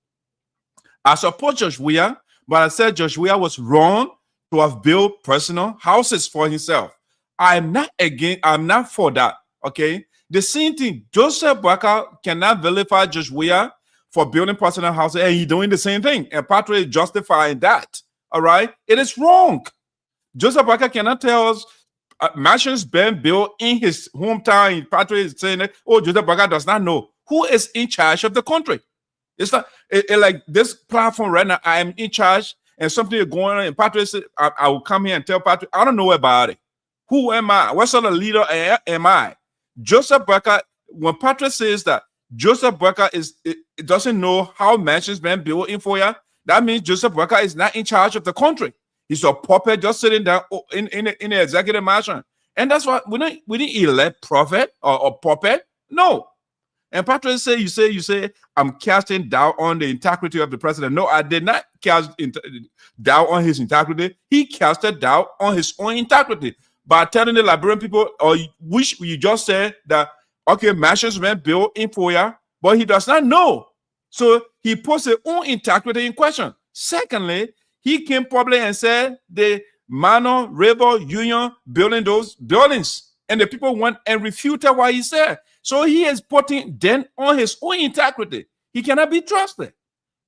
I support Josh Weah, but I said Josh Weah was wrong to have built personal houses for himself. I'm not for that. Okay. The same thing, Joseph Boakai cannot vilify Judge Weah for building personal houses, and he's doing the same thing. And Patrick is justifying that. All right. It is wrong. Joseph Boakai cannot tell us mansions been built in his hometown. And Patrick is saying that, oh, Joseph Boakai does not know who is in charge of the country. It's not like this platform right now. I am in charge, and something is going on. And Patrick said, I will come here and tell Patrick, I don't know about it. Who am I? What sort of leader am I? Joseph Boakai, when Patrick says that Joseph Boakai doesn't know how mansions been built in Foya, that means Joseph Boakai is not in charge of the country. He's a puppet just sitting down in the executive mansion. And that's why we didn't elect prophet or puppet. No. And Patrick said, you say, I'm casting doubt on the integrity of the president. No, I did not cast doubt on his integrity. He casted doubt on his own integrity by telling the Liberian people, or which you just said that, okay, mansions were built in Foya, but he does not know. So he puts his own integrity in question. Secondly, he came public and said the Mano River Union building those buildings, and the people went and refuted what he said. So he is putting dent on his own integrity. He cannot be trusted.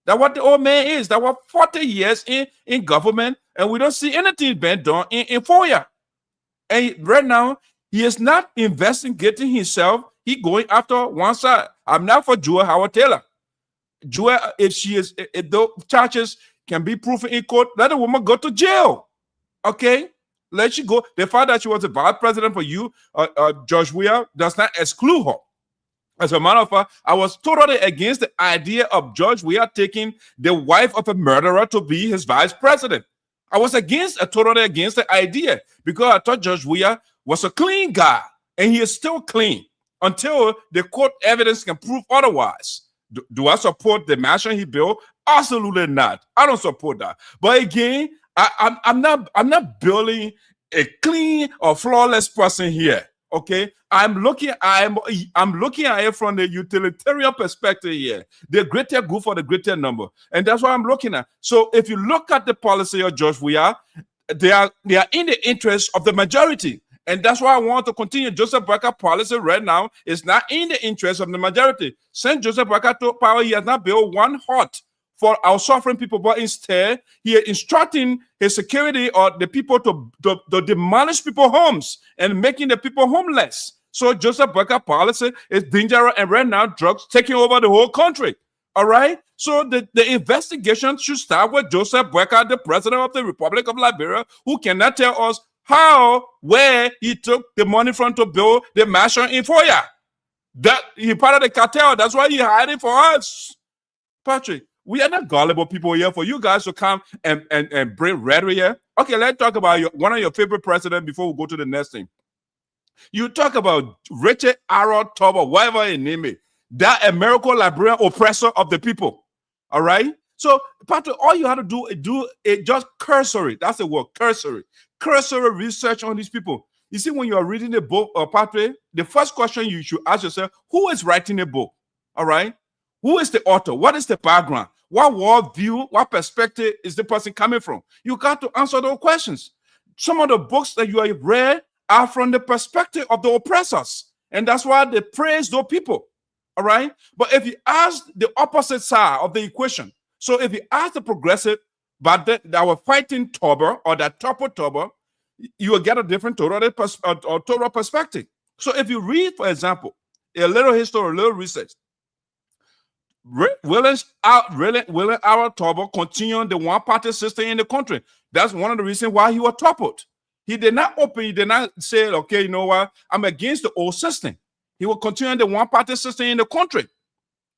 That's what the old man is. That was 40 years in government, and we don't see anything being done in Foya. And right now, he is not investigating himself. He going after one side. I'm not for Joel Howard Taylor. Joel, if the charges can be proven in court, let the woman go to jail. Okay? Let she go. The fact that she was a vice president for you, Judge Weah, does not exclude her. As a matter of fact, I was totally against the idea of Judge Weah taking the wife of a murderer to be his vice president. I was totally against the idea, because I thought Judge Weah was a clean guy, and he is still clean until the court evidence can prove otherwise. Do I support the mansion he built? Absolutely not. I don't support that. But again, I'm not building a clean or flawless person here. Okay, I'm looking at it from the utilitarian perspective here. The greater good for the greater number, and that's what I'm looking at. So if you look at the policy of Judge Weah, they are in the interest of the majority, and that's why I want to continue. Joseph Boakai policy right now is not in the interest of the majority. Since Joseph Boakai took power, he has not built one hut for our suffering people, but instead he is instructing his security or the people to demolish people's homes and making the people homeless. So Joseph Boakai policy is dangerous, and right now drugs taking over the whole country. All right. So the investigation should start with Joseph Boakai, the president of the Republic of Liberia, who cannot tell us where he took the money from to build the mansion in Foya. That he part of the cartel. That's why he hiding for us, Patrick. We are not gullible people here for you guys to come and bring rhetoric here. Okay, let's talk about one of your favorite presidents before we go to the next thing. You talk about Richard Arrow Tober, whatever you name it, that American Liberian oppressor of the people. All right? So, Patrick, all you have to do is just cursory. That's the word, cursory. Cursory research on these people. You see, when you are reading the book, Patrick, the first question you should ask yourself, who is writing the book? All right? Who is the author? What is the background? What worldview, what perspective is the person coming from? You got to answer those questions. Some of the books that you have read are from the perspective of the oppressors. And that's why they praise those people. All right? But if you ask the opposite side of the equation, so if you ask the progressive, but that were fighting Tober or that topple Tober, you will get a different total perspective. So if you read, for example, a little history, a little research, William Arrow Tober continued the one-party system in the country. That's one of the reasons why he was toppled. He did not say, okay, you know what, I'm against the old system. He will continue the one-party system in the country.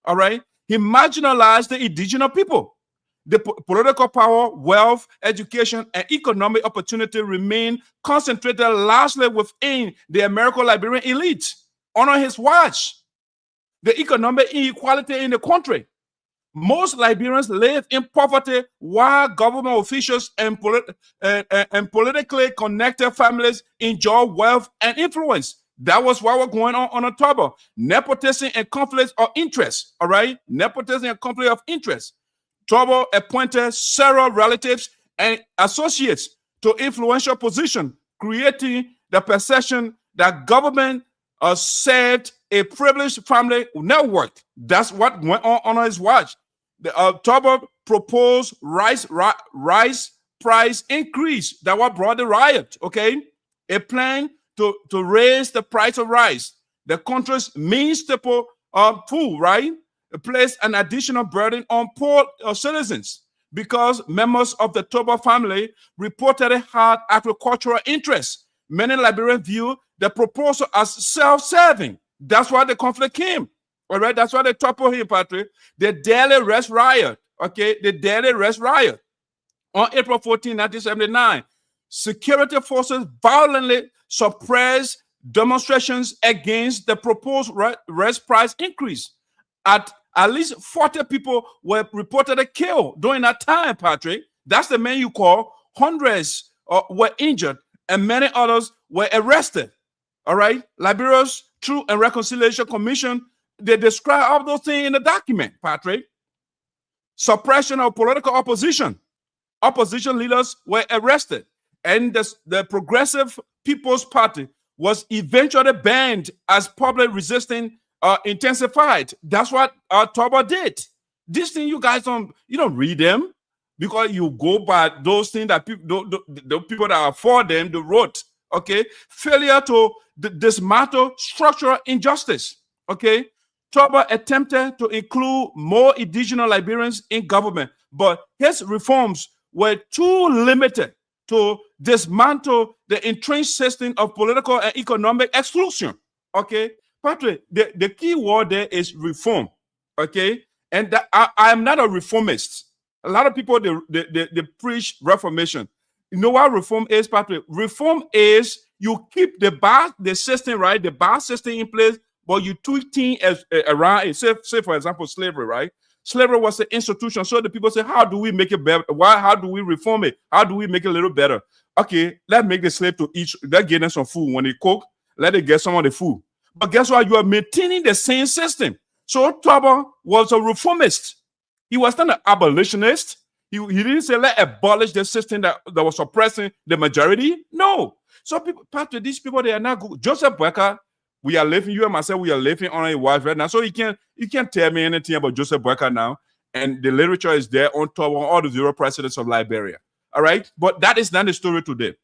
All right? He marginalized the indigenous people. The political power, wealth, education, and economic opportunity remain concentrated largely within the American Liberian elite. On his watch, the economic inequality in the country. Most Liberians live in poverty, while government officials and politically connected families enjoy wealth and influence. That was what was going on October. Nepotism and conflicts of interest. All right? Nepotism and conflict of interest. Tober appointed several relatives and associates to influential position, creating the perception that government served a privileged family network. That's what went on his watch. The October proposed rice price increase. That what brought the riot. Okay, a plan to raise the price of rice, the country's main staple food, right? Place an additional burden on poor citizens because members of the Toba family reportedly had agricultural interests. Many Liberians view the proposal as self-serving. That's why the conflict came. All right, that's why they toppled him, Patrick. The daily rest riot. Okay, the daily rest riot on April 14, 1979. Security forces violently suppressed demonstrations against the proposed rest price increase. At least 40 people were reportedly killed during that time, Patrick. That's the man you call. Hundreds were injured and many others were arrested. All right. Liberia's Truth and Reconciliation Commission, they describe all those things in the document, Patrick. Suppression of political opposition. Opposition leaders were arrested. And the Progressive People's Party was eventually banned as public resistance intensified. That's what Toba did. This thing you guys don't read them because you go by those things that the people that are for them they wrote. Okay, failure to dismantle structural injustice. Okay, Toba attempted to include more indigenous Liberians in government, but his reforms were too limited to dismantle the entrenched system of political and economic exclusion. Okay, Patrick, the key word there is reform. Okay, and I am not a reformist. A lot of people they preach reformation. You know what reform is, Patrick? Reform is you keep the system, right? The bar system in place, but you tweak things around it. Say for example, slavery, right? Slavery was an institution. So the people say, how do we make it better? How do we reform it? How do we make it a little better? Okay, let's make the slave to eat. Let's get them some food. When they cook, let them get some of the food. But guess what? You are maintaining the same system. So Toba was a reformist. He was not an abolitionist. He didn't say, let's abolish the system that was oppressing the majority. No. So people, Patrick, these people, they are not good. Joseph Boyka, we are living, you and myself, we are living on a watch right now. So you can't tell me anything about Joseph Boyka now. And the literature is there on top of all the 0 presidents of Liberia. All right? But that is not the story today.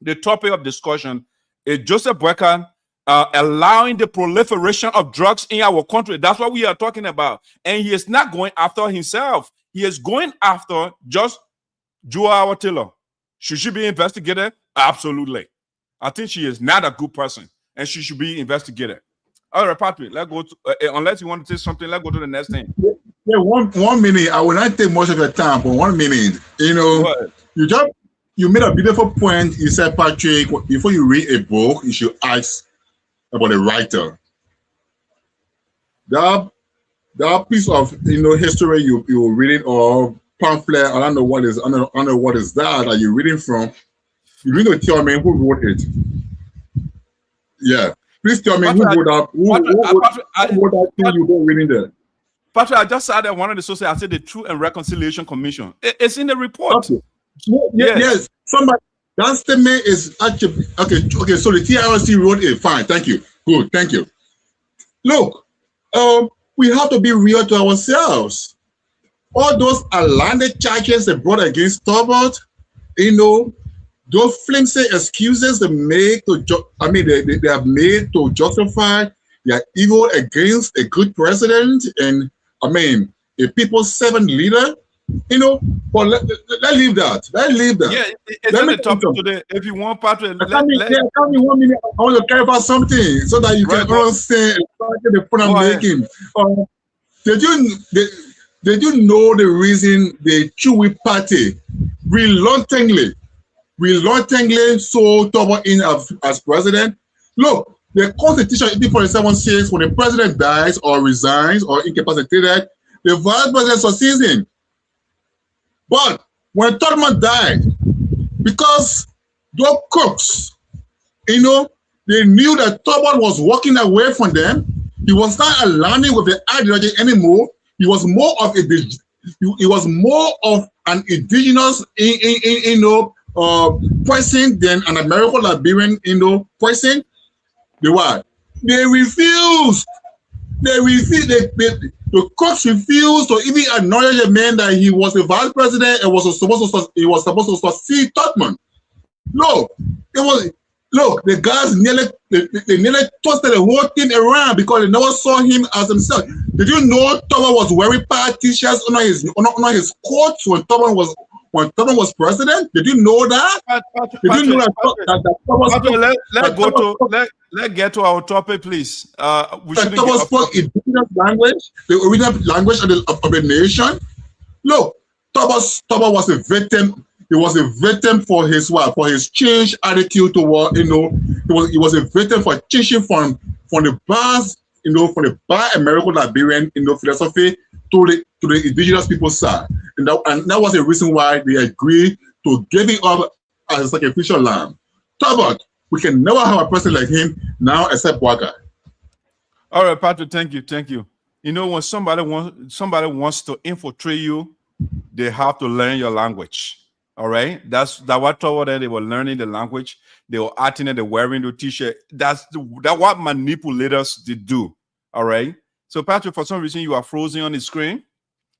The topic of discussion is Joseph Boyka allowing the proliferation of drugs in our country. That's what we are talking about. And he is not going after himself. He is going after just Joa Taylor. Should she be investigated? Absolutely. I think she is not a good person. And she should be investigated. All right, Patrick, let's go to, unless you want to say something, let's go to the next thing. Yeah, one minute. I will not take much of your time, but 1 minute. You made a beautiful point. You said, Patrick, before you read a book, you should ask about the writer. That piece of history you're reading or pamphlet, I don't know what is that you're reading from. You need to tell me who wrote it. Yeah, please tell me who wrote that. Who wrote that thing you got reading there? Patrick, I just said one of the sources. I said the Truth and Reconciliation Commission. It's in the report. Okay. Yes. Somebody, that statement is actually okay. So the TRC wrote it. Fine. Thank you. Good. Thank you. Look, we have to be real to ourselves. All those outlandish charges they brought against Tobert, those flimsy excuses they make they have made to justify their evil against a good president and a people's servant leader. But let's leave that. Let's leave that. Yeah, it's on the topic today. If you want, Patrick, come in 1 minute. I want to clarify something so that you can understand the point I'm making. Did you know the reason the Chewy party reluctantly sold Toba in as president? Look, the Constitution 1847 says when the president dies or resigns or incapacitated, the vice president succeeds him. But when Tubman died, because those crooks, they knew that Tubman was walking away from them. He was not aligning with the ideology anymore. He was more of an indigenous, poison than an American Liberian, poison. They refused. The courts refused to even acknowledge the man that he was the vice president and was supposed to succeed Tubman. The guys nearly twisted the whole thing around because they never saw him as himself. Did you know Tubman was wearing pad t-shirts under his coats when Tubman was president? Did you know that? Did you know that? Let's get to our topic, please. We should spoke indigenous language, the original language of the nation. Look, Tubman was a victim. He was a victim for his changed attitude toward, he was a victim for changing from the bars, from the bar American Liberian, philosophy to the indigenous people's side. And that was the reason why they agreed to giving up as a sacrificial lamb. Tubman, we can never have a person like him now except Waka. All right, Patrick, thank you. When somebody wants to infiltrate you, they have to learn your language. All right, that's what toward them. They were learning the language. They were acting and they were wearing the t-shirt. That's what manipulators did do. All right. So Patrick, for some reason you are frozen on the screen.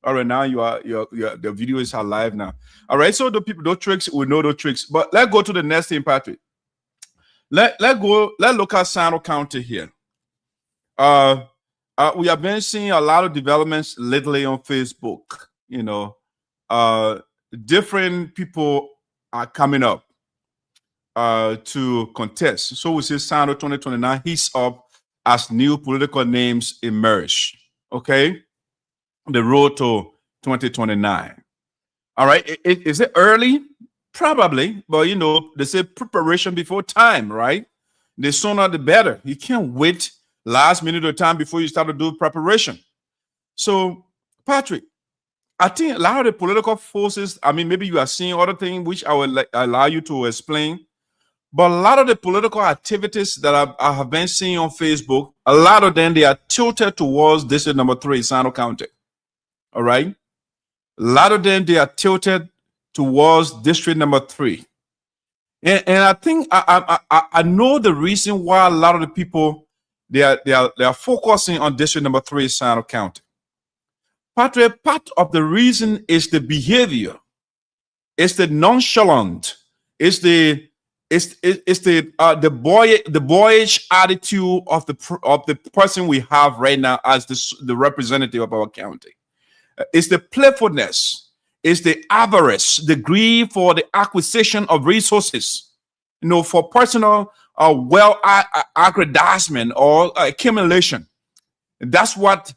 All right, now the video is alive now. All right, so those tricks, we know those tricks. But let's go to the next thing, Patrick. Let's look at Sinoe County here. We have been seeing a lot of developments lately on Facebook. Different people are coming up to contest. So we see Sinoe 2029 heats up as new political names emerge. Okay, the road to 2029. All right, is it early? Probably, but they say preparation before time, right? The sooner the better. You can't wait last minute of time before you start to do preparation. So, Patrick, I think a lot of the political forces, maybe you are seeing other things which I will allow you to explain, but a lot of the political activities that I have been seeing on Facebook, a lot of them, they are tilted towards District number 3, Sinoe County. All right? A lot of them, they are tilted towards District number 3. And I think I know the reason why a lot of the people, they are focusing on District number 3, Sinoe County. Patrick, part of the reason is the behavior, it's the nonchalant, it's the boyish attitude of the person we have right now as the representative of our county. It's the playfulness, it's the avarice, the greed for the acquisition of resources, for personal aggrandizement or accumulation. And that's what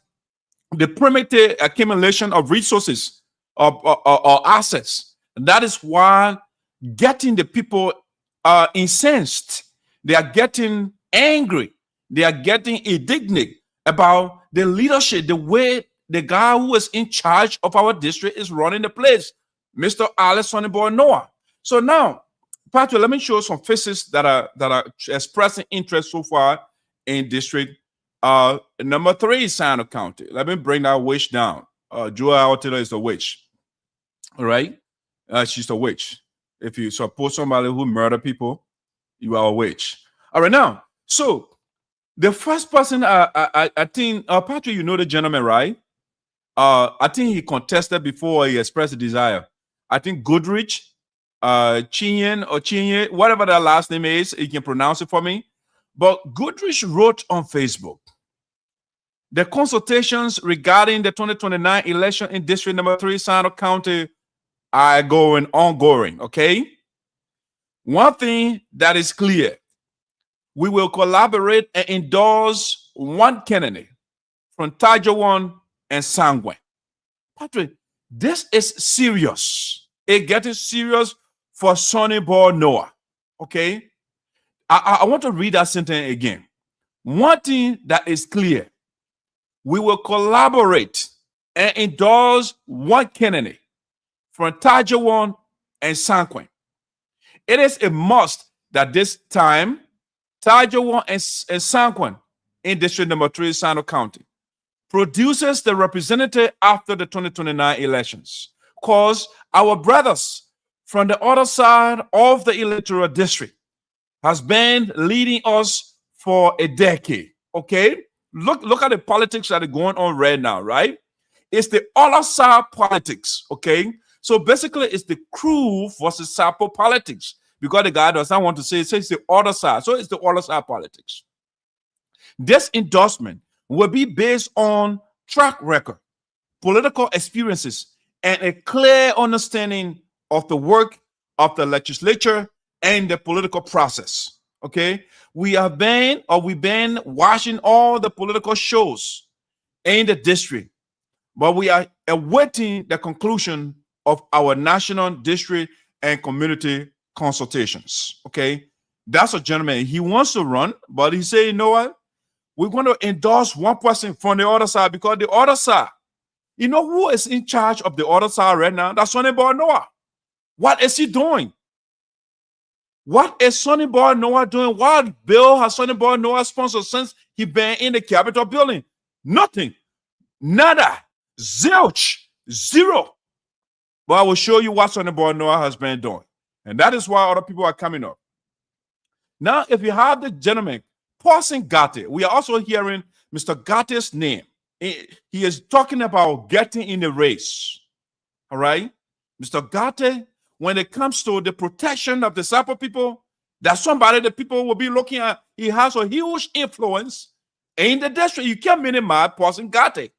the primitive accumulation of resources or assets. That is why getting the people incensed. They are getting angry. They are getting indignant about the leadership, the way the guy who is in charge of our district is running the place, Mr. Alex Noah. So now, Patrick, let me show you some faces that are expressing interest so far in district number 3, Sinoe County. Let me bring that witch down. Joa Taylor is a witch. All right, she's a witch. If you support somebody who murder people, you are a witch. All right, now, so the first person, I think, Patrick, you know the gentleman, right? I think he contested before he expressed a desire. I think Goodrich, Chinye, whatever that last name is, you can pronounce it for me. But Goodrich wrote on Facebook, the consultations regarding the 2029 election in District number 3, Sinoe County, are ongoing, okay? One thing that is clear, we will collaborate and endorse one candidate from Tajawan and Sangwen. Patrick, this is serious. It's getting serious for Sonny Boy Noah, okay? I want to read that sentence again. One thing that is clear, we will collaborate and endorse one candidate from Tajawan and Sangwen. It is a must that this time, Tajawan and Sangwen in District number 3, Sinoe County, produces the representative after the 2029 elections. Because our brothers from the other side of the electoral district has been leading us for a decade. Okay, look at the politics that are going on right now, right? It's the other side politics. Okay, so basically it's the crew versus Sapo politics, because the guy does not want to say it, says the other side. So it's the other side politics. This endorsement will be based on track record, political experiences, and a clear understanding of the work of the legislature and the political process. Okay, we've been watching all the political shows in the district, but we are awaiting the conclusion of our national, district, and community consultations. Okay, that's a gentleman. He wants to run, but he said, you know what? We're going to endorse one person from the other side, because the other side, you know who is in charge of the other side right now? That's Sonny Boy Noah. What is he doing? What is Sonny Boy Noah doing? What bill has Sonny Boy Noah sponsored since he been in the Capitol building? Nothing. Nada. Zilch. Zero. But I will show you what Sonny Boy Noah has been doing. And that is why other people are coming up. Now, if you have the gentleman, Paulson Gatti, we are also hearing Mr. Gatti's name. He is talking about getting in the race. All right? Mr. Gatti, when it comes to the protection of the Sapo people, that's somebody that people will be looking at. He has a huge influence in the district. You can't minimize Paulson Gatti.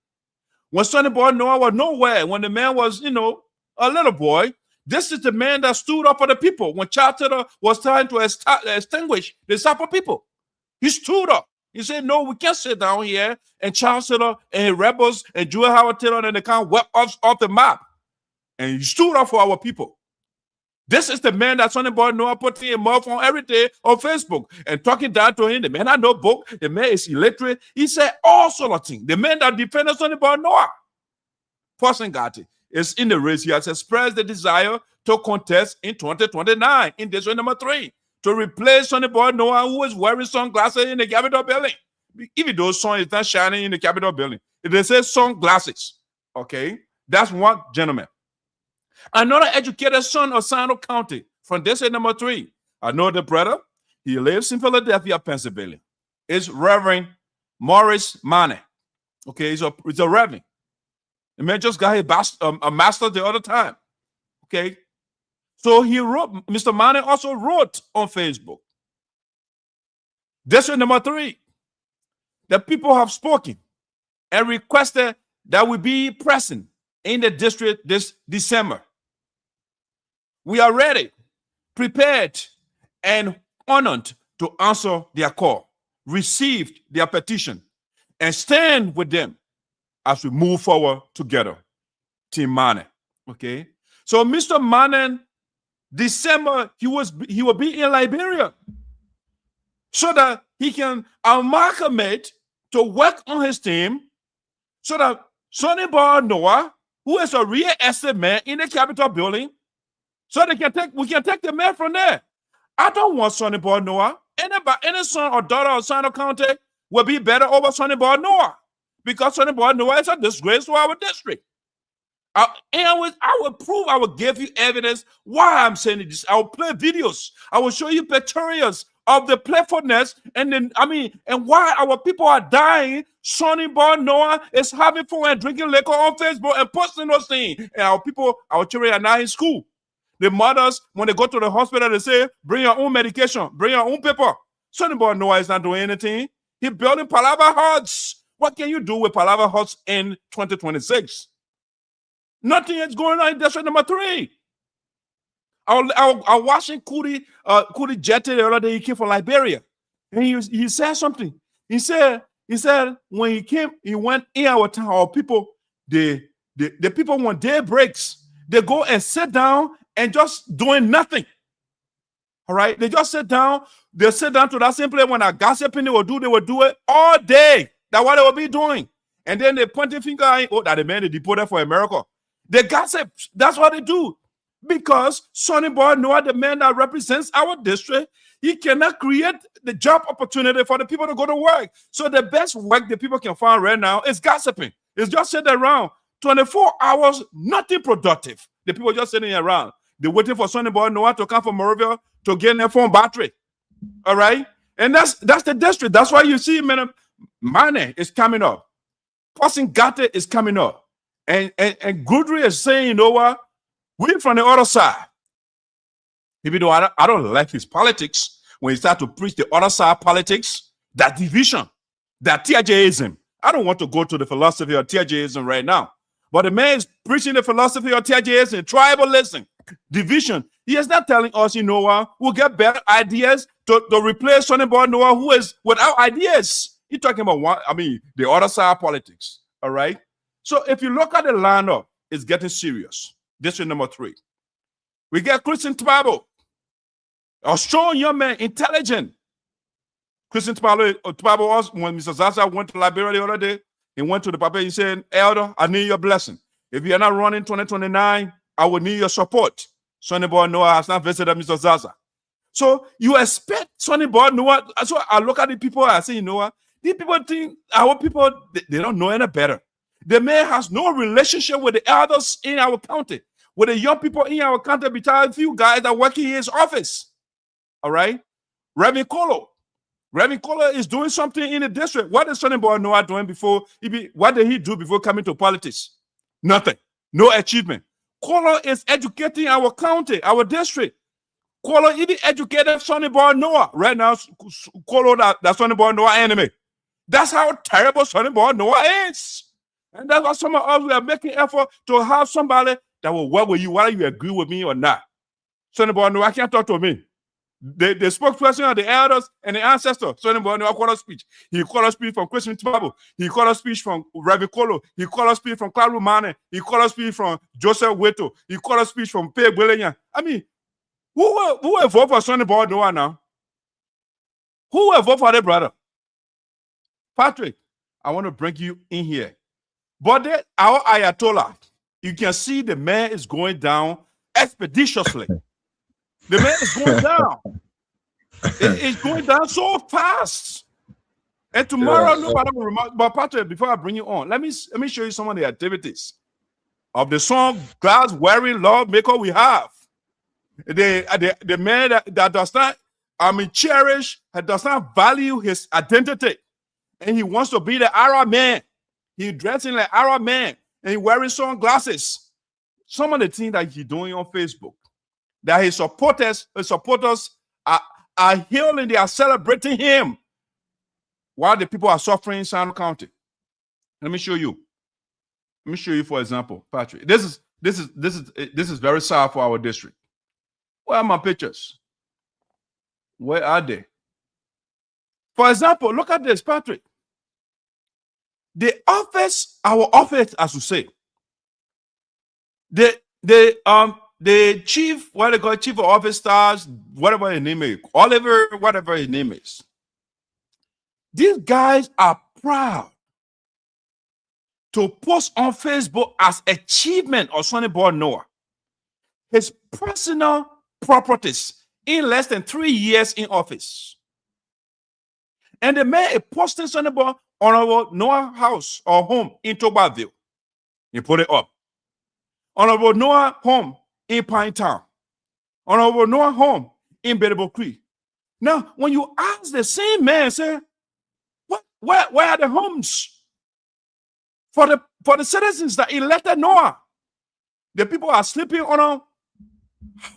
When Sonny Boy Noah was nowhere, when the man was, a little boy, this is the man that stood up for the people. When Charles Taylor was trying to extinguish the Sapo people, he stood up. He said, no, we can't sit down here and Charles Taylor and rebels and Joel Howard Taylor and they can't wipe us off the map. And he stood up for our people. This is the man that Sonny Boy Noah putting him off on every day on Facebook and talking down to him. The man had no book. The man is illiterate. He said all sort of things. The man that defended Sonny Boy Noah, Paulson Gatti, is in the race. He has expressed the desire to contest in 2029 in district number 3 to replace Sonny Boy Noah, who is wearing sunglasses in the Capitol building. Even though sun is not shining in the Capitol building, they say sunglasses. Okay, that's one gentleman. Another educated son of Sinoe County from district number 3. I know the brother. He lives in Philadelphia, Pennsylvania. It's Reverend Morris Mane. Okay, he's a reverend. The man just got a master the other time. Okay, so he wrote. Mr. Mane also wrote on Facebook. District number 3. The people have spoken and requested that we be present in the district this December. We are ready, prepared, and honored to answer their call, received their petition, and stand with them as we move forward together. Team Mane. Okay. So Mr. Mane, December, he will be in Liberia so that he can amalgamate to work on his team so that Sonny Boy Noah, who is a real estate man in the Capitol building, so we can take the man from there. I don't want Sonny Boy Noah. Any son or daughter of Sinoe County will be better over Sonny Boy Noah, because Sonny Boy Noah is a disgrace to our district. I will give you evidence why I'm saying this. I will play videos. I will show you pictures of the playfulness and why our people are dying. Sonny Boy Noah is having fun and drinking liquor on Facebook and posting those things. And our children are not in school. The mothers, when they go to the hospital, they say, bring your own medication, bring your own paper. Sonny Boy Noah is not doing anything. He's building palaver huts. What can you do with palaver huts in 2026? Nothing is going on in district number 3. I was watching Kudi Jette the other day. He came from Liberia. And he said something. He said when he came, he went in our town, our people, the people, when day breaks, they go and sit down and just doing nothing. All right? They just sit down. They sit down to that same place when a gossiping they will do it all day. That's what they will be doing. And then they point a finger at, that the man they deported for America. They gossip. That's what they do. Because Sonny Boy Noah, the man that represents our district, he cannot create the job opportunity for the people to go to work. So the best work the people can find right now is gossiping. It's just sitting around 24 hours, nothing productive. The people just sitting around. They're waiting for Sonny Boy Noah to come from Monrovia to get their phone battery. All right? And that's the district. That's why you see Mane is coming up. Passing Gate is coming up. And Goodry is saying, you know what? We're from the other side. Even though I don't like his politics, when he start to preach the other side politics, that division, that TJism. I don't want to go to the philosophy of TJism right now. But the man is preaching the philosophy of TJism, tribalism, division. He is not telling us, you know what, we'll get better ideas to replace Sonny Boy Noah, who is without ideas. He's talking about the other side politics. All right. So if you look at the lineup, it's getting serious. District number 3. We get Christian Tbabo, a strong young man, intelligent. Christian Tbabo, when Mr. Zaza went to Liberia the other day, he went to the papa, he said, Elder, I need your blessing. If you're not running 2029, I will need your support. Sonny Boy Noah has not visited Mr. Zaza. So you expect Sonny Boy Noah. So I look at the people, I say, you know what? These people think our people, they don't know any better. The man has no relationship with the elders in our county, with the young people in our county, besides a few guys that work in his office. All right? Reverend Kolo is doing something in the district. What is Sonny Boy Noah doing before? What did he do before coming to politics? Nothing. No achievement. Kolo is educating our county, our district. Kolo even educated Sonny Boy Noah. Right now, Kolo that Sonny Boy Noah enemy. That's how terrible Sonny Boy Noah is. And that's why some of us, we are making effort to have somebody that will work with you, whether you agree with me or not. Sonny Boy Noah can't talk to me. The spokesperson of the elders and the ancestors, Sonny Boy Noah called a speech. He called a speech from Christian Tbabo. He called a speech from Reverend Kolo. He called a speech from Claru Mane. He called a speech from Joseph Weto. He called a speech from Pei Gwelenya. I mean, who will vote for Sonny Boy Noah now? Who will vote for their brother? Patrick, I want to bring you in here. But our Ayatollah, you can see the man is going down expeditiously. The man is going down. It's going down so fast. And tomorrow, nobody will remember. But Patrick, before I bring you on, let me show you some of the activities of the song God's Weary Lawmaker we have. The man that does not, cherish, that does not value his identity. And he wants to be the Arab man. He's dressing like Arab man. And he's wearing sunglasses. Some of the things that he's doing on Facebook, that his supporters are healing, they are celebrating him while the people are suffering in Sinoe County. Let me show you. Let me show you, for example, Patrick. This is very sad for our district. Where are my pictures? Where are they? For example, look at this, Patrick. The office, our office, as we say, the chief, what they call chief of office stars, whatever his name is, Oliver, whatever his name is. These guys are proud to post on Facebook as achievement of Sonny Boy Noah his personal properties in less than 3 years in office. And the man is posting Sonny Boy on our Noah house or home in Tobacco. He put it up. On our Noah home in Pine Town. On our Noah home in Bedebo Creek. Now, when you ask the same man, say, where are the homes for the citizens that elected Noah? The people are sleeping on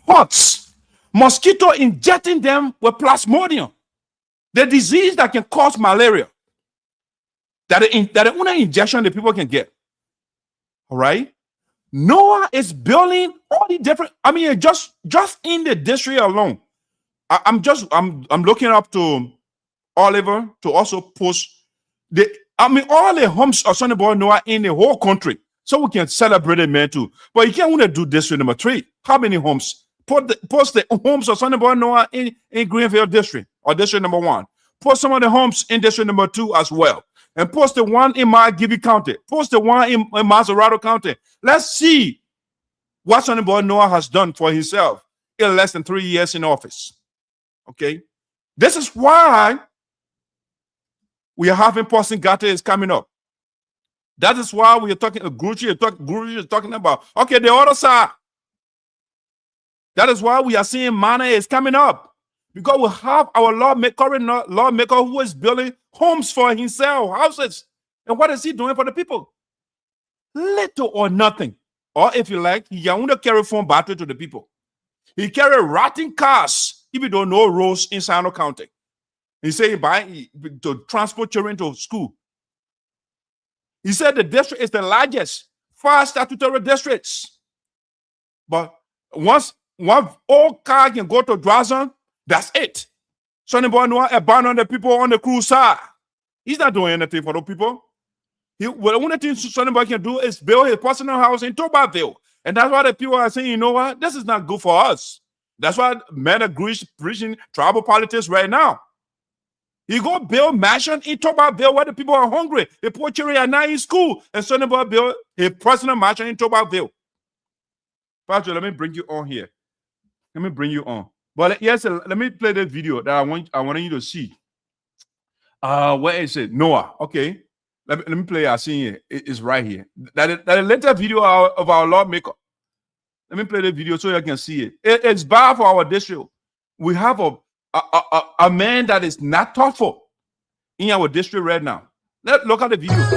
huts, mosquito injecting them with plasmodium, the disease that can cause malaria. That the only injection the people can get. All right. Noah is building all the different. Just in the district alone. I'm looking up to Oliver to also post all the homes of Sonny Boy Noah in the whole country, so we can celebrate it, man, too. But you can't want to do district number 3. How many homes? Post the homes of Sonny Boy Noah in Greenfield district or district number 1. Post some of the homes in district number 2 as well. And post the one in Margibi County. Post the one in Maserado County. Let's see what Sonny Boy Noah has done for himself in less than 3 years in office. Okay? This is why we are having Posting Gate is coming up. That is why we are talking, Guruji is talking about, okay, the other side. That is why we are seeing money is coming up. Because we have our current lawmaker who is building homes for himself, houses. And what is he doing for the people? Little or nothing. Or if you like, he only carry phone battery to the people. He carry rotting cars if you don't know roads in Sinoe County. He said he buy to transport children to school. He said the district is the largest 5 statutory districts. But once one old car can go to Drazan, that's it. Sonny Boy no abandon the people on the cruise side. He's not doing anything for those people. The only thing Sonny Boy can do is build his personal house in Tobacco. And that's why the people are saying, you know what? This is not good for us. That's why men are preaching tribal politics right now. He go build mansion in Tobacco where the people are hungry. The poor children are not in school. And Sonny Boy build a personal mansion in Tobacco. Pastor, let me bring you on here. Let me bring you on. But yes, let me play the video that I want you to see. Where is it? Noah. Okay. Let me play. I see it. It's right here. That is a later video of our lawmaker. Let me play the video so you can see it. It's bad for our district. We have a man that is not thoughtful in our district right now. Let's look at the video.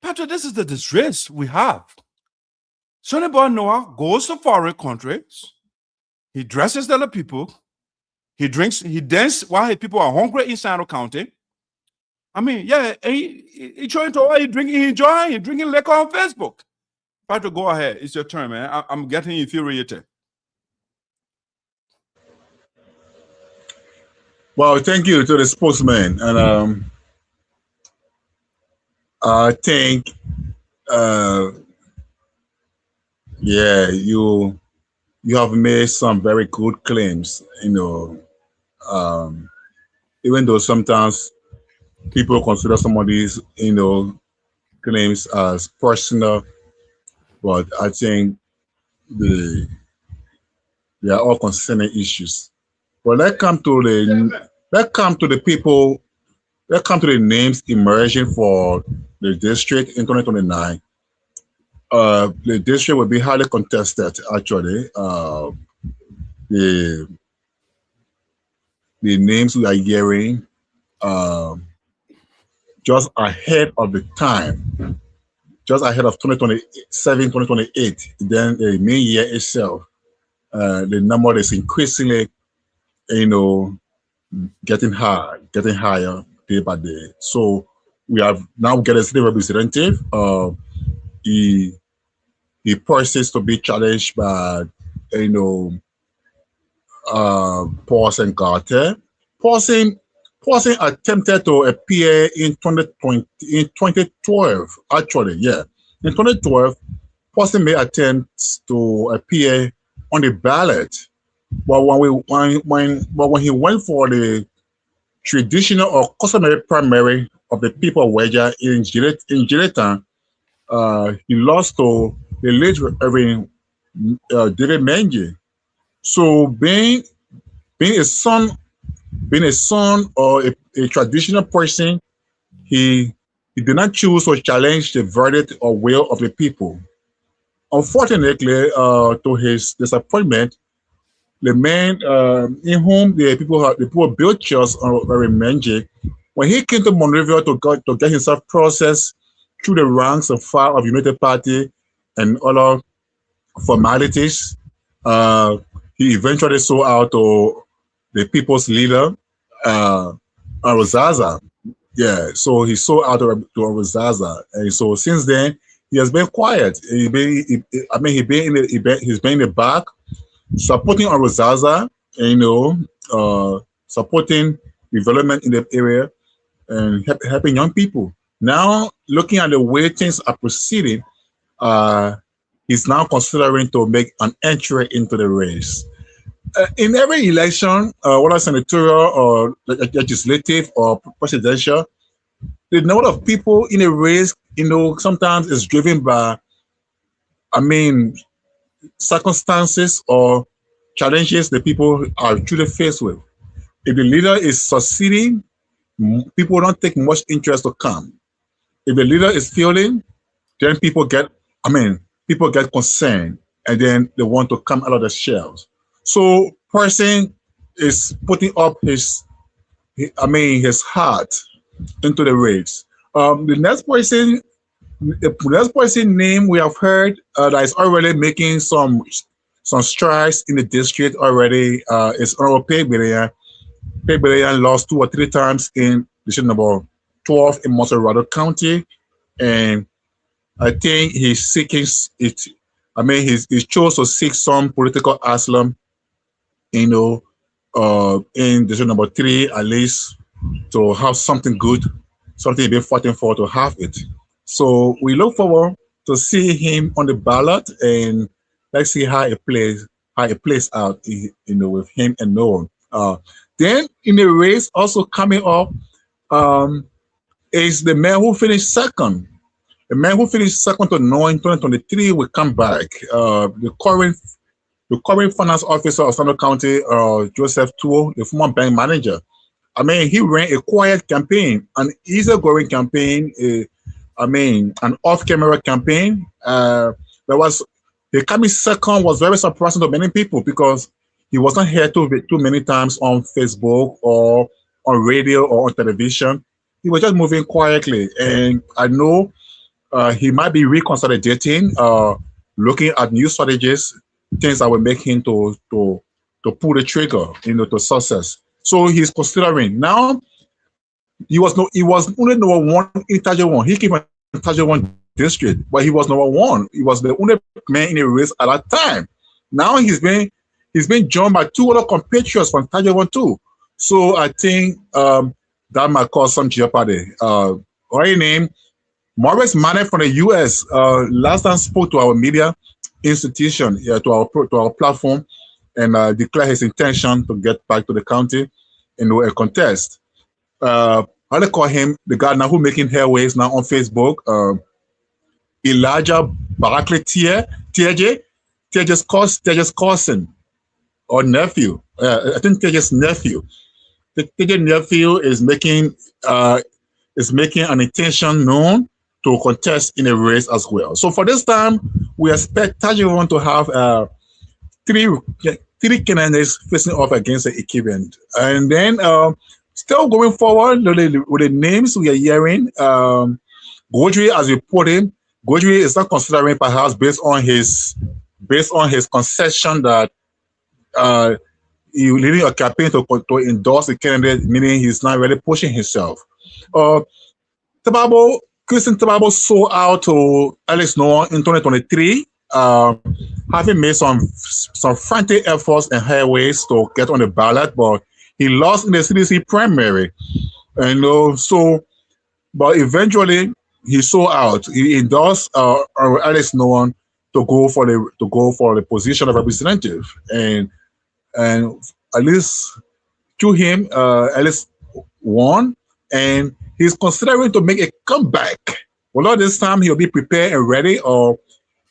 Patrick, this is the disgrace we have. Sonny Boy Noah goes to foreign countries. He dresses the other people. He drinks, he dances while his people are hungry in Sinoe County. I mean, yeah, he trying to he drinking liquor on Facebook. Patrick, go ahead. It's your turn, man. I'm getting infuriated. Well, thank you to the spokesman, and I think, yeah, you have made some very good claims. You know, even though sometimes people consider some of these, you know, claims as personal, but I think they are all concerning issues. But let's come to the people. Let's come to the names emerging for the district in 2029. The district will be highly contested. Actually, the names we are hearing just ahead of the time, just ahead of 2027, 2028. Then the main year itself, the number is increasingly, you know, getting higher day by day. So we have now get a state representative. He persists to be challenged by, you know, Paulson Carter. Paulson attempted to appear in 2012. Actually, yeah, in 2012, Paulson made attempts to appear on the ballot. But when he went for the traditional or customary primary of the people wager in Gillitan, he lost to the late Reverend David Menji. So being a son or a traditional person, he did not choose to challenge the verdict or will of the people. Unfortunately, to his disappointment, the man in whom the people built trust on Reverend Menji, when he came to Monrovia to get himself processed through the ranks and file of United Party and other formalities, he eventually sold out to the people's leader, Rozaza. Yeah, so he sold out to Rozaza, and so since then he has been quiet. He's been in the back. supporting Zaza, supporting development in the area and helping young people. Now, looking at the way things are proceeding, he's now considering to make an entry into the race. In every election, whether senatorial or legislative or presidential, the number of people in a race, sometimes is driven by, circumstances or challenges that people are truly faced with. If the leader is succeeding, people don't take much interest to come. If the leader is failing, then people get concerned, and then they want to come out of the shells. So person is putting up his heart into the race. The next person name we have heard that is already making some strides in the district already is Honorable Liberian. Liberian lost 2 or 3 times in district number 12 in Monterey County, and I think he's seeking it. He chose to seek some political asylum, in district number 3 at least, to have something good, something been fighting for, to have it. So we look forward to see him on the ballot, and let's see how it plays out, with him and Noah. Then in the race also coming up is the man who finished second. The man who finished second to Noah in 2023 will come back. The current finance officer of Sinoe County, Joseph Tuo, the former bank manager. He ran a quiet campaign, an easygoing campaign, an off-camera campaign. The coming second was very surprising to many people because he wasn't here too many times on Facebook or on radio or on television. He was just moving quietly, and I know he might be reconsolidating, looking at new strategies, things that will make him to pull the trigger, to success. So he's considering. Now, he was only number 1 in Tajawon. He came from Tajawon district, but he was number 1. He was the only man in the race at that time. Now he's been joined by 2 other compatriots from Tajawon too. So I think that might cause some jeopardy. Already named Maurice Manning from the US. Last time spoke to our media institution, to our platform, and declared his intention to get back to the county and do a contest. I call him the guy now who making headways now on Facebook. Elijah Barackley Teja's cousin or nephew. I think Teja's nephew. Teja's nephew is making an intention known to contest in a race as well. So for this time, we expect Tajawon to have 3 candidates facing off against the incumbent. And then still going forward with the names we are hearing, Godri, as we put him, Godri is not considering, perhaps based on his concession that he leading a campaign to endorse the candidate, meaning he's not really pushing himself. Christian Tababo sold out to Alex Noah in 2023, having made some frantic efforts and highways to get on the ballot, but he lost in the CDC primary. But eventually he sold out. He endorsed Alex Noah to go for the position of representative, and at least through him, Alex won, and he's considering to make a comeback. Although this time he'll be prepared and ready, or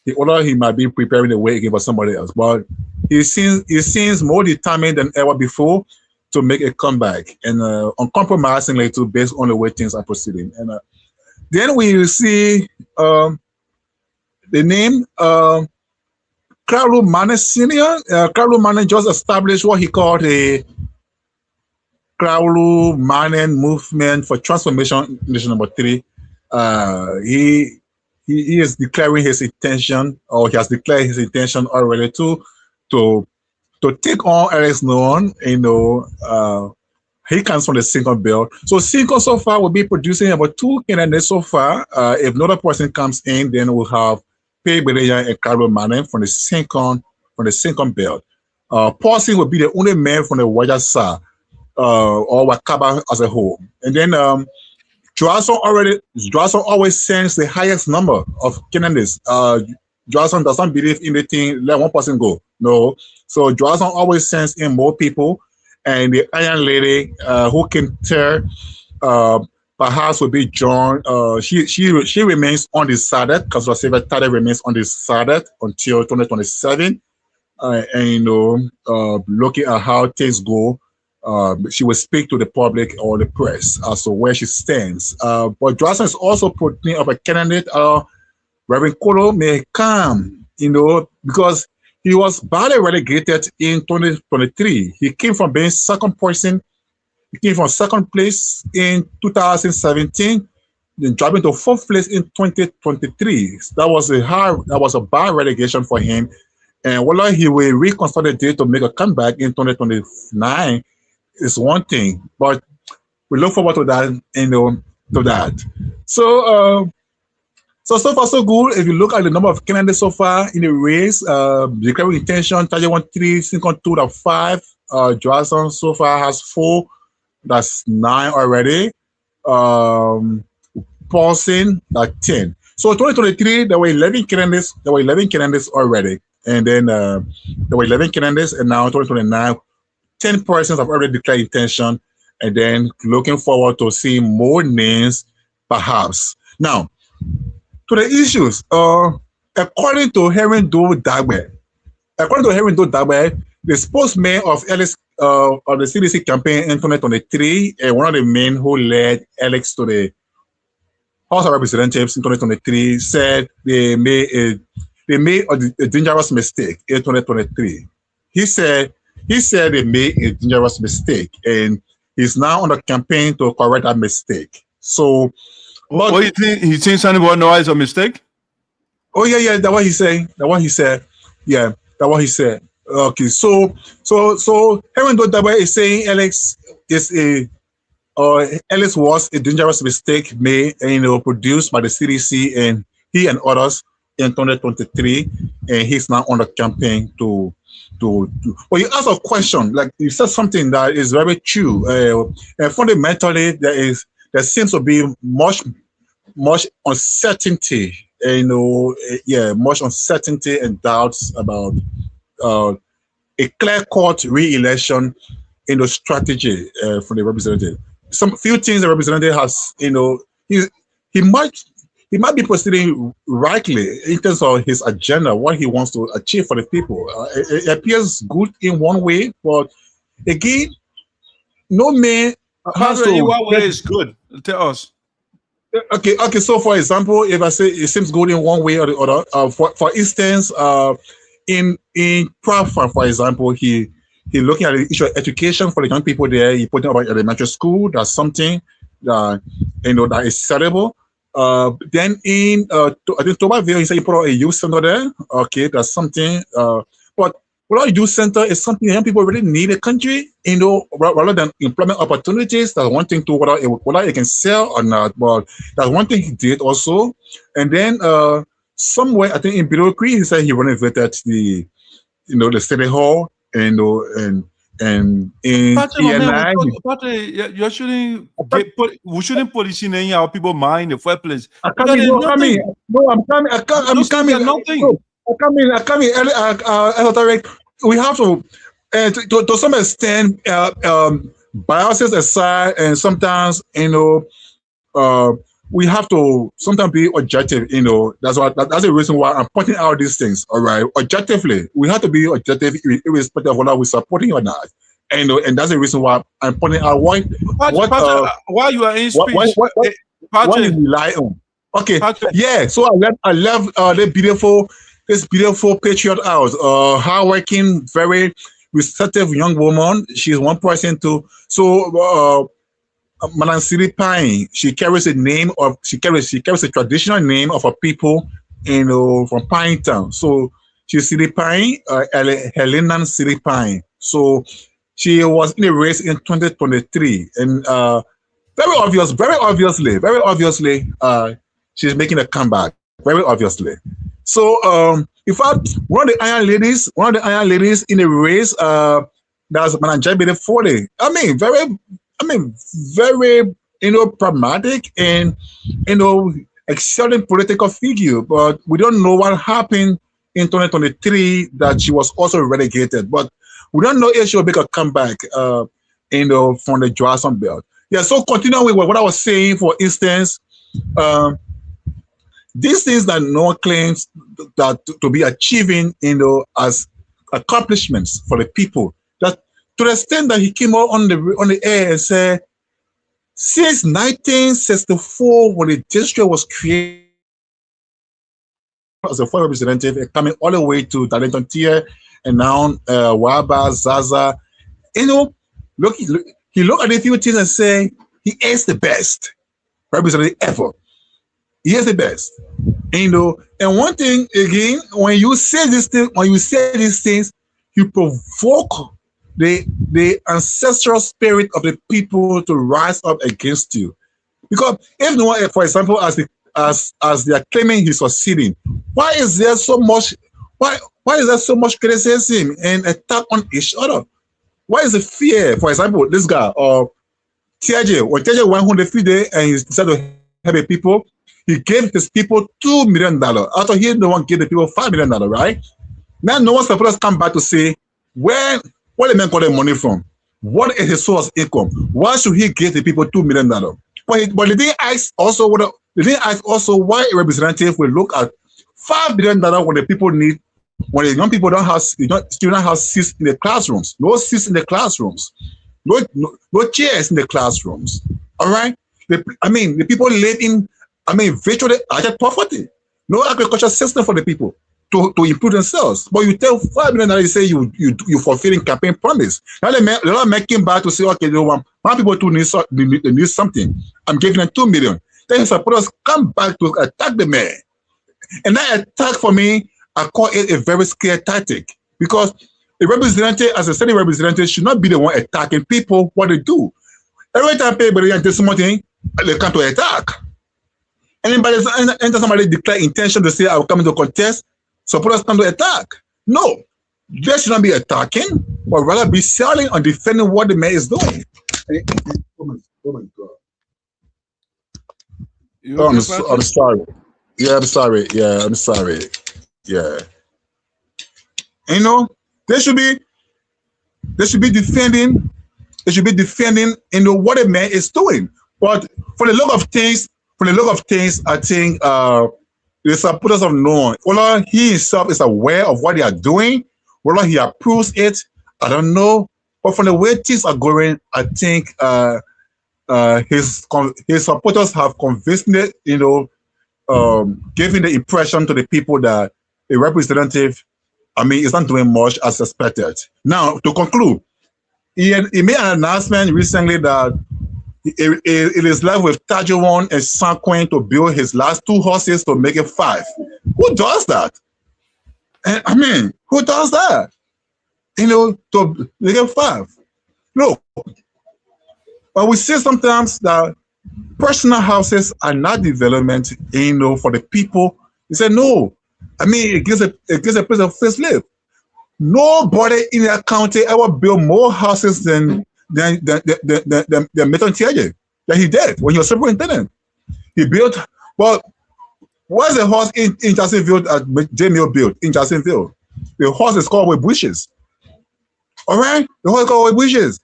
he might be preparing the way again for somebody else. But he seems more determined than ever before to make a comeback, and uncompromisingly too, based on the way things are proceeding. And then we see the name Carlo Mane Sr. Carlo Mane just established what he called a Carlo Mane Movement for Transformation, Nation number 3. He is declaring his intention, or he has declared his intention already to take on Alex Noah. He comes from the Cinco belt. So Cinco so far will be producing about 2 candidates so far. If another person comes in, then we'll have Pei Bereya and Carlo Mane from the Cinco belt. Paulson would be the only man from the Waja side, or Wakaba as a whole. And then Johnson always sends the highest number of candidates. Johnson doesn't believe in the thing, let one person go. No. So Johnson always sends in more people, and the Iron Lady who can tell perhaps will be John. She remains undecided because the Secretary remains undecided until 2027. And looking at how things go, she will speak to the public or the press as to where she stands. But Johnson is also putting up a candidate. Reverend Kolo may come, because he was badly relegated in 2023. He came from being second person. He came from second place in 2017, then dropping to fourth place in 2023. That was a bad relegation for him. And whether he will reconsolidate to make a comeback in 2029 is one thing. But we look forward to that, to that. So far so good. If you look at the number of candidates so far in the race, declaring intention, 31-3, second 2-5. Johnson so far has 4. That's 9 already. Paulson, that's 10. So 2023, there were 11 candidates. There were 11 candidates already, and then there were 11 candidates, and now 2029, 10 persons have already declared intention, and then looking forward to seeing more names, perhaps. Now, to the issues. According to Heron Do Dagbe, the spokesman of Alex of the CDC campaign in 2023, and one of the men who led Alex to the House of Representatives in 2023, said they made a dangerous mistake in 2023. He said they made a dangerous mistake, and he's now on the campaign to correct that mistake. So, what do you think? He thinks something about no, it's a mistake. Oh yeah, that's what he said. Yeah, that's what he said. Okay, so Heron Dodaba is saying Alex was a dangerous mistake made, produced by the CDC and he and others in 2023, and he's now on the campaign to. Well, you asked a question, like you said something that is very true. And fundamentally, there seems to be much uncertainty. Much uncertainty and doubts about a clear-cut re-election in the strategy for the representative. Some few things the representative has, he might be proceeding rightly in terms of his agenda, what he wants to achieve for the people. It appears good in one way, but again, no man has to. What way is good? Tell us. Okay. So, for example, if I say it seems good in one way or the other, for instance, in Prafa, for example, he looking at the issue of education for the young people there. He put about elementary school. That's something that that is sellable. Then in I think Tobacco, he said he put out a youth center there. Okay, that's something. But what a youth center is something young people really need a country. Rather than employment opportunities. That's one thing to whether it can sell or not. But that's one thing he did also. And then somewhere I think in Birokri, he said he renovated the city hall and in ENI. We shouldn't put this in our people's mind in the first place. I'm coming. We have to some extent, biases aside, and sometimes we have to sometimes be objective. That's the reason why I'm pointing out these things. All right, objectively, we have to be objective, irrespective of whether we're supporting or not. And that's the reason why I'm pointing out why you are in speech. What you rely on. Okay, yeah. So I left this beautiful patriot house, hardworking, very receptive young woman. She's one person too. So Madam Siri Pine, she carries the traditional name of a people from Pine Town. So she's Siri Pine, Helena Siri Pine. So she was in a race in 2023, and very obviously, she's making a comeback. Very obviously. So in fact, one of the iron ladies in the race, that's Manajabide 40. Very, pragmatic and, excelling political figure, but we don't know what happened in 2023 that she was also relegated. But we don't know if she will make a comeback, from the Johnson belt. Yeah, so continuing with what I was saying, for instance, these things that no one claims that to be achieving, as accomplishments for the people, that to the extent that he came out on the air and said, since 1964, when the district was created as a foreign representative, coming all the way to Darlington Tier and now Waba, Zaza, he looked at a few things and say he is the best representative ever. He is the best. And one thing again, when you say these things, you provoke the ancestral spirit of the people to rise up against you. Because if no one, for example, as they are claiming he's succeeding, why is there so much criticism and attack on each other? Why is the fear? For example, this guy or TJ, when TJ went home the few days and he decided to help the people, he gave his people $2 million. After he no one gave the people $5 million, right? Now no one's supposed to come back to say, where the man got the money from? What is his source of income? Why should he give the people $2 million? But they didn't ask also why a representative will look at $5 billion when the people need, when the young people don't have seats in the classrooms, no seats in the classrooms, no chairs in the classrooms. All right, the people live in virtually abject poverty, no agricultural system for the people to improve themselves. But you tell $5 million, you say you fulfilling campaign promise. Now they're making back to say, okay, my people too need something. I'm giving them $2 million. Then you're supposed to come back to attack the man. And that attack, for me, I call it a very scared tactic, because a representative, as a Senate representative, should not be the one attacking people what they do. Every time people do something, they come to attack. Anybody, anytime somebody declare intention to say, I will come into contest, supporters come to attack. No, they should not be attacking, but rather be selling or defending what the man is doing. Oh my God. I'm sorry. Yeah, I'm sorry. Yeah, I'm sorry. Yeah. They should be defending. They should be defending, what a man is doing. But for the look of things, I think the supporters of no one, whether he himself is aware of what they are doing, whether he approves it, I don't know. But from the way things are going, I think his supporters have convincingly, giving the impression to the people that a representative, is not doing much as expected. Now, to conclude, he made an announcement recently that it is left with Tajuwon and Sanquin to build his last 2 horses to make it 5. Who does that? And who does that? To make it 5. Look, but we say sometimes that personal houses are not development, for the people. He said no. It gives a place of first live. Nobody in that county ever built more houses than Milton Tiaje that he did when he was superintendent. He built, where's the house in Jacksonville that Jamie built in Jacksonville? The house is called with bushes. All right? The house is called with bushes.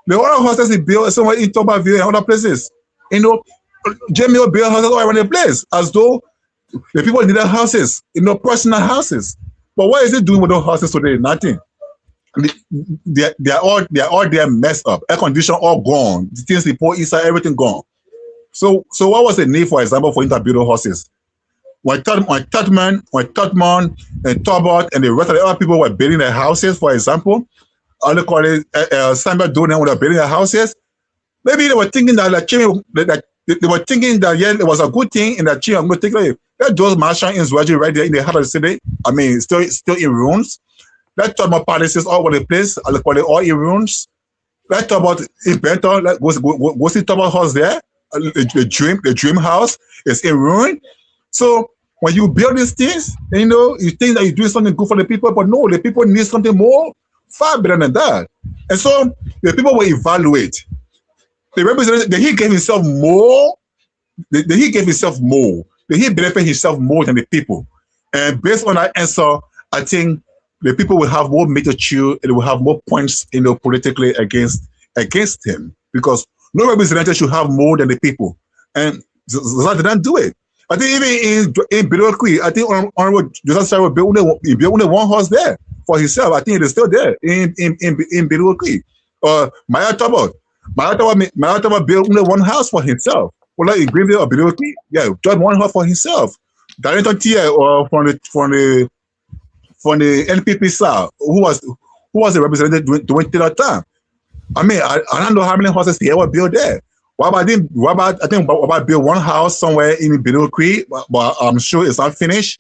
The other houses he built somewhere in Toberville and other places. Jamie built houses all around the place as though the people needed houses, personal houses. But what is he doing with those houses today? Nothing. They are all there messed up. Air condition all gone. The things they pour inside, everything gone. So what was the need, for example, for him to build those houses? When Tubman and Tobot and the rest of the other people were building their houses, for example, other colleagues, Samuel Donan were building their houses. Maybe they were thinking that they were thinking that it was a good thing in that I'm going to take it. Let those Martian inns right there in the heart of the city. Still in ruins. Let's talk about palaces all over the place. I'll call it all in ruins. Let's talk about Inventor. Go see Tobot house there. The dream house is in ruin. So when you build these things, you think that you're doing something good for the people, but no, the people need something more, far better than that. And so the people will evaluate. The representative, he gave himself more, he gave himself more, he benefit himself more than the people. And based on that answer, I think the people will have more meat to chew and will have more points, politically against him, because no representative should have more than the people. And Zaza didn't do it. I think even in Bilokwi, I think Honorable Joseph Sarah built only one house there for himself. I think it is still there in Bilokwi. Maya Taba built only one house for himself. Well, in Greenville or Bilokwi, just one house for himself. Darrington Tia or from the NPP South, who was the representative during that time. I mean, I don't know how many houses he ever built there. I think build one house somewhere in Bilokwi, but I'm sure it's not finished.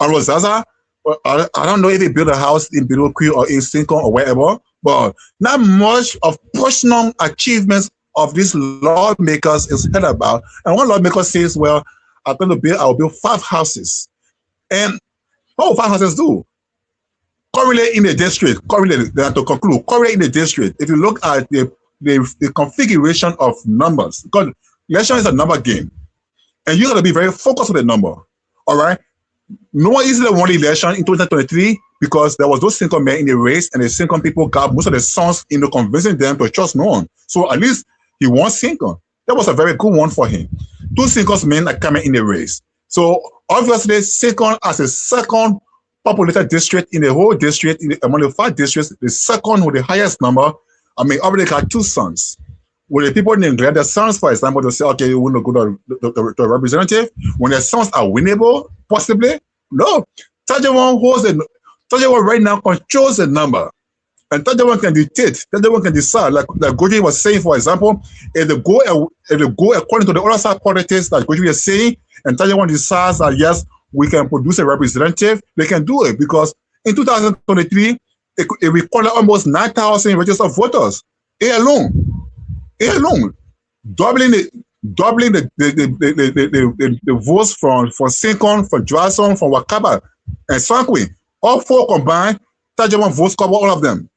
On Rosaza, I don't know if he built a house in Bilokwi or in Sincon or wherever, but not much of personal achievements of these lawmakers is heard about. And one lawmaker says, well, I will build 5 houses. And what will 5 houses do? Currently in the district, currently in the district, if you look at the configuration of numbers, because election is a number game, and you got to be very focused on the number. All right, no one easily won the election in 2023 because there was no single man in the race, and the single people got most of the songs convincing them to trust no one. So at least he won single. That was a very good one for him. 2 singles men are coming in the race. So obviously, single as a second populated district in the whole district, among the 5 districts, the second with the highest number. I mean, already got 2 sons. When the people neglect their sons, for example, to say, okay, you want to go to a representative, when their sons are winnable, possibly, no. Tajawan right now controls the number. And Tajawan can dictate, Tajawan can decide, like Goji was saying, for example, if they go according to the other side politics that Goji was saying, and Tajawan decides that yes, we can produce a representative, they can do it, because in 2023, it recorded almost 9,000 registered voters. It alone, doubling the votes from Sincon, from Johnson, from Wakaba, and Sankwi. All 4 combined, Tajawan votes cover all of them.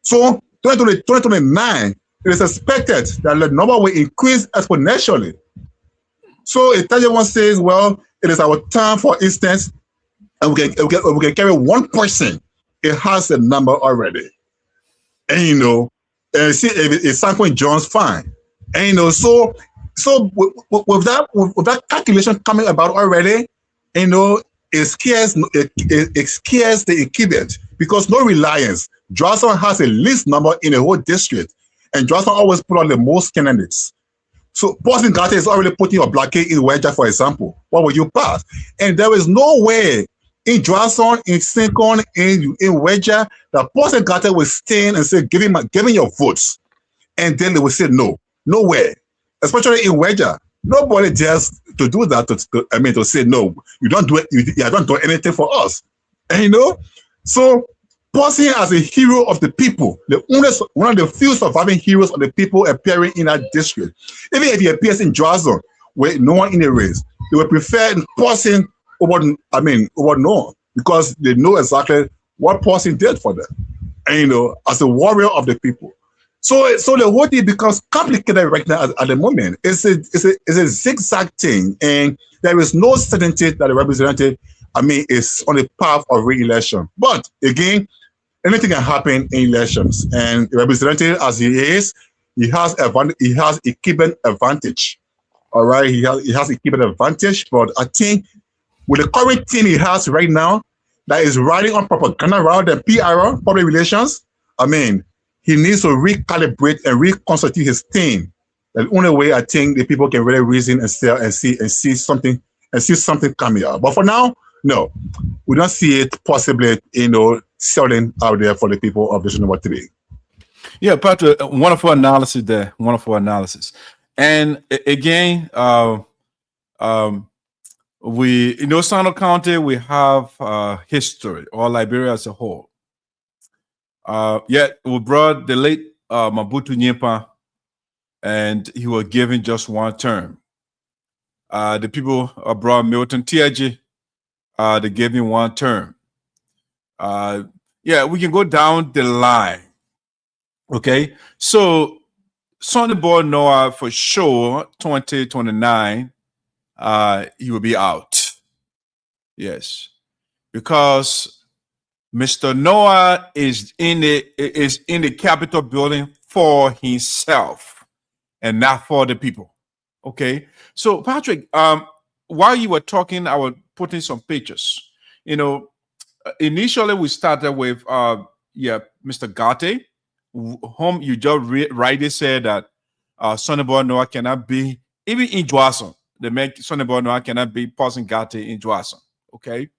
So 2029, it is expected that the number will increase exponentially. So if Tajawan says, well, it is our time, for instance, and we can carry 1 person, it has a number already. And see if Sankwi Jones, fine. And so with that calculation coming about already, it scares the incumbent, because no reliance. Johnson has a least number in the whole district, and Johnson always put on the most candidates. So Boston Gata is already putting a blockade in Wedja, for example. What will you pass? And there is no way in Johnson, in Sincon, in Wedja, that Boston Gata will stand and say, give me your votes. And then they will say no. Nowhere. Especially in Wedja. Nobody dares to do that, to say no. You don't do it, you don't do anything for us. And so Posing as a hero of the people, one of the few surviving heroes of the people appearing in that district. Even if he appears in Johnson, where no one in the race, they would prefer Posing over no one, because they know exactly what Posing did for them. And as a warrior of the people. So the whole thing becomes complicated right now at the moment. It's a zigzag thing, and there is no certainty that the representative, is on the path of re-election. But again, anything can happen in elections, and the representative, as he is, he has a keeping advantage. All right, he has a keeping advantage. But I think with the current team he has right now, that is riding on propaganda rather than PR, public relations, he needs to recalibrate and reconstitute his team. The only way I think the people can really reason and see something coming out. But for now, no, we don't see it possibly, selling out there for the people of District Number 3. Yeah, Patrick, wonderful analysis there. Wonderful analysis. And again, we Sinoe County, we have history, or Liberia as a whole. Yet we brought the late Mabutu Nyimpa, and he was given just 1 term. The people brought Milton Tiaji. They gave him 1 term. Yeah, we can go down the line. Okay, so Sonny Boy Noah for sure 2029. He will be out. Yes, because Mr. Noah is in the Capitol building for himself and not for the people. Okay, so Patrick, while you were talking, I was putting some pictures. You know, initially we started with Mr. Gate, whom you just rightly said that Sonny Boy Noah cannot be even in Johnson. The man Sonny Boy Noah cannot be passing Gate in Johnson. Okay.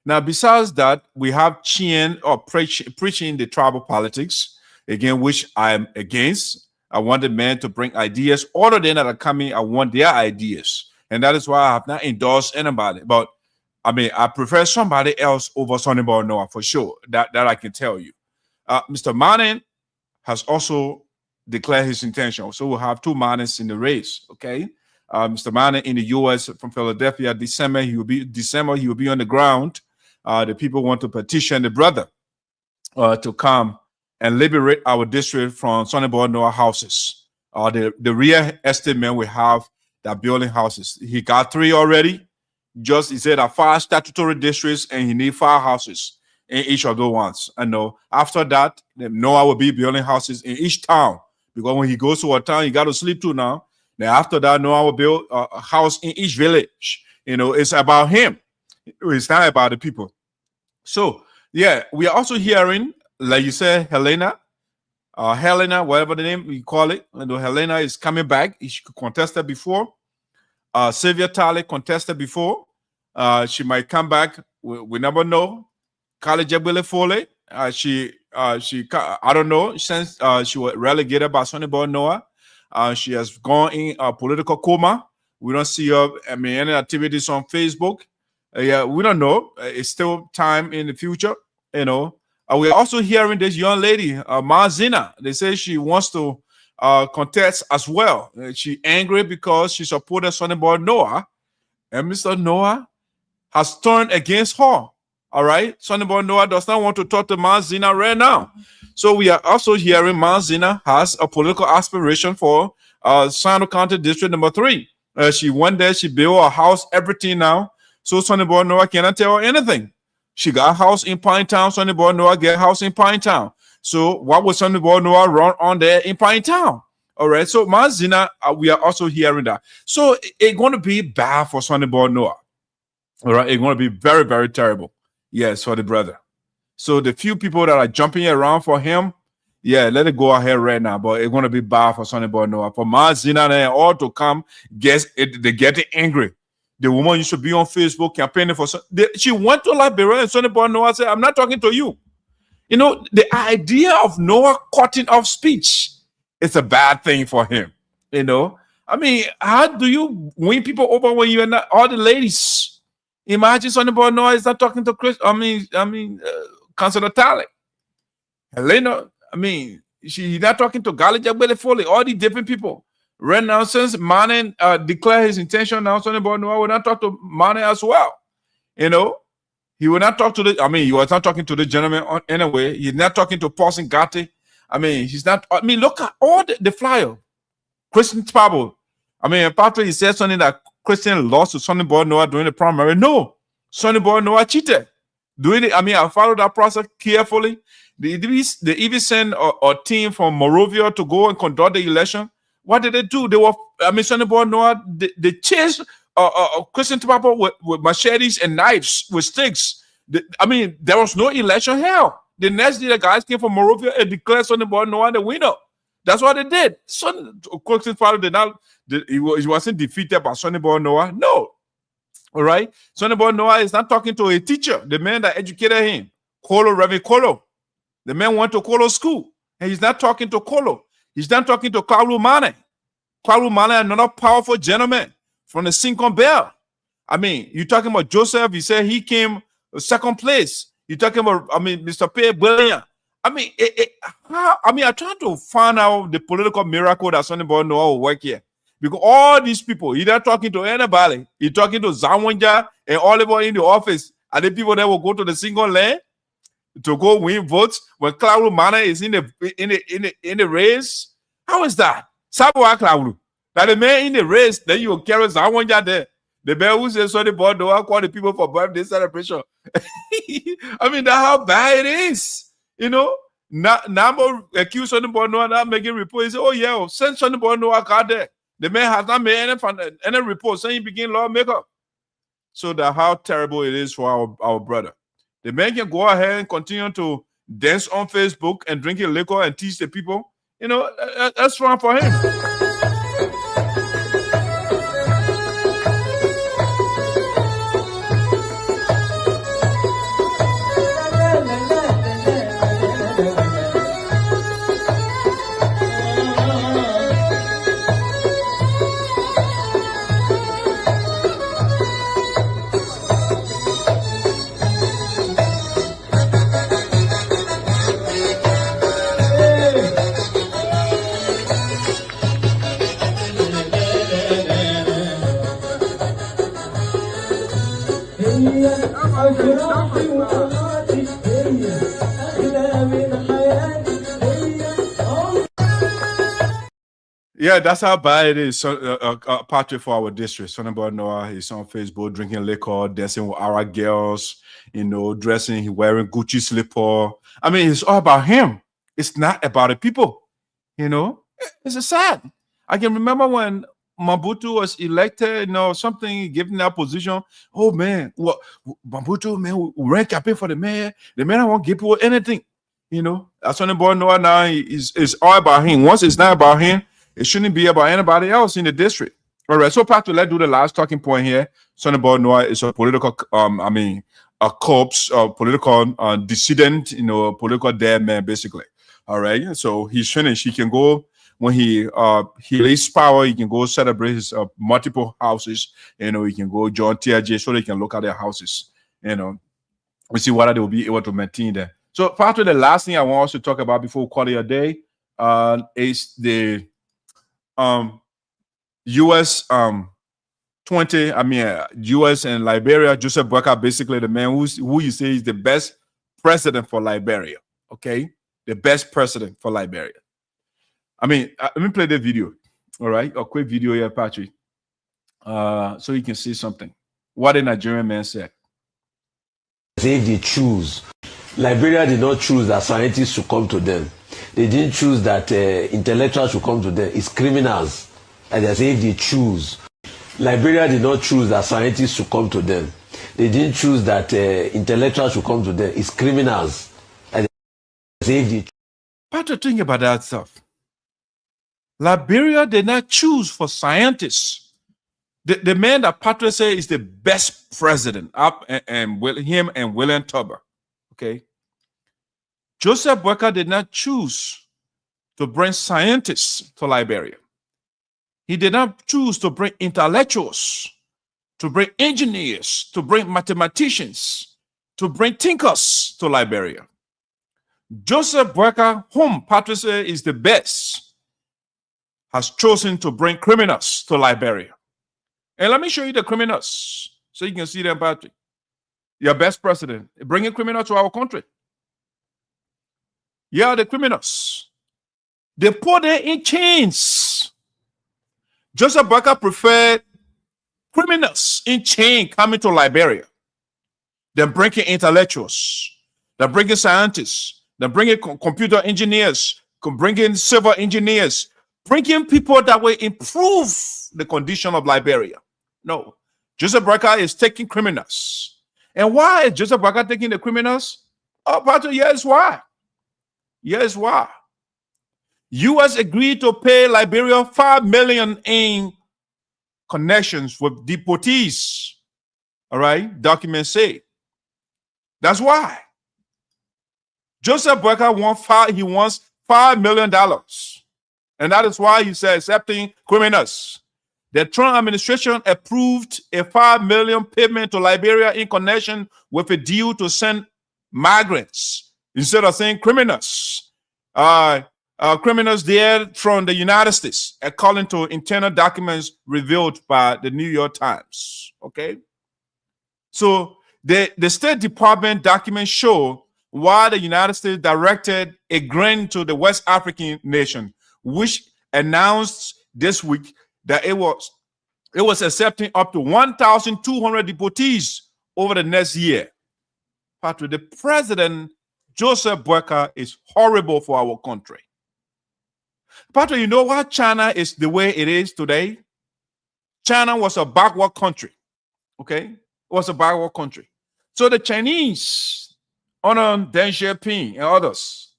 Now, besides that, we have Chien or preaching the tribal politics, again, which I'm against. I want the men to bring ideas. All of them that are coming, I want their ideas. And that is why I have not endorsed anybody. But, I mean, I prefer somebody else over Sonny Boy Noah for sure. That I can tell you. Mr. Manning has also declared his intention. So we'll have 2 Mannings in the race, okay? Mr. Manning in the U.S. from Philadelphia, December, he will be on the ground. The people want to petition the brother to come and liberate our district from Sonny Boy Noah houses. The real estate men we have that building houses. He got 3 already. He said 5 statutory districts and he need 5 houses in each of those ones. I know after that, Noah will be building houses in each town because when he goes to a town, he got to sleep too now. Then after that, Noah will build a house in each village. You know, it's about him. It's not about the people. So, yeah, we are also hearing, like you said, Helena, whatever the name you call it. You know, Helena is coming back. She contested before. Sylvia Talley contested before. She might come back. We never know. Kali Jebele Foley, she I don't know, since she was relegated by Sonny Boy Noah. She has gone in a political coma. We don't see her, any activities on Facebook. Yeah, we don't know. It's still time in the future, you know. We're also hearing this young lady, Mazina. They say she wants to contest as well. She angry because she supported Sonny Boy Noah, and Mr. Noah has turned against her. All right, Sonny Boy Noah does not want to talk to Mazina right now. So we are also hearing Mazina has a political aspiration for Sinoe County District number 3. She went there, she built a house, everything now. So Sonny Boy Noah cannot tell her anything. She got a house in Pinetown. Sonny Boy Noah get a house in Pinetown. So what would Sonny Boy Noah run on there in Pinetown? All right. So Mazina, we are also hearing that. So it's going to be bad for Sonny Boy Noah. All right. It's going to be very, very terrible. Yes, for the brother. So the few people that are jumping around for him, yeah, let it go ahead right now. But it's going to be bad for Sonny Boy Noah. For Mazina and all to come, they get angry. The woman used to be on Facebook campaigning for. She went to Liberia and Sonny Boy Noah said, "I'm not talking to you." You know, the idea of Noah cutting off speech is a bad thing for him. You know, I mean, how do you win people over when you're not all the ladies? Imagine Sonny Boy Noah is not talking to Chris. Councilor Talley. Helena, she's not talking to Gali Jagbele Foley, all these different people. Right now, since Manning declared his intention, now Sonny Boy Noah will not talk to Manning as well. You know, he will not talk to he was not talking to the gentleman anyway. He's not talking to Paulson Gatti. He's not. Look at all the flyer. Christian Pablo. Patrick, he said something that Christian lost to Sonny Boy Noah during the primary. No, Sonny Boy Noah cheated. I followed that process carefully. They even sent a team from Morovia to go and conduct the election. What did they do? They were, Sonny Boy Noah, they chased Christian Pablo with machetes and knives, with sticks. There was no election hell. The next day, the guys came from Morovia and declared Sonny Boy Noah the winner. That's what they did. Christian Pablo did not. He wasn't defeated by Sonny Boy Noah. No. All right. Sonny Boy Noah is not talking to a teacher, the man that educated him, Reverend Kolo. The man went to Kolo school, and he's not talking to Kolo. He's not talking to Kalu Mane. Kalu Mane, another powerful gentleman from the Sincon Bell. You're talking about Joseph. He said he came second place. You're talking about, Mr. P. William. I'm trying to find out the political miracle that Sonny Boy Noah will work here. Because all these people, either talking to anybody, he talking to Zawanja and Oliver in the office, are the people that will go to the single land to go win votes when Claudio Mana is in the race. How is that? Saboa Claudio. That the man in the race, then you will carry Zawanja there. The man who says so the board don't call the people for birthday celebration. I mean, that's how bad it is. You know, number accused on the board not making report. He say, oh yeah, send on the board no car there. The man has not made any report saying he begin lawmaker. So that how terrible it is for our brother. The man can go ahead and continue to dance on Facebook and drinking liquor and teach the people. You know, that's wrong for him. Yeah, that's how bad it is. So, Patrick for our district. Son about Noah, he's on Facebook drinking liquor, dancing with our girls, you know, dressing, he wearing Gucci slipper. I mean, it's all about him. It's not about the people. You know, it's sad. I can remember when Mobutu was elected, you know, something given that position. Oh man, what Mobutu, man, we ran campaign for the mayor. The mayor won't give people anything. You know, that's when the boy Noah now is all about him. Once it's not about him, it shouldn't be about anybody else in the district. All right, so Patrick, let's do the last talking point here. Son about Noah is a political, a corpse, political dissident, you know, political dead man, basically. All right, so he's finished. He can go when he leaves power. He can go celebrate his multiple houses. You know, he can go join TRJ so they can look at their houses. You know, we see whether they will be able to maintain that. So, Patrick, the last thing I want us to talk about before we call it a day is the US US and Liberia. Joseph Boakai, basically the man who you say is the best president for Liberia. Okay, the best president for Liberia. I mean, let me play the video. All right, a quick video here, Patrick, so you can see something. What a Nigerian man said. If they choose, Liberia did not choose that scientists should come to them. They didn't choose that intellectuals should come to them. It's criminals. And they say if they choose. Liberia did not choose that scientists should come to them. They didn't choose that intellectuals should come to them. It's criminals. And they say if they Patrick, think about that stuff. Liberia did not choose for scientists. The man that Patrick said is the best president, up and with him and William Tubber. Okay. Joseph Boakai did not choose to bring scientists to Liberia. He did not choose to bring intellectuals, to bring engineers, to bring mathematicians, to bring thinkers to Liberia. Joseph Boakai, whom Patrick says is the best, has chosen to bring criminals to Liberia. And let me show you the criminals so you can see them, Patrick. Your best president, bringing criminals to our country. Yeah, the criminals. They put them in chains. Joseph Boakai preferred criminals in chain coming to Liberia. They're bringing intellectuals. They're bringing scientists. They're bringing computer engineers. Bringing civil engineers. Bringing people that will improve the condition of Liberia. No. Joseph Boakai is taking criminals. And why is Joseph Boakai taking the criminals? Oh, Patrick, here's why. Here's why. U.S. agreed to pay Liberia $5 million in connections with deportees. All right, documents say. That's why. Joseph Boakai wants $5 million. And that is why he said accepting criminals. The Trump administration approved a $5 million payment to Liberia in connection with a deal to send migrants instead of saying criminals. criminals there from the United States, according to internal documents revealed by the New York Times. Okay, so the State Department documents show why the United States directed a grant to the West African nation, which announced this week that it was accepting up to 1,200 deportees over the next year. Patrick, the president, Joseph Boakai, is horrible for our country. Patrick, you know why China is the way it is today? China was a backward country, okay? It was a backward country. So the Chinese, under Deng Xiaoping and others,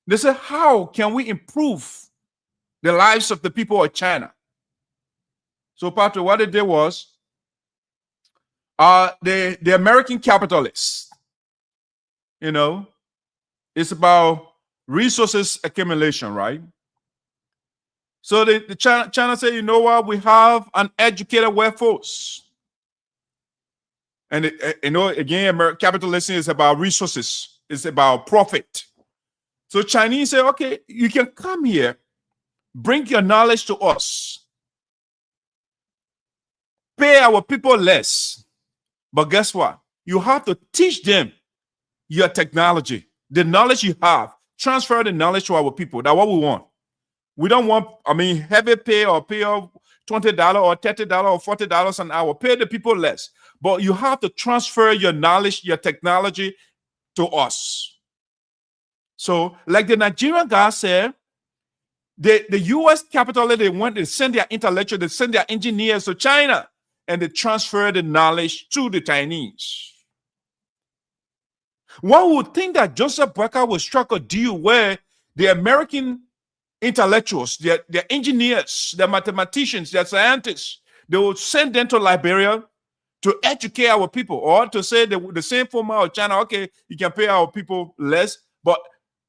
they said, how can we improve the lives of the people of China? So, Patrick, what they did was, the American capitalists, you know, it's about resources accumulation, right? So the China said, you know what, we have an educated workforce. And, you know, again, capitalism is about resources. It's about profit. So Chinese say, okay, you can come here, bring your knowledge to us, pay our people less. But guess what? You have to teach them your technology, the knowledge you have, transfer the knowledge to our people. That's what we want. We don't want, heavy pay or pay of $20 or $30 or $40 an hour. Pay the people less. But you have to transfer your knowledge, your technology to us. So, like the Nigerian guy said, the U.S. capitalists, they want to send their intellectuals, they send their engineers to China, and they transfer the knowledge to the Chinese. One would think that Joseph Boakai would strike a deal where the American intellectuals, their engineers, their mathematicians, their scientists, they would send them to Liberia to educate our people, or to say the same format of China, okay, you can pay our people less, but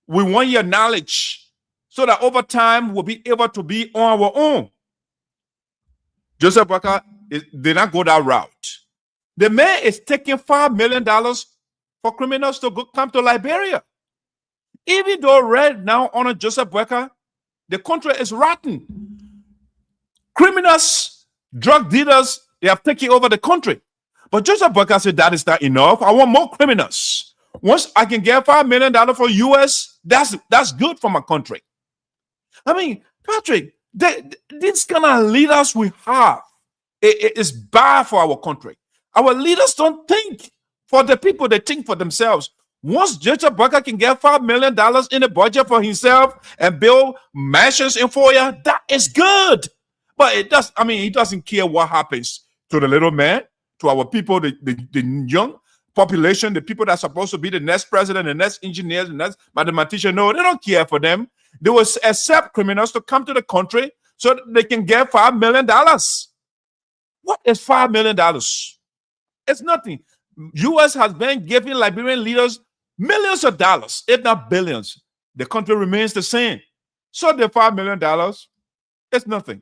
we want your knowledge so that over time we'll be able to be on our own. Joseph Boakai did not go that route. The man is taking $5 million for criminals to come to Liberia. Even though right now on Joseph Boakai, the country is rotten. Criminals, drug dealers, they have taken over the country. But Joseph Boakai said that is not enough. I want more criminals. Once I can get $5 million for US, that's good for my country. Patrick, this kind of leaders we have, it is bad for our country. Our leaders don't think for the people, they think for themselves. Once Joseph Boakai can get $5 million in the budget for himself and build mansions in Foya, that is good. But he doesn't care what happens to the little man, to our people, the young population, the people that are supposed to be the next president, the next engineers, the next mathematician. No, they don't care for them. They will accept criminals to come to the country so that they can get $5 million. What is $5 million? It's nothing. U.S. has been giving Liberian leaders millions of dollars, if not billions. The country remains the same. So the $5 million, it's nothing.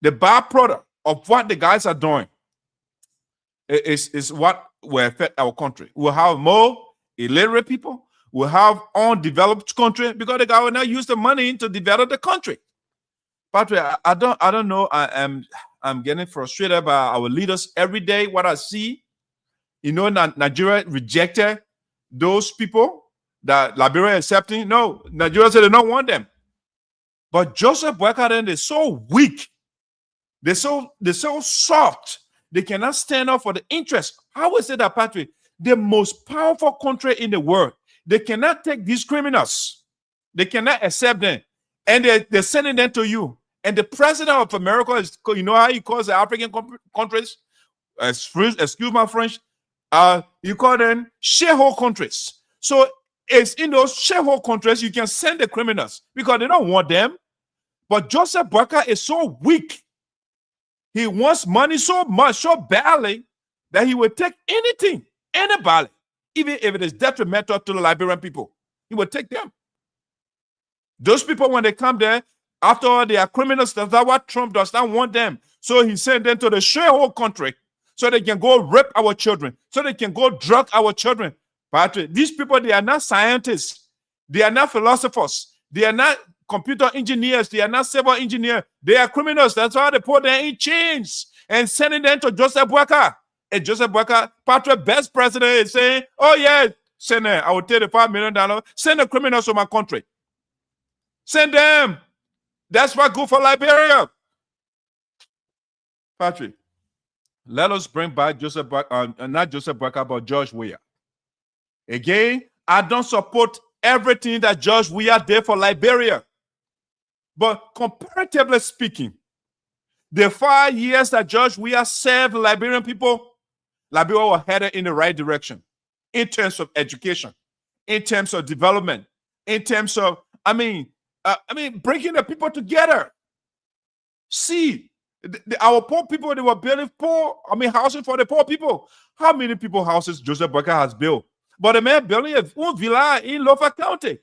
The byproduct of what the guys are doing is what will affect our country. We'll have more illiterate people. We'll have undeveloped country because the guy will not use the money to develop the country. Patrick, I don't know. I'm getting frustrated by our leaders every day. What I see, Nigeria rejected those people that Liberia accepting. No, Nigeria said they don't want them. But Joseph Boakai, they're so weak. They're so soft. They cannot stand up for the interest. How is it that, Patrick, the most powerful country in the world, they cannot take these criminals. They cannot accept them. And they're sending them to you. And the president of America is, you know how he calls the African countries? Excuse my French. You call them shithole countries. So it's in those shithole countries you can send the criminals because they don't want them. But Joseph Boakai is so weak. He wants money so much, so badly, that he will take anything, anybody, even if it is detrimental to the Liberian people. He will take them. Those people, when they come there, after all, they are criminals. That's what Trump does not want them. So he sent them to the shithole country so they can go rape our children, so they can go drug our children. Patrick, these people, they are not scientists. They are not philosophers. They are not computer engineers. They are not civil engineers. They are criminals. That's why they put them in chains and sending them to Joseph Boakai. And Joseph Boakai, Patrick, best president, is saying, oh, yeah, Sneh, I will take the $5 million. Send the criminals to my country. Send them. That's what good for Liberia. Patrick, let us bring back Joseph Boakai, not Joseph Boakai, but George Weah. Again, I don't support everything that George Weah did for Liberia. But comparatively speaking, the 5 years that George Weah served Liberian people, Liberia was headed in the right direction in terms of education, in terms of development, in terms of, bringing the people together. See, our poor people, they were building housing for the poor people. How many people houses Joseph Boakai has built? But the man building a villa in Lofa County.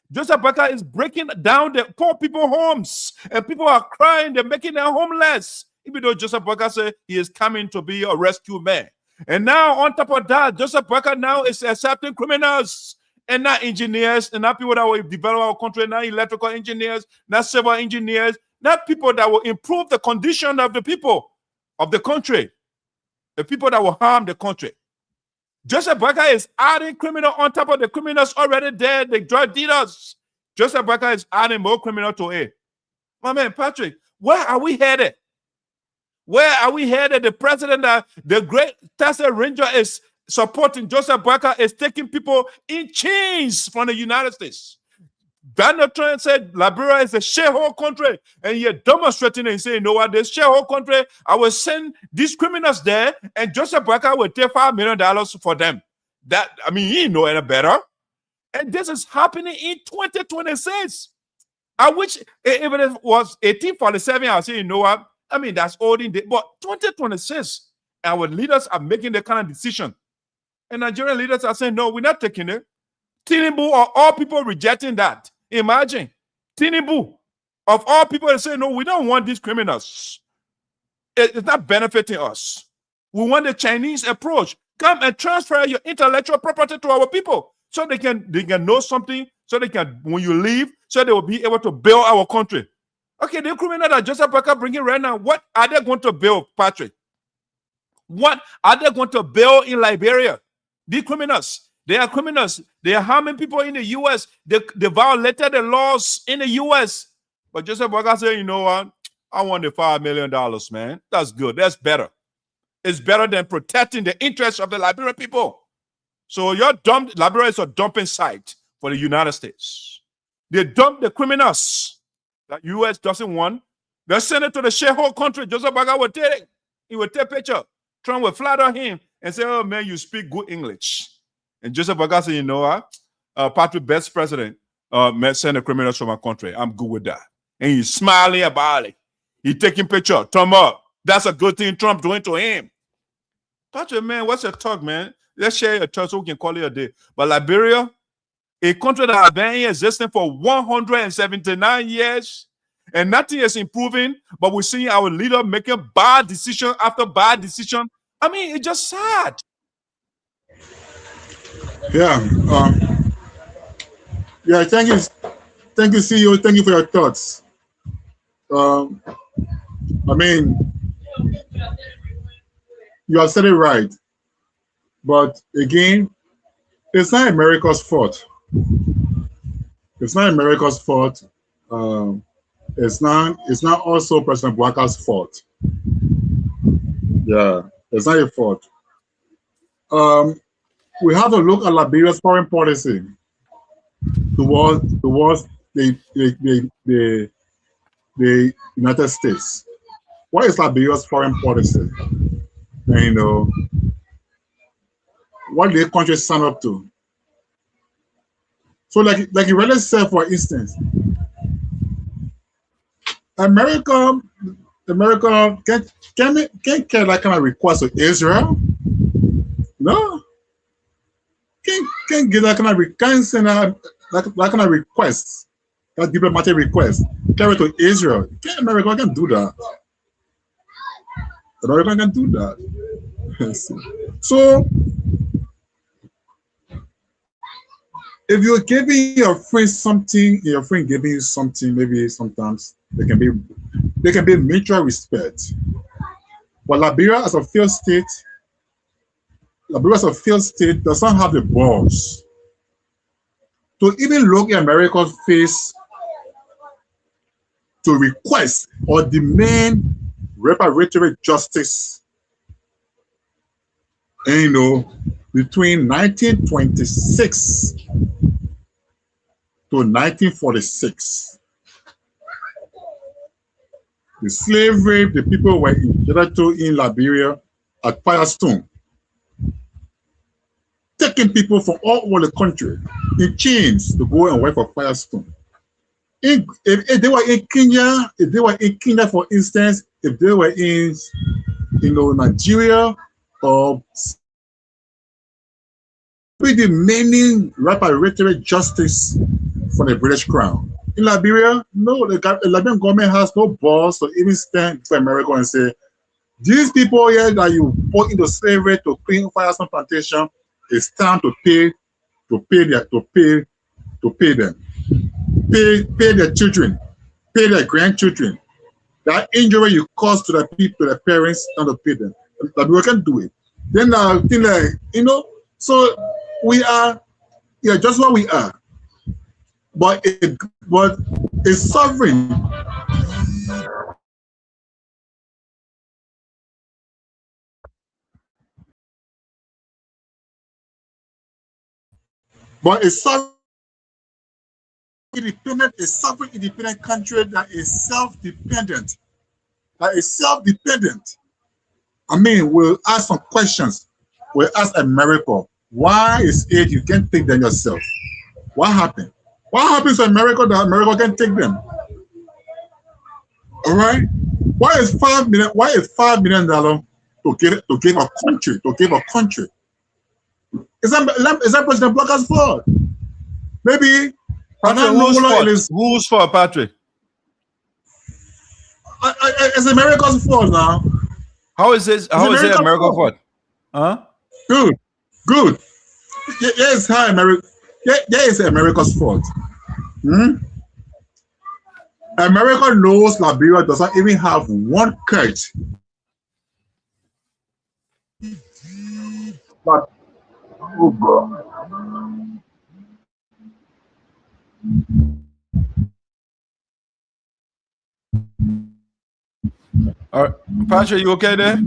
Joseph Boakai is breaking down the poor people homes, and people are crying. They're making them homeless. Even though Joseph Boakai said he is coming to be a rescue man. And now, on top of that, Joseph Boakai now is accepting criminals and not engineers, and not people that will develop our country, not electrical engineers, not civil engineers, not people that will improve the condition of the people of the country, the people that will harm the country. Joseph Boakai is adding criminal on top of the criminals already there, the drug dealers. Joseph Boakai is adding more criminal to it. My man, Patrick, where are we headed? Where are we headed? The president, the great Texas Ranger is supporting Joseph Boakai, is taking people in chains from the United States. Donald Trump said Liberia is a shithole country, and you're demonstrating and saying, you know what, this shithole country, I will send these criminals there, and Joseph Boakai will take $5 million for them. He ain't know any better. And this is happening in 2026. I wish if it was 1847, I'll say, you know what, that's old in day, but 2026, our leaders are making the kind of decision. And Nigerian leaders are saying, no, we're not taking it. Tinubu, or all people rejecting that. Imagine Tinubu, of all people, say, no, we don't want these criminals. It's not benefiting us. We want the Chinese approach. Come and transfer your intellectual property to our people so they can know something, so they can, when you leave, so they will be able to build our country. Okay, the criminal that Joseph Boakai bringing right now, what are they going to build, Patrick? What are they going to build in Liberia? The criminals. They are criminals. They are harming people in the U.S. They violated the laws in the U.S. But Joseph Boakai said, you know what? I want the $5 million, man. That's good. That's better. It's better than protecting the interests of the Liberian people. So Liberia is a dumping site for the United States. They dump the criminals that U.S. doesn't want. They send it to the shithole country. Joseph Boakai will take it. He will take a picture. Trump will flatter him and say, oh, man, you speak good English. And Joseph Boakai said, you know what? Patrick, best president, send the criminals from my country. I'm good with that. And he's smiling about it. He's taking picture. Thumb up. That's a good thing Trump doing to him. Patrick, man, what's your talk, man? Let's share your talk so we can call it a day. But Liberia, a country that has been in existence for 179 years, and nothing is improving, but we're seeing our leader making bad decision after bad decision. It's just sad. Yeah. Thank you, CEO. Thank you for your thoughts. You have said it right. But again, it's not America's fault. It's not America's fault. It's not also President Boakai's fault. Yeah, it's not your fault. We have to look at Liberia's foreign policy towards the United States. What is Liberia's foreign policy? And what the country stand up to? So, like you really said, for instance, America can carry that kind of request to Israel. No. Can't give that kind of request, that diplomatic request, carry to Israel. America can do that. America can do that. So if you're giving your friend something, your friend giving you something, maybe sometimes there can be mutual respect. But Liberia as a failed state does not have the balls to even look at America's face to request or demand reparatory justice, between 1926 to 1946. The slavery the people were indebted to in Liberia at Firestone, taking people from all over the country in chains to go and work for Firestone. If they were in Kenya, for instance, if they were in Nigeria or demanding reparatory justice for the British Crown. In Liberia, no, the Liberian government has no balls to even stand for America and say, these people here that you put into slavery to clean Firestone plantation, it's time to pay them. Pay their children, pay their grandchildren. That injury you caused to the people, the parents, and to pay them. But we can do it. Then so we are, just what we are. But it's sovereign. But it's sovereign. A sovereign independent country that is self-dependent. I mean, we'll ask some questions. We'll ask America, why is it you can't take them yourself? What happened? What happens to America that America can take them? All right? Why is $5 million to give a country? Is that President Blocker's fault? Maybe. Who's for Patrick? It's America's fault now. How is it America's fault? Huh? Good. Yes, hi, America. Yeah, it's America's fault. America knows Liberia does not even have one church. But, oh God. All right, Patrick, you okay there?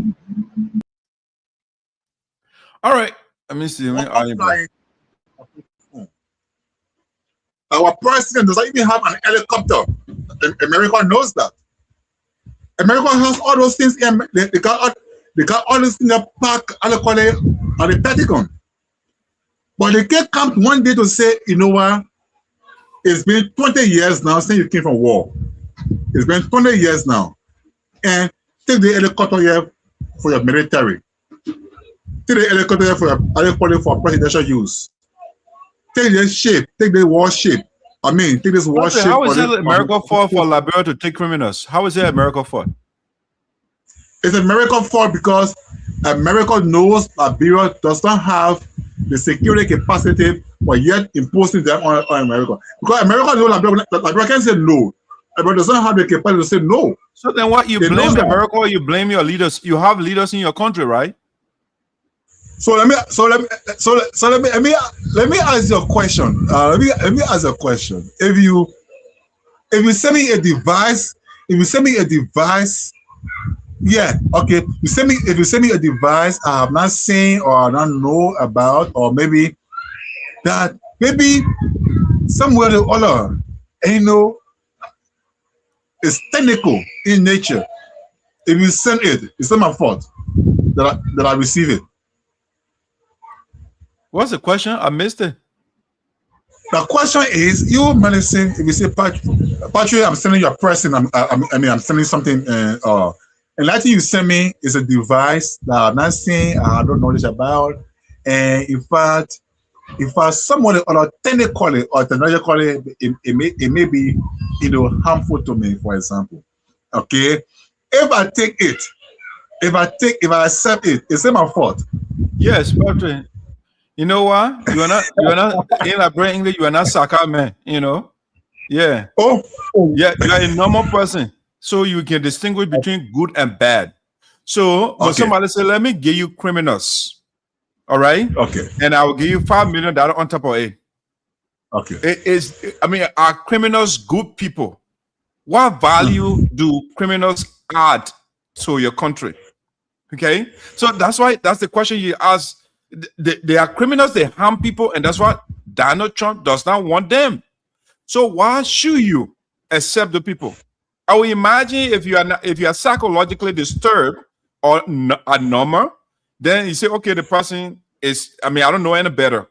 All right, let me see. Our president does not even have an helicopter. America knows that. America has all those things. They got all those things in the park, at the Pentagon. But they can't come one day to say, you know what? It's been 20 years now since you came from war. It's been 20 years now. And take the helicopter here for your military. Take the helicopter here for presidential use. Take the ship, take the warship. Take this warship. How is it America fault for Liberia to take criminals? How is it America fault? It's America fault because America knows Liberia does not have the security capacity, but yet imposing them on America. Because America knows Liberia can say no. America does not have the capacity to say no. So then what, you blame America or you blame your leaders? You have leaders in your country, right? So let me ask you a question. Let me ask a question. If you send me a device, yeah, okay. If you send me a device I have not seen or I don't know about, or maybe somewhere or other, it's technical in nature. If you send it, it's not my fault that I receive it. What's the question? I missed it. The question is, you medicine. If you say, Patrick, I'm sending you a present. I'm sending something. And that thing you send me is a device that I'm not seeing. I don't know knowledge about. And in fact, somebody other technically or technologically, it may be, harmful to me. For example, okay, if I take it, if I accept it, is it my fault? Yes, Patrick. You know what? You are not in Liberian English, you are not soccer man, you know? Yeah. Oh. Yeah, you are a normal person. So you can distinguish between good and bad. So when somebody say, let me give you criminals. All right? Okay. And I will give you $5 million on top of it. Okay. Are criminals good people? What value do criminals add to your country? Okay, so that's the question you ask. They are criminals, they harm people, and that's what Donald Trump does not want them. So why should you accept the people? I will imagine if you are psychologically disturbed or abnormal, then you say, okay, the person is, I don't know any better.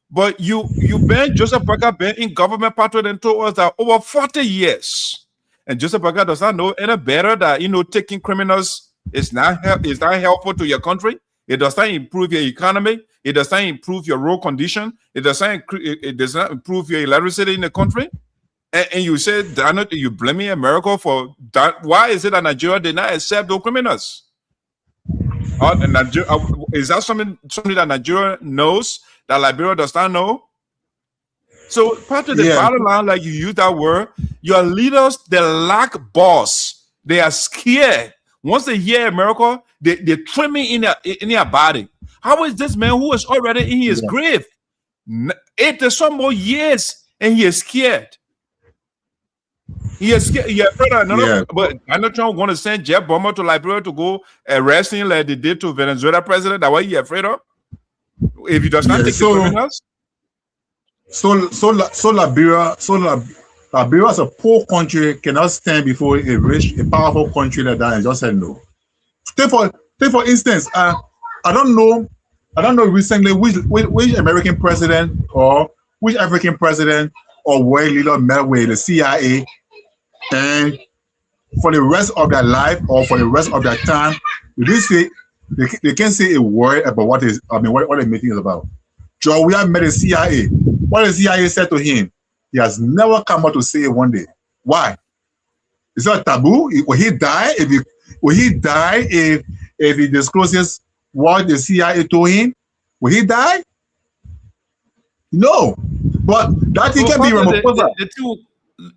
But Joseph Parker been in government patrol and told us that over 40 years. And Joseph Parker does not know any better that, taking criminals is not helpful to your country. It does not improve your economy. It does not improve your road condition. It does not improve your electricity in the country. And you say, Donald, you blaming America for that? Why is it that Nigeria did not accept those criminals? Is that something that Nigeria knows that Liberia does not know? So part of the bottom line, like you use that word, your leaders, they lack boss. They are scared. Once they hear America, they trim it in their body. How is this man who is already in his grave? 80 some more years, and he is scared. He is scared. He is afraid of another. But Donald Trump want to send jet bomber to Liberia to go arrest him like they did to Venezuela president. That's what he afraid of. If he does not take the criminals. So Liberia as a poor country cannot stand before a powerful country like that and just say no. Take for instance, I don't know recently which American president or which African president or world leader met with the CIA, and for the rest of their life or for the rest of their time, they can't say a word about what the meeting is about. Joe, we have met the CIA. What the CIA said to him, he has never come out to say it one day. Why? Is that taboo? Will he die if he discloses what the CIA told him? Will he die? No. But that he can be removed.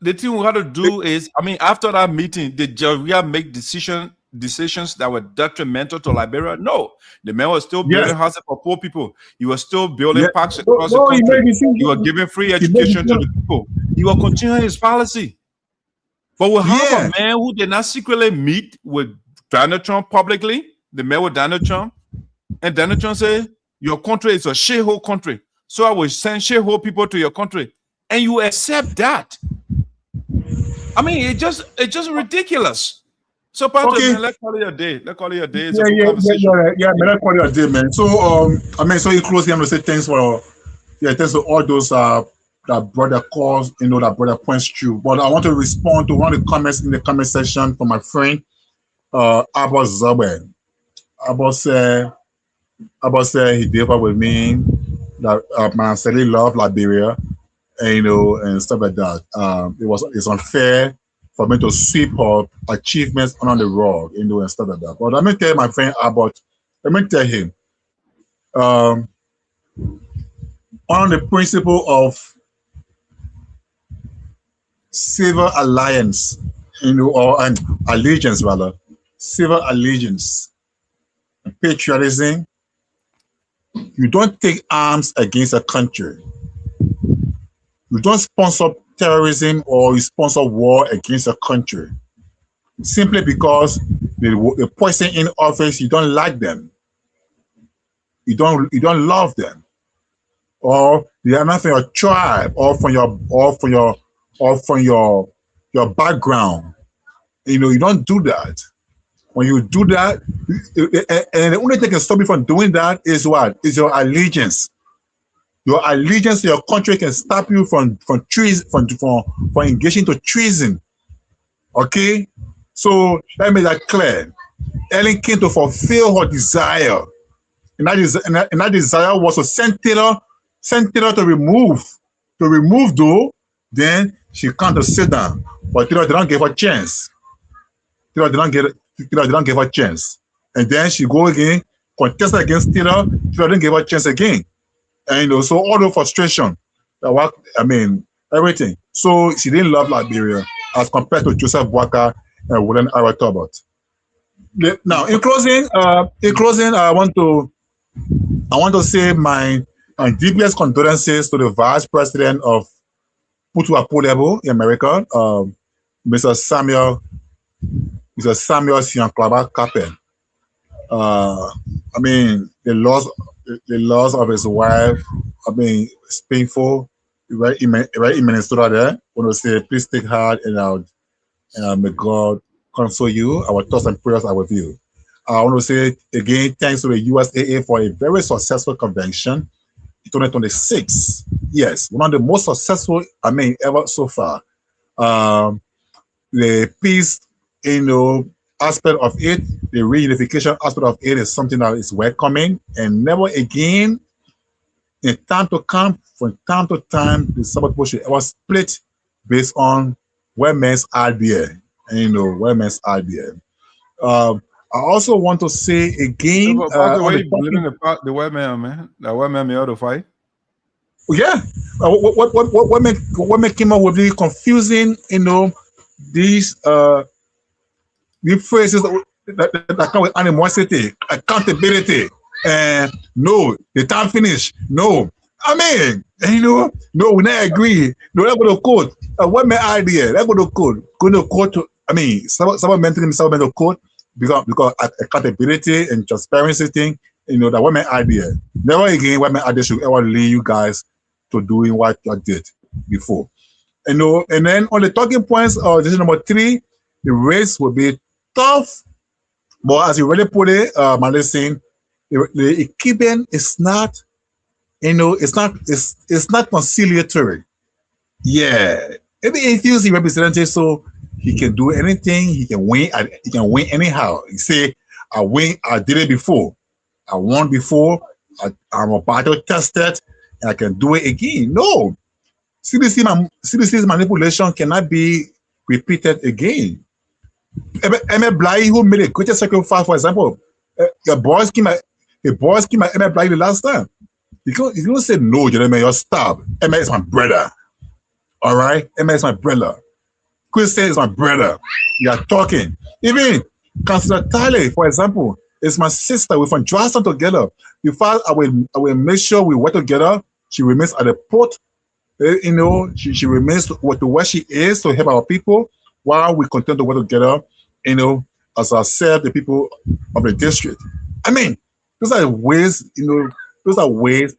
The thing we have to do is, after that meeting, did Nigeria make decisions that were detrimental to Liberia? No. The man was still building houses for poor people. He was still building parks across the country. He was giving free education to the people. He was continuing his policy. But we have a man who did not secretly meet with Donald Trump publicly. They met with Donald Trump. And Donald Trump said, your country is a shithole country. So I will send shithole people to your country. And you accept that. It's just ridiculous. So, Patrick, let's call it a day. Let's call it a day. Let's call it a day, man. So, so in closing, I'm gonna say thanks to all those that brother calls, that brother points through. But I want to respond to one of the comments in the comment section from my friend Abbas Zabe. Abbas said he gave up with me that man said he loved Liberia, and stuff like that. It's unfair for me to sweep her achievements under the rug, and stuff like that. But let me tell my friend about, let me tell him, on the principle of civil alliance, and allegiance rather, civil allegiance, and patriotism, you don't take arms against a country. You don't sponsor terrorism or you sponsor war against a country simply because the person in office, you don't like them, you don't love them, or they are not from your tribe or from your background. You don't do that. When you do that, and the only thing that can stop you from doing that is what? Is your allegiance. Your allegiance to your country can stop you from engaging to treason. Okay? So let me make that clear. Ellen came to fulfill her desire. And that desire was to send Taylor to remove though, then she can't sit down. But Taylor didn't give her a chance. Taylor didn't give her a chance. And then she go again, contest against Taylor didn't give her a chance again. And so all the frustration, everything. So she didn't love Liberia as compared to Joseph Boakai and William Ira Talbot. Now, in closing, I want to say my deepest condolences to the Vice President of Putu-Apolebo in America, Mr. Samuel Sianklaba Kapen. The loss of his wife, it's painful. Right in Minnesota there. I want to say, please take heart and may God console you. Our thoughts and prayers are with you. I want to say again, thanks to the USAA for a very successful convention in 2026. Yes, one of the most successful, ever so far. The peace, aspect of it, the reunification aspect of it is something that is welcoming, and never again, in time to come, from time to time, the Sabbath people should ever split based on women's idea. Women's idea. I also want to say again, the white man, man. The white man may ought fight. Yeah. What came up with the confusing, these phrases that come with animosity, accountability, and no, the time finish. No. No, we not agree. No, let's go to court. What my idea? Let's go to court. Go to court. Someone mentioned the court because accountability and transparency thing. That what my idea. Never again, what my idea should ever lead you guys to doing what you did before. And then on the talking points of decision number 3, the race will be tough, but as you really put it, Malison, the keeping is not. It's not conciliatory. Yeah, maybe he's the representative, so he can do anything. He can win. He can win anyhow. He say, "I win. I did it before. I won before. I'm about to test it, and I can do it again." No, CBC's manipulation cannot be repeated again. Emmett Bly, who made a greatest sacrifice, for example, the boys came at Emmett Bly the last time. You don't say no, gentlemen, you're stop. Emma is my brother. All right? Emma is my brother. Christian is my brother. You are talking. Even Councillor Tyler, for example, is my sister. We're from Charleston together. In fact, I will make sure we work together. She remains at the port. She remains to where she is to help our people while we continue to work together, as I said, the people of the district. Those are ways, those are ways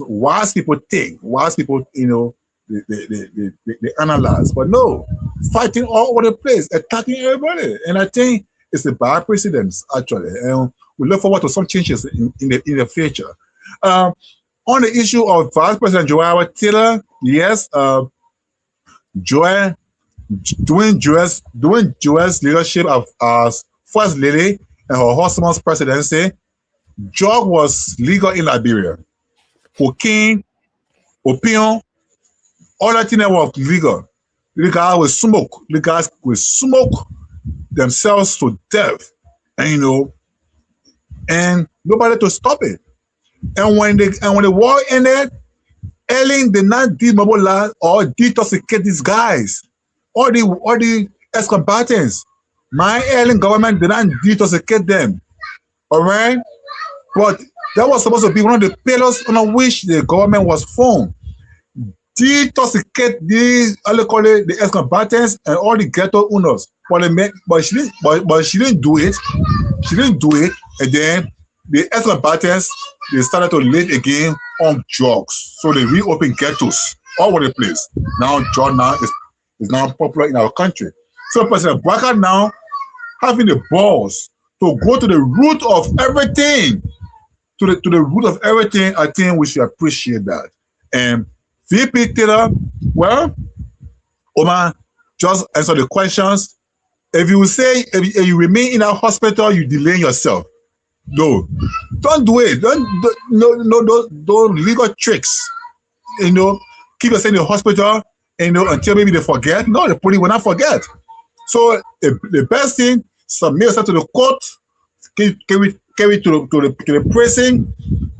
wise people think, wise people, they analyze. But no, fighting all over the place, attacking everybody. And I think it's a bad precedent, actually. And we look forward to some changes in the future. On the issue of Vice President Joel Taylor, yes, during Joel's leadership as First Lady and her husband's presidency, drug was legal in Liberia. Cocaine, opium, all that thing was legal. The guys will smoke. The guys will smoke themselves to death. And nobody to stop it. And when the war ended, Ellen did not demobilize or detoxicate these guys. All the ex-combatants. My Ellen government did not detoxicate them. All right? But that was supposed to be one of the pillars on which the government was formed. Detoxicate the ex-combatants and all the ghetto owners. But she didn't do it. She didn't do it. And then the ex-combatants, they started to live again on drugs. So they reopened ghettos all over the place. Now drug is now popular in our country. So President Boakai now having the balls to go to the root of everything. To the root of everything, I think we should appreciate that. And VP Taylor, well, Omar, just answer the questions. If you remain in a hospital, you delay yourself. No, don't do it. Don't legal tricks. Keep yourself in the hospital. Until maybe they forget. No, the police will not forget. So the best thing, submit yourself to the court, carry to the prison.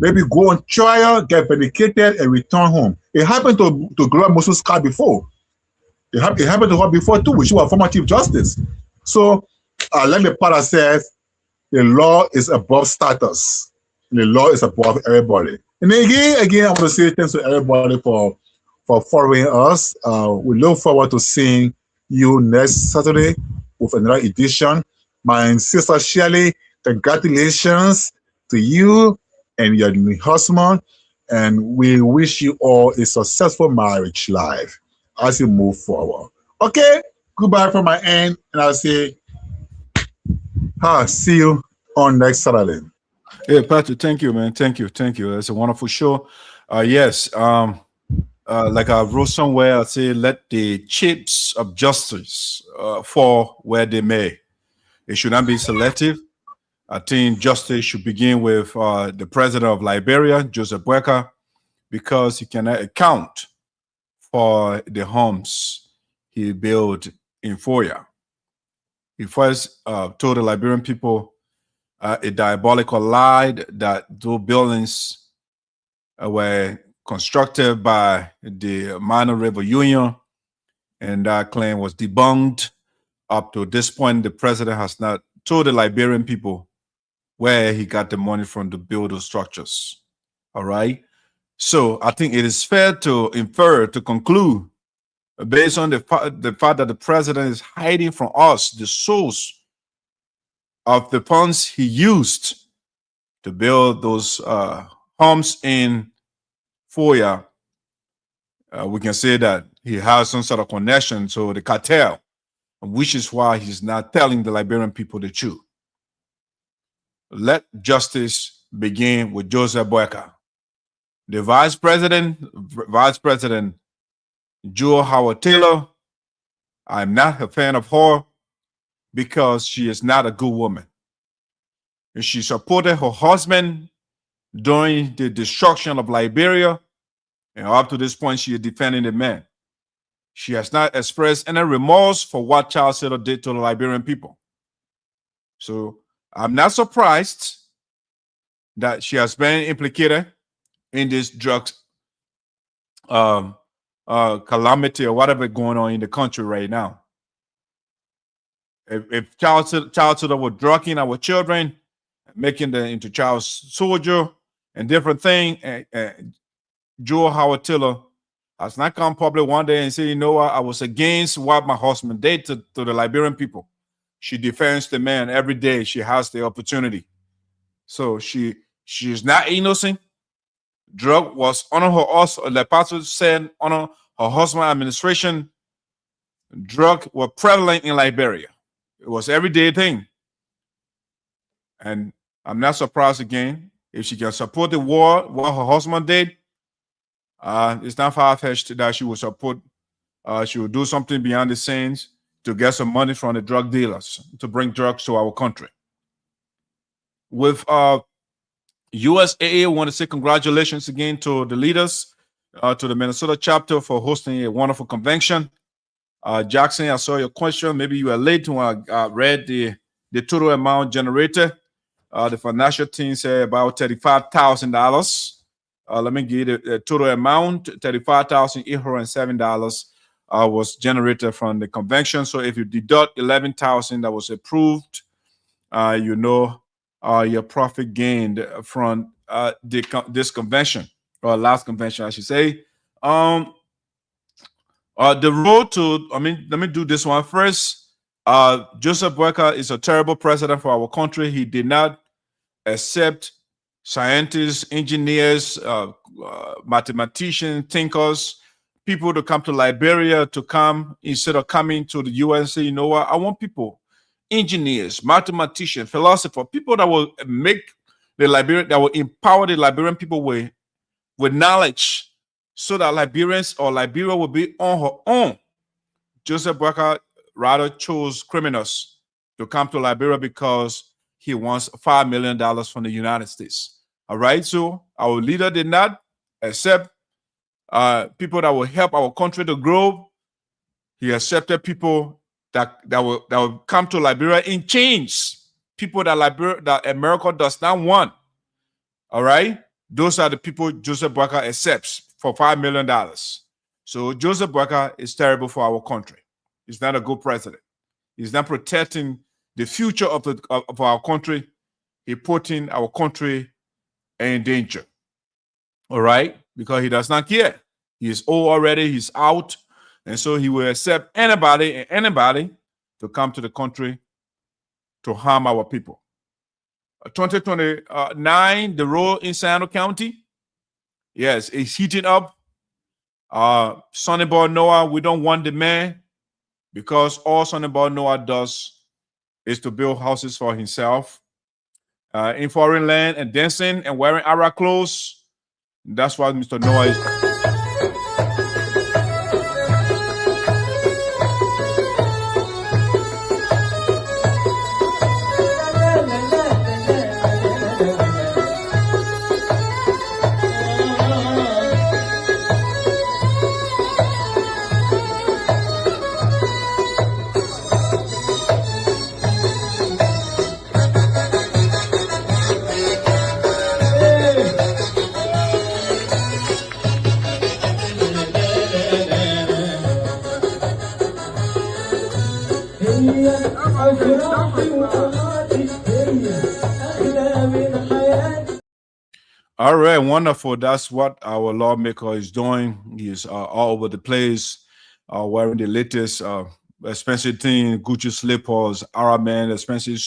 maybe go on trial, get vindicated, and return home. It happened to Gloria Musu before. It happened to her before too. She was former Chief Justice. So, like the father says, the law is above status. The law is above everybody. And again, I want to say thanks to everybody for following us. We look forward to seeing you next Saturday with another edition. My sister Shirley, congratulations to you and your new husband. And we wish you all a successful marriage life as you move forward. Okay, goodbye from my end. And I'll say, see you on next Saturday. Hey, Patrick, thank you, man. Thank you. It's a wonderful show. Yes, like I wrote somewhere, I say, let the chips of justice fall where they may. It should not be selective. I think justice should begin with the president of Liberia, Joseph Boakai, because he cannot account for the homes he built in Foya. He first told the Liberian people a diabolical lie that those buildings were constructed by the Minor River Union, and that claim was debunked. Up to this point, the president has not told the Liberian people where he got the money from to build those structures. All right. So I think it is fair to infer, to conclude, based on the fact that the president is hiding from us the source of the funds he used to build those homes in Foya, we can say that he has some sort of connection to the cartel, which is why he's not telling the Liberian people the truth. Let justice begin with Joseph Boakai. The Vice President Joe Howard Taylor, I'm not a fan of her because she is not a good woman. And she supported her husband during the destruction of Liberia, and up to this point, she is defending the man. She has not expressed any remorse for what Charles Taylor did to the Liberian people. So I'm not surprised that she has been implicated in this drugs calamity or whatever going on in the country right now. If Charles Taylor were drugging our children, making them into child soldier and different things, Joe Howard Taylor has not come public one day and say, you know what, I was against what my husband did to the Liberian people. She defends the man every day. She has the opportunity. So she is not innocent. Drug was under her, also, the pastor said, under her husband's administration, drug were prevalent in Liberia. It was everyday thing. And I'm not surprised again, if she can support the war, what her husband did, it's not far-fetched that she will support, she will do something behind the scenes to get some money from the drug dealers to bring drugs to our country. With USAA, I want to say congratulations again to the leaders, to the Minnesota chapter for hosting a wonderful convention. Jackson, I saw your question. Maybe you were late when I read the total amount generated. The financial team said about $35,000. Let me give you the total amount. $35,807 was generated from the convention. So if you deduct $11,000 that was approved, you know your profit gained from this convention, or last convention, I should say. The road to, let me do this one first. Joseph Boakai is a terrible president for our country. He did not accept scientists, engineers, mathematicians, thinkers, people to come to Liberia to come instead of coming to the US and say, you know what, I want people, engineers, mathematicians, philosophers, people that will make the Liberian, that will empower the Liberian people with knowledge so that Liberians or Liberia will be on her own. Joseph Boakai rather chose criminals to come to Liberia because he wants $5 million from the United States. All right, so our leader did not accept people that will help our country to grow. He accepted people that will come to Liberia in chains, people that America does not want. All right, Those are the people Joseph Boakai accepts for $5 million. So Joseph Boakai is terrible for our country. He's not a good president. He's not protecting the future of our country. He's putting our country in danger. All right? Because he does not care. He is old already. He's out. And so he will accept anybody to come to the country to harm our people. 2029, the road in Sinoe County, yes, it's heating up. Sonny Boy Noah, we don't want the man, because all Sonny Boy Noah does is to build houses for himself in foreign land and dancing and wearing Arab clothes. That's what Mr. Noah is. All right, wonderful. That's what our lawmaker is doing. He's all over the place, wearing the latest expensive thing, Gucci slippers, Arab man, expensive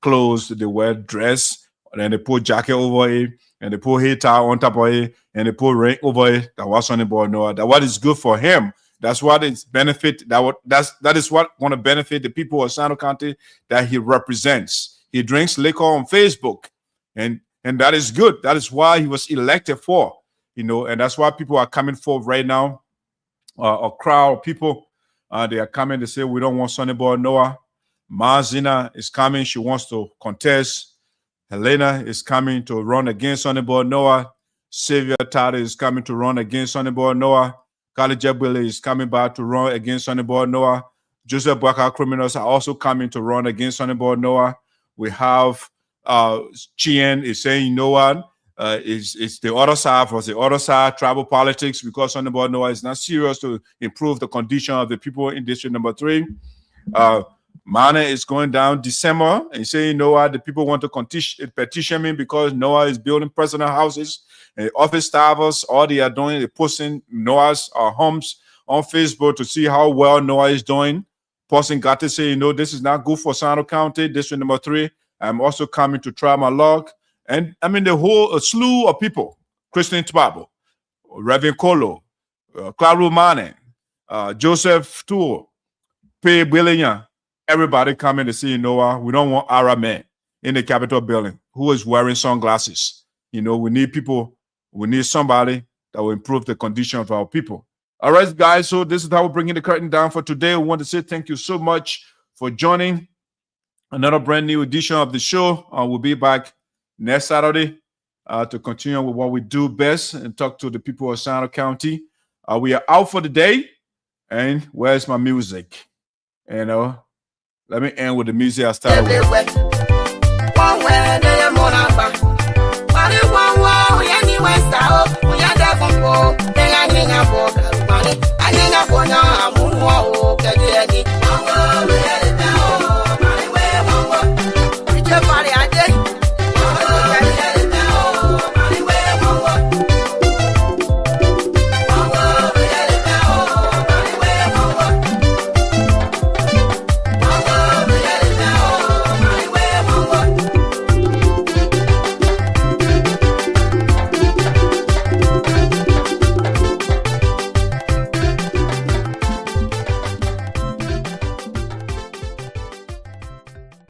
clothes. They wear dress, and then they put jacket over it, and they put hair tie on top of it, and they put ring over it. That was Sonny Boy Noah. That what is good for him. That's what it's benefit. That is what want to benefit the people of Sinoe County that he represents. He drinks liquor on Facebook, and that is good. That is why he was elected for, and that's why people are coming forward right now. A crowd of people, they are coming to say, we don't want Sonny Boy Noah. Mazina is coming. She wants to contest. Helena is coming to run against Sonny Boy Noah. Xavier Tade is coming to run against Sonny Boy Noah. Kali Jebele is coming back to run against Sonny Boy Noah. Joseph Boakai criminals are also coming to run against Sonny Boy Noah. We have Chien is saying, you know what? It's the other side for the other side, tribal politics, because Sonny Boy Noah is not serious to improve the condition of the people in District Number 3. Mana is going down December and saying, you know what? The people want to petition me because Noah is building personal houses and office staffers. All they are doing is posting Noah's homes on Facebook to see how well Noah is doing. Person got to say, this is not good for Sinoe County, District Number 3. I'm also coming to try my luck. And I mean, the whole slew of people, Christian Tbabo, Reverend Kolo, Claro Mane, Joseph Tour, P. William, everybody coming to see Noah. We don't want Arab man in the Capitol building who is wearing sunglasses. We need people, we need somebody that will improve the condition of our people. All right, guys, so this is how we're bringing the curtain down for today. We want to say thank you so much for joining another brand new edition of the show. We'll be back next Saturday to continue with what we do best and talk to the people of Sinoe County. We are out for the day. And where's my music? Let me end with the music I started with.